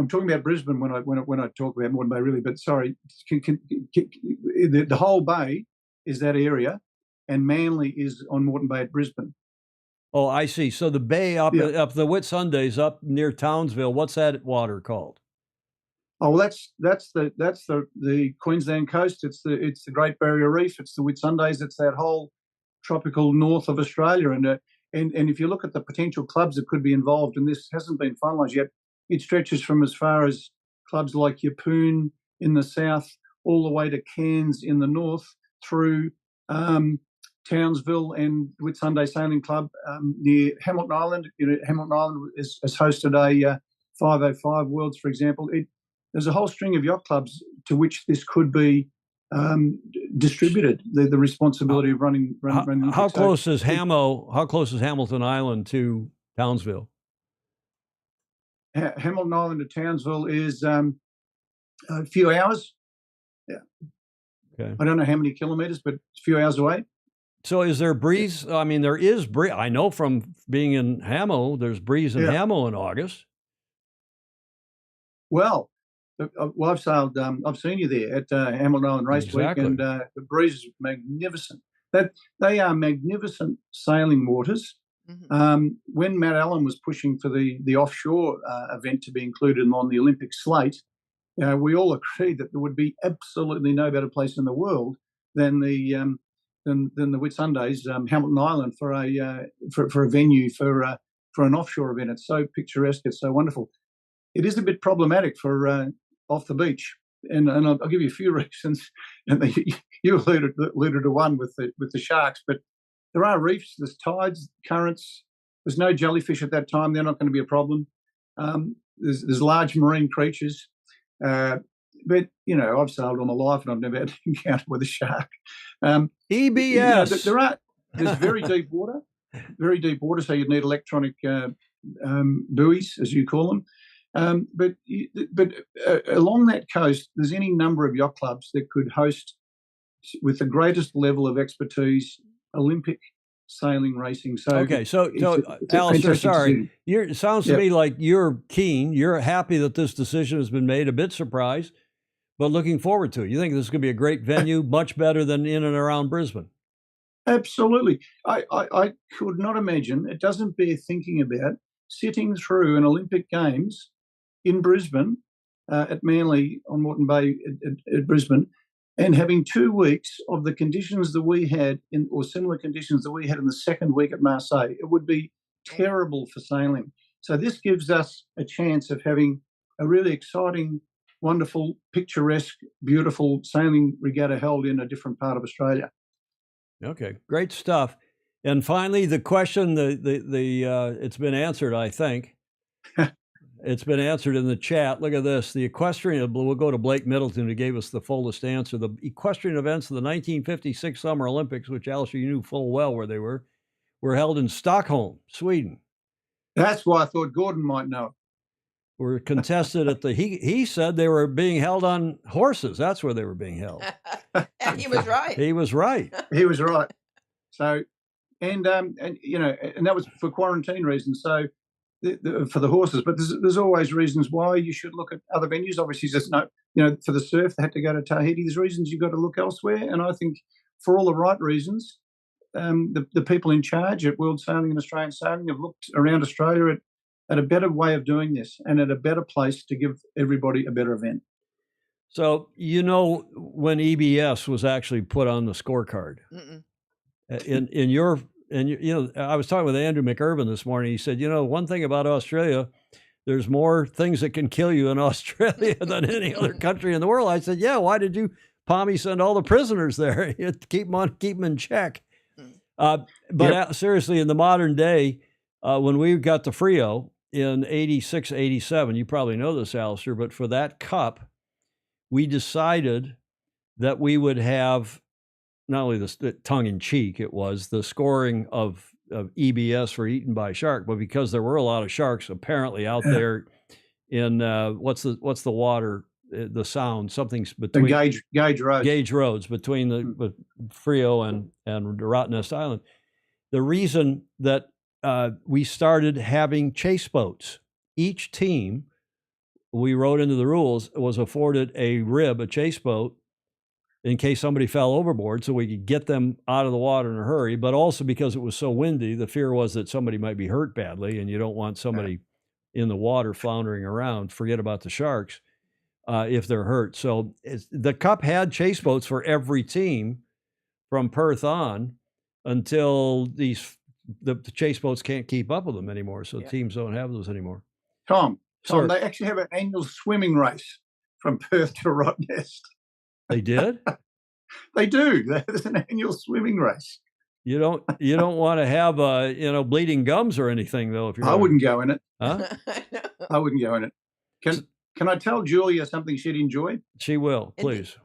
talking about Brisbane when I talk about Moreton Bay, really. But sorry, the whole bay is that area, and Manly is on Moreton Bay at Brisbane. Oh, I see. So the bay up the Whitsundays up near Townsville. What's that water called? Oh, well, that's the Queensland coast. It's the Great Barrier Reef. It's the Whitsundays. It's that whole tropical north of Australia. And if you look at the potential clubs that could be involved, and this hasn't been finalised yet, it stretches from as far as clubs like Yeppoon in the south, all the way to Cairns in the north, through Townsville and Whitsunday Sailing Club near Hamilton Island. Hamilton Island has hosted a 505 Worlds, for example. There's a whole string of yacht clubs to which this could be distributed. The responsibility of running. How close is Hamilton Island to Townsville? Hamilton Island to Townsville is a few hours. Yeah. Okay. I don't know how many kilometres, but it's a few hours away. So is there breeze? I mean, there is breeze. I know from being in Hamo, there's breeze in Yeah. Hamo in August. Well, I've sailed. I've seen you there at Hamilton Island Race Exactly. Week, and the breeze is magnificent. They are magnificent sailing waters. When Matt Allen was pushing for the offshore event to be included on the Olympic slate, we all agreed that there would be absolutely no better place in the world than the Whitsundays, Hamilton Island, for a venue for an offshore event. It's so picturesque. It's so wonderful. It is a bit problematic for off the beach, and I'll give you a few reasons. And you alluded to one with the sharks, but there are reefs, there's tides, currents. There's no jellyfish at that time; they're not going to be a problem. There's large marine creatures, but I've sailed all my life and I've never had an encounter with a shark. EBS. There's very deep water, so you'd need electronic buoys, as you call them. But along that coast, there's any number of yacht clubs that could host, with the greatest level of expertise, Olympic sailing racing. So Okay, so it's a Alistair, fantastic sorry, decision. it sounds to Yep. me like you're keen. You're happy that this decision has been made. A bit surprised, but looking forward to it. You think this is going to be a great venue, much better than in and around Brisbane. Absolutely. I could not imagine, it doesn't bear thinking about, sitting through an Olympic Games in Brisbane, at Manly on Moreton Bay at Brisbane, and having 2 weeks of the conditions that we had or similar conditions that we had in the second week at Marseille. It would be terrible for sailing. So this gives us a chance of having a really exciting, wonderful, picturesque, beautiful sailing regatta held in a different part of Australia. Okay, great stuff. And finally, the question, it's been answered, I think. It's been answered in the chat. Look at this. The equestrian, we'll go to Blake Middleton, who gave us the fullest answer. The equestrian events of the 1956 Summer Olympics, which Alistair, you knew full well where they were held in Stockholm, Sweden. That's why I thought Gordon might know. Were contested at he said they were being held on horses. That's where they were being held. And he was right. He was right. He was right. So, and that was for quarantine reasons. So, for the horses, but there's always reasons why you should look at other venues. Obviously, there's no, for the surf, they had to go to Tahiti. There's reasons you've got to look elsewhere. And I think for all the right reasons, the people in charge at World Sailing and Australian Sailing have looked around Australia at a better way of doing this and at a better place to give everybody a better event. So, when EBS was actually put on the scorecard, I was talking with Andrew McIrvin this morning. He said, one thing about Australia, there's more things that can kill you in Australia than any other country in the world. I said, yeah, why did you, Pommy, send all the prisoners there? Keep them in check. Seriously, in the modern day, when we got to Frio in 86, 87, you probably know this, Alistair, but for that cup, we decided that we would have not only the tongue-in-cheek, it was the scoring of EBS for eaten by shark, but because there were a lot of sharks apparently out there in what's the water, the sound, something's between Gage Roads between the Frio and Rottnest Island. The reason that we started having chase boats, each team, we wrote into the rules, was afforded a chase boat, in case somebody fell overboard, so we could get them out of the water in a hurry, but also because it was so windy, the fear was that somebody might be hurt badly, and you don't want somebody in the water floundering around. Forget about the sharks if they're hurt. So the Cup had chase boats for every team from Perth on until the chase boats can't keep up with them anymore, so teams don't have those anymore. Tom, they actually have an annual swimming race from Perth to Rottnest. They did? They do. There's an annual swimming race. You don't want to have bleeding gums or anything, though. If you're I wouldn't go in it. Huh? I wouldn't go in it. Can I tell Julia something she'd enjoy? She will, please.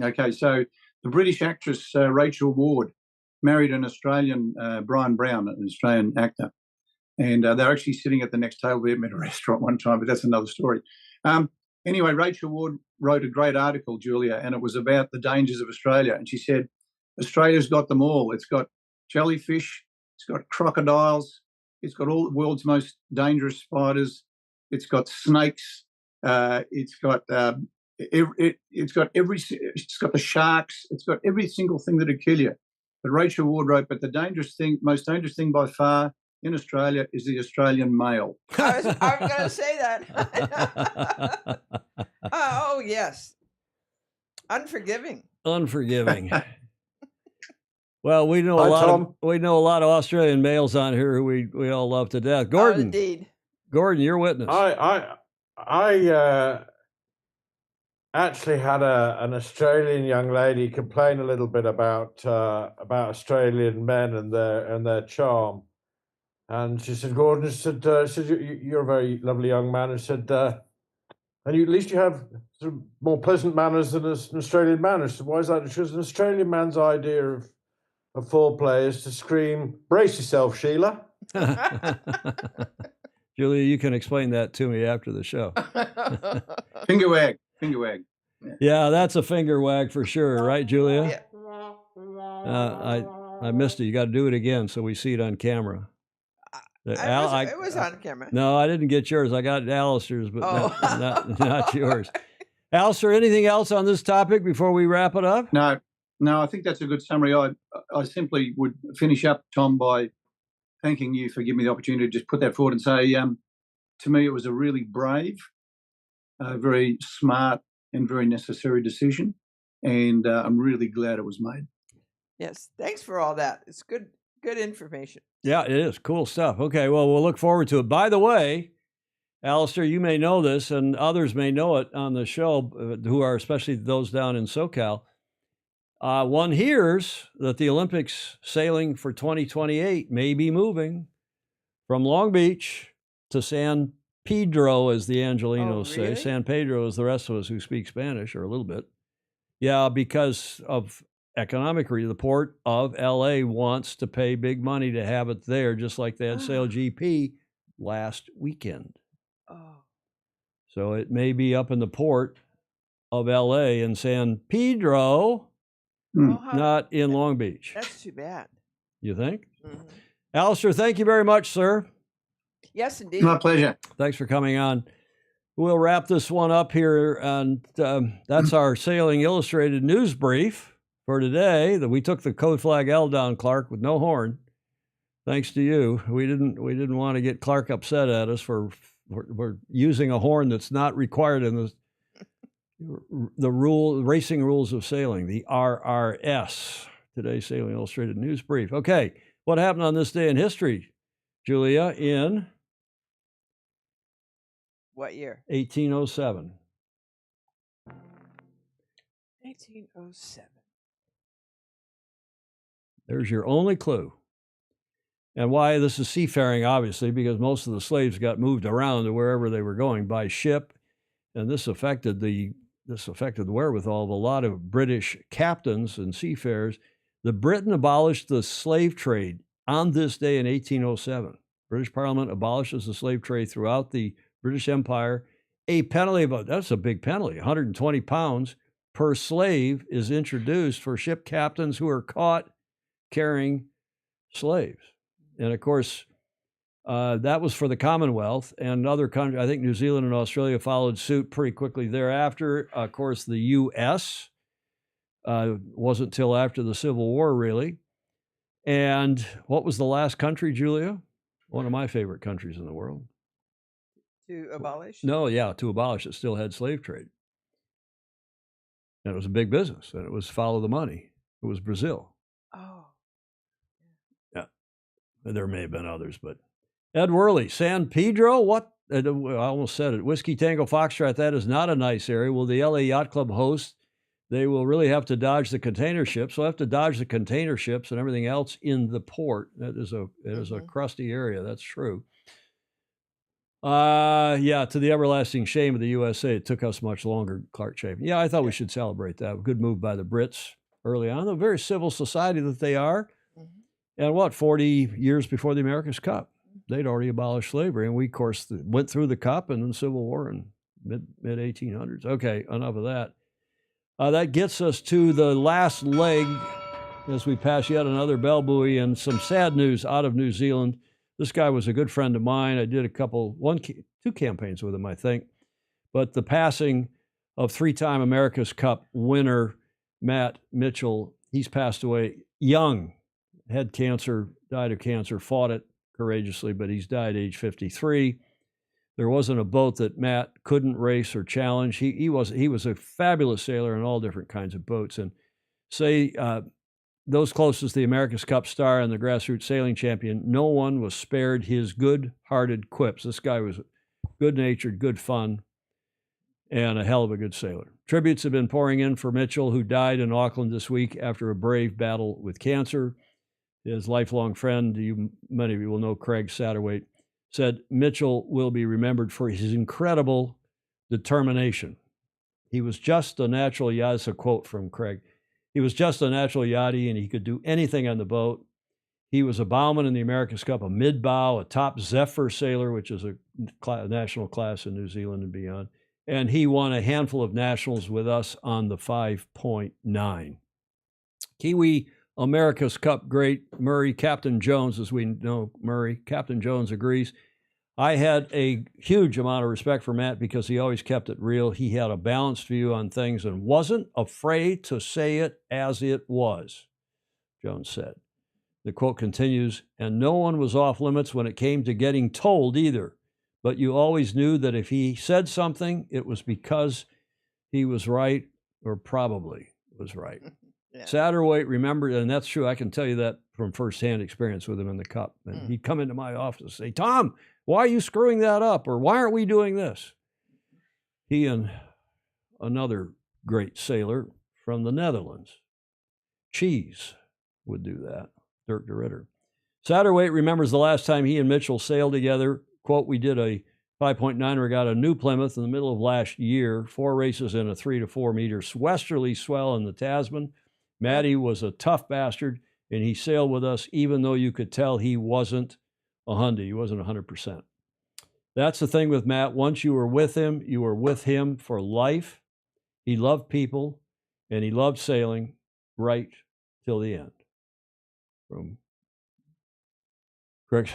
Okay, so the British actress Rachel Ward married an Australian, Brian Brown, an Australian actor. And they were actually sitting at the next table with him at a restaurant one time, but that's another story. Anyway, Rachel Ward wrote a great article, Julia, and it was about the dangers of Australia. And she said, Australia's got them all. It's got jellyfish, it's got crocodiles, it's got all the world's most dangerous spiders, it's got snakes, it's got the sharks, it's got every single thing that'd kill you. But Rachel Ward wrote, but the most dangerous thing by far in Australia is the Australian male. I was going to say that. Oh, yes. Unforgiving. Unforgiving. Well, we know Hi, a lot Tom. of Australian males on here who we all love to death. Gordon, indeed. Gordon, you're witness. I actually had an Australian young lady complain a little bit about Australian men and their charm, and she said, Gordon, said you're a very lovely young man, and said, and at least you have sort of more pleasant manners than an Australian man. I said, why is that? Because an Australian man's idea of foreplay is to scream, brace yourself, Sheila. Julia, you can explain that to me after the show. Finger wag. Yeah, that's a finger wag for sure, right, Julia? Yeah. I missed it. You got to do it again so we see it on camera. It was on camera. No, I didn't get yours. I got Alistair's, but Oh. not yours. Alistair, anything else on this topic before we wrap it up? No, I think that's a good summary. I simply would finish up, Tom, by thanking you for giving me the opportunity to just put that forward and say, to me, it was a really brave, very smart and very necessary decision. And I'm really glad it was made. Yes. Thanks for all that. It's good information. Yeah, it is. Cool stuff. Okay, well, we'll look forward to it. By the way, Alistair, you may know this, and others may know it on the show, who are especially those down in SoCal. One hears that the Olympics sailing for 2028 may be moving from Long Beach to San Pedro, as the Angelinos say. San Pedro is the rest of us who speak Spanish, or a little bit. Yeah, because of economic reason. The Port of LA wants to pay big money to have it there, just like they had SailGP last weekend. Oh. So it may be up in the Port of LA in San Pedro, not in Long Beach. That's too bad. You think? Mm-hmm. Alistair, thank you very much, sir. Yes, indeed. My pleasure. Thanks for coming on. We'll wrap this one up here, and that's our Sailing Illustrated news brief for today. That we took the code flag L down, Clark, with no horn. Thanks to you. We didn't want to get Clark upset at us for using a horn that's not required in the racing rules of sailing, the RRS. Today's Sailing Illustrated news brief. Okay, what happened on this day in history, Julia, in what year? 1807. 1807. There's your only clue. And why this is seafaring, obviously, because most of the slaves got moved around to wherever they were going by ship, and this affected the wherewithal of a lot of British captains and seafarers. The Britain abolished the slave trade on this day in 1807. British Parliament abolishes the slave trade throughout the British Empire. A penalty that's a big penalty, 120 pounds per slave is introduced for ship captains who are caught carrying slaves. And of course, that was for the Commonwealth, and other countries, I think New Zealand and Australia followed suit pretty quickly thereafter. Of course, the U.S. Wasn't till after the Civil War, really. And what was the last country, Julia? One of my favorite countries in the world. To abolish? No, yeah, to abolish. It still had slave trade. And it was a big business, and it was follow the money. It was Brazil. Oh. Yeah. There may have been others, but Ed Worley, San Pedro, what? I almost said it. Whiskey Tango Foxtrot, that is not a nice area. Will the LA Yacht Club host? They will really have to dodge the container ships. They'll have to dodge the container ships and everything else in the port. It is a crusty area, that's true. Yeah, to the everlasting shame of the USA, it took us much longer, Clark Chapin. Yeah, I thought we should celebrate that. Good move by the Brits early on. A very civil society that they are. And 40 years before the America's Cup. they'd already abolished slavery. And we, of course, went through the Cup and then the Civil War in mid-1800s. Okay, enough of that. That gets us to the last leg as we pass yet another bell buoy and some sad news out of New Zealand. This guy was a good friend of mine. I did two campaigns with him, I think. But the passing of three-time America's Cup winner Matt Mitchell, he's passed away young, had cancer, died of cancer, fought it courageously, but he's died age 53. There wasn't a boat that Matt couldn't race or challenge. He was a fabulous sailor in all different kinds of boats. And those closest to the America's Cup star and the grassroots sailing champion, no one was spared his good-hearted quips. This guy was good-natured, good fun, and a hell of a good sailor. Tributes have been pouring in for Mitchell, who died in Auckland this week after a brave battle with cancer. His lifelong friend, many of you will know Craig Satterwhite, said Mitchell will be remembered for his incredible determination. He was just a natural yachty. That's a quote from Craig. He was just a natural yachty, and he could do anything on the boat. He was a bowman in the America's Cup, a mid-bow, a top Zephyr sailor, which is a national class in New Zealand and beyond. And he won a handful of nationals with us on the 5.9. Kiwi America's Cup great Murray, Captain Jones, as we know Murray, Captain Jones agrees. I had a huge amount of respect for Matt because he always kept it real. He had a balanced view on things and wasn't afraid to say it as it was, Jones said. The quote continues, and no one was off limits when it came to getting told either. But you always knew that if he said something, it was because he was right or probably was right. Yeah. Satterwhite remembered, and that's true, I can tell you that from firsthand experience with him in the Cup. And he'd come into my office and say, Tom, why are you screwing that up? Or why aren't we doing this? He and another great sailor from the Netherlands, Cheese, would do that, Dirk de Ritter. Satterwhite remembers the last time he and Mitchell sailed together. Quote, we did a 5.9 regatta New Plymouth in the middle of last year, 4 races in a 3 to 4 meter westerly swell in the Tasman. Matty was a tough bastard, and he sailed with us, even though you could tell he wasn't a Hyundai. He wasn't 100%. That's the thing with Matt. Once you were with him, you were with him for life. He loved people, and he loved sailing right till the end. From Greg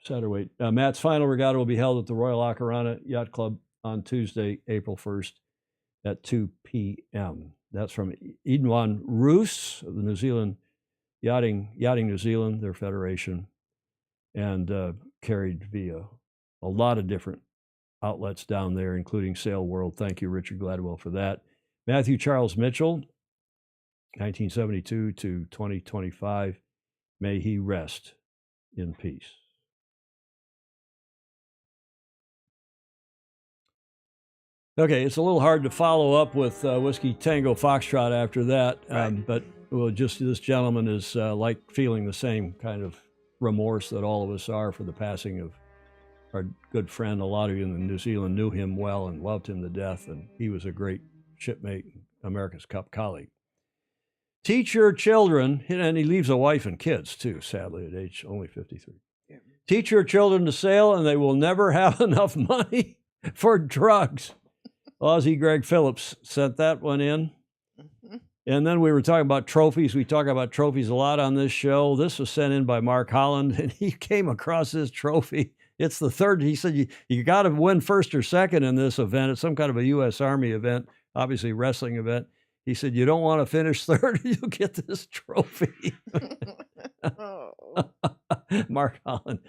Satterwhite. Matt's final regatta will be held at the Royal Akarana Yacht Club on Tuesday, April 1st at 2 p.m. That's from Edwin Roos of the New Zealand Yachting New Zealand, their federation, and carried via a lot of different outlets down there, including Sail World. Thank you, Richard Gladwell, for that. Matthew Charles Mitchell, 1972 to 2025. May he rest in peace. Okay, it's a little hard to follow up with Whiskey Tango Foxtrot after that, but well, just this gentleman is like feeling the same kind of remorse that all of us are for the passing of our good friend. A lot of you in New Zealand knew him well and loved him to death, and he was a great shipmate, America's Cup colleague. Teach your children, and he leaves a wife and kids too, sadly, at age only 53. Yeah. Teach your children to sail, and they will never have enough money for drugs. Aussie Greg Phillips sent that one in. Mm-hmm. And then we were talking about trophies. We talk about trophies a lot on this show. This was sent in by Mark Holland, and he came across this trophy. It's the third. He said, you got to win first or second in this event. It's some kind of a U.S. Army event, obviously wrestling event. He said, you don't want to finish third, you'll get this trophy. Mark Holland.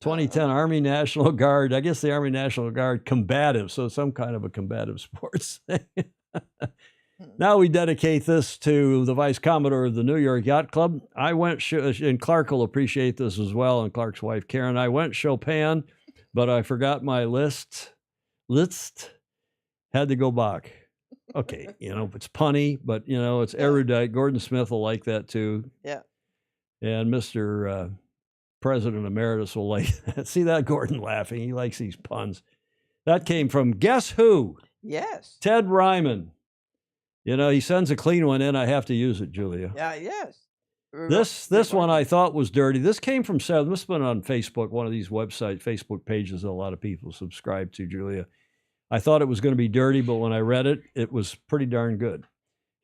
2010 Army National Guard. I guess the Army National Guard combative, so some kind of a combative sports thing. Now we dedicate this to the Vice Commodore of the New York Yacht Club. I went, and Clark will appreciate this as well, and Clark's wife, Karen. I went Chopin, but I forgot my list. Had to go back. Okay, it's punny, but, it's erudite. Gordon Smith will like that, too. Yeah. And Mr. President Emeritus will like that. See that, Gordon laughing? He likes these puns. That came from guess who? Yes. Ted Ryman. He sends a clean one in. I have to use it, Julia. Yeah, yes. This one I thought was dirty. This came from Seth. This has been on Facebook, one of these website Facebook pages that a lot of people subscribe to, Julia. I thought it was going to be dirty, but when I read it, it was pretty darn good.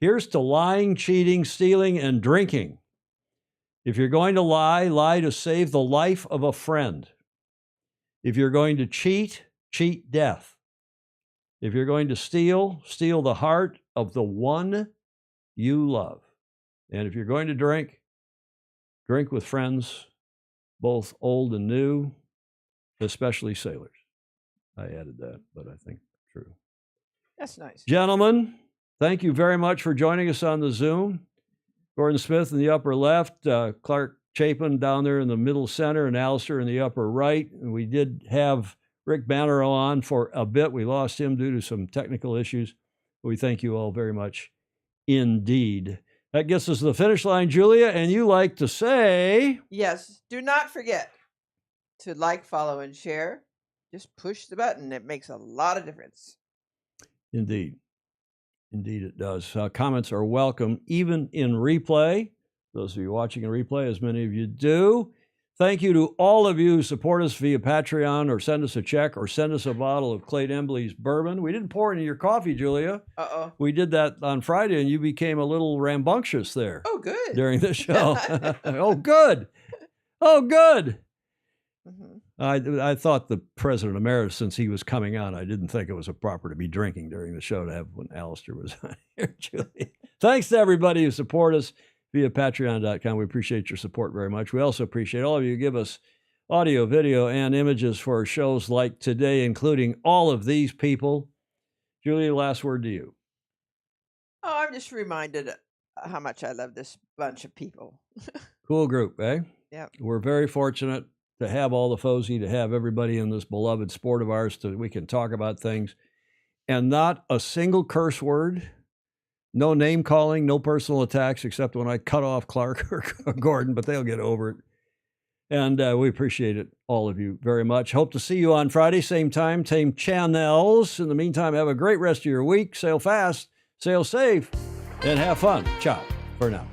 Here's to lying, cheating, stealing, and drinking. If you're going to lie, lie to save the life of a friend. If you're going to cheat, cheat death. If you're going to steal, steal the heart of the one you love. And if you're going to drink, drink with friends, both old and new, especially sailors. I added that, but I think true. That's nice. Gentlemen, thank you very much for joining us on the Zoom. Gordon Smith in the upper left, Clark Chapin down there in the middle center, and Alistair in the upper right. And we did have Rick Bannerow on for a bit. We lost him due to some technical issues. We thank you all very much indeed. That gets us to the finish line, Julia, and you like to say... Yes, do not forget to like, follow, and share. Just push the button. It makes a lot of difference. Indeed. Indeed it does. Comments are welcome, even in replay. Those of you watching in replay, as many of you do. Thank you to all of you who support us via Patreon or send us a check or send us a bottle of Clayton Emblee's bourbon. We didn't pour it in your coffee, Julia. Uh-oh. We did that on Friday, and you became a little rambunctious there. Oh, good. During the show. Oh, good. Oh, good. Mm-hmm. I thought the president emeritus, since he was coming on, I didn't think it was proper to be drinking during the show to have when Alistair was on here, Julie. Thanks to everybody who support us via patreon.com. We appreciate your support very much. We also appreciate all of you who give us audio, video, and images for shows like today, including all of these people. Julie, last word to you. Oh, I'm just reminded how much I love this bunch of people. Cool group, eh? Yeah. We're very fortunate to have all the FOSI, to have everybody in this beloved sport of ours, so we can talk about things. And not a single curse word, no name calling, no personal attacks, except when I cut off Clark or Gordon, but they'll get over it. And we appreciate it, all of you, very much. Hope to see you on Friday, same time, same channels. In the meantime, have a great rest of your week. Sail fast, sail safe, and have fun. Ciao for now.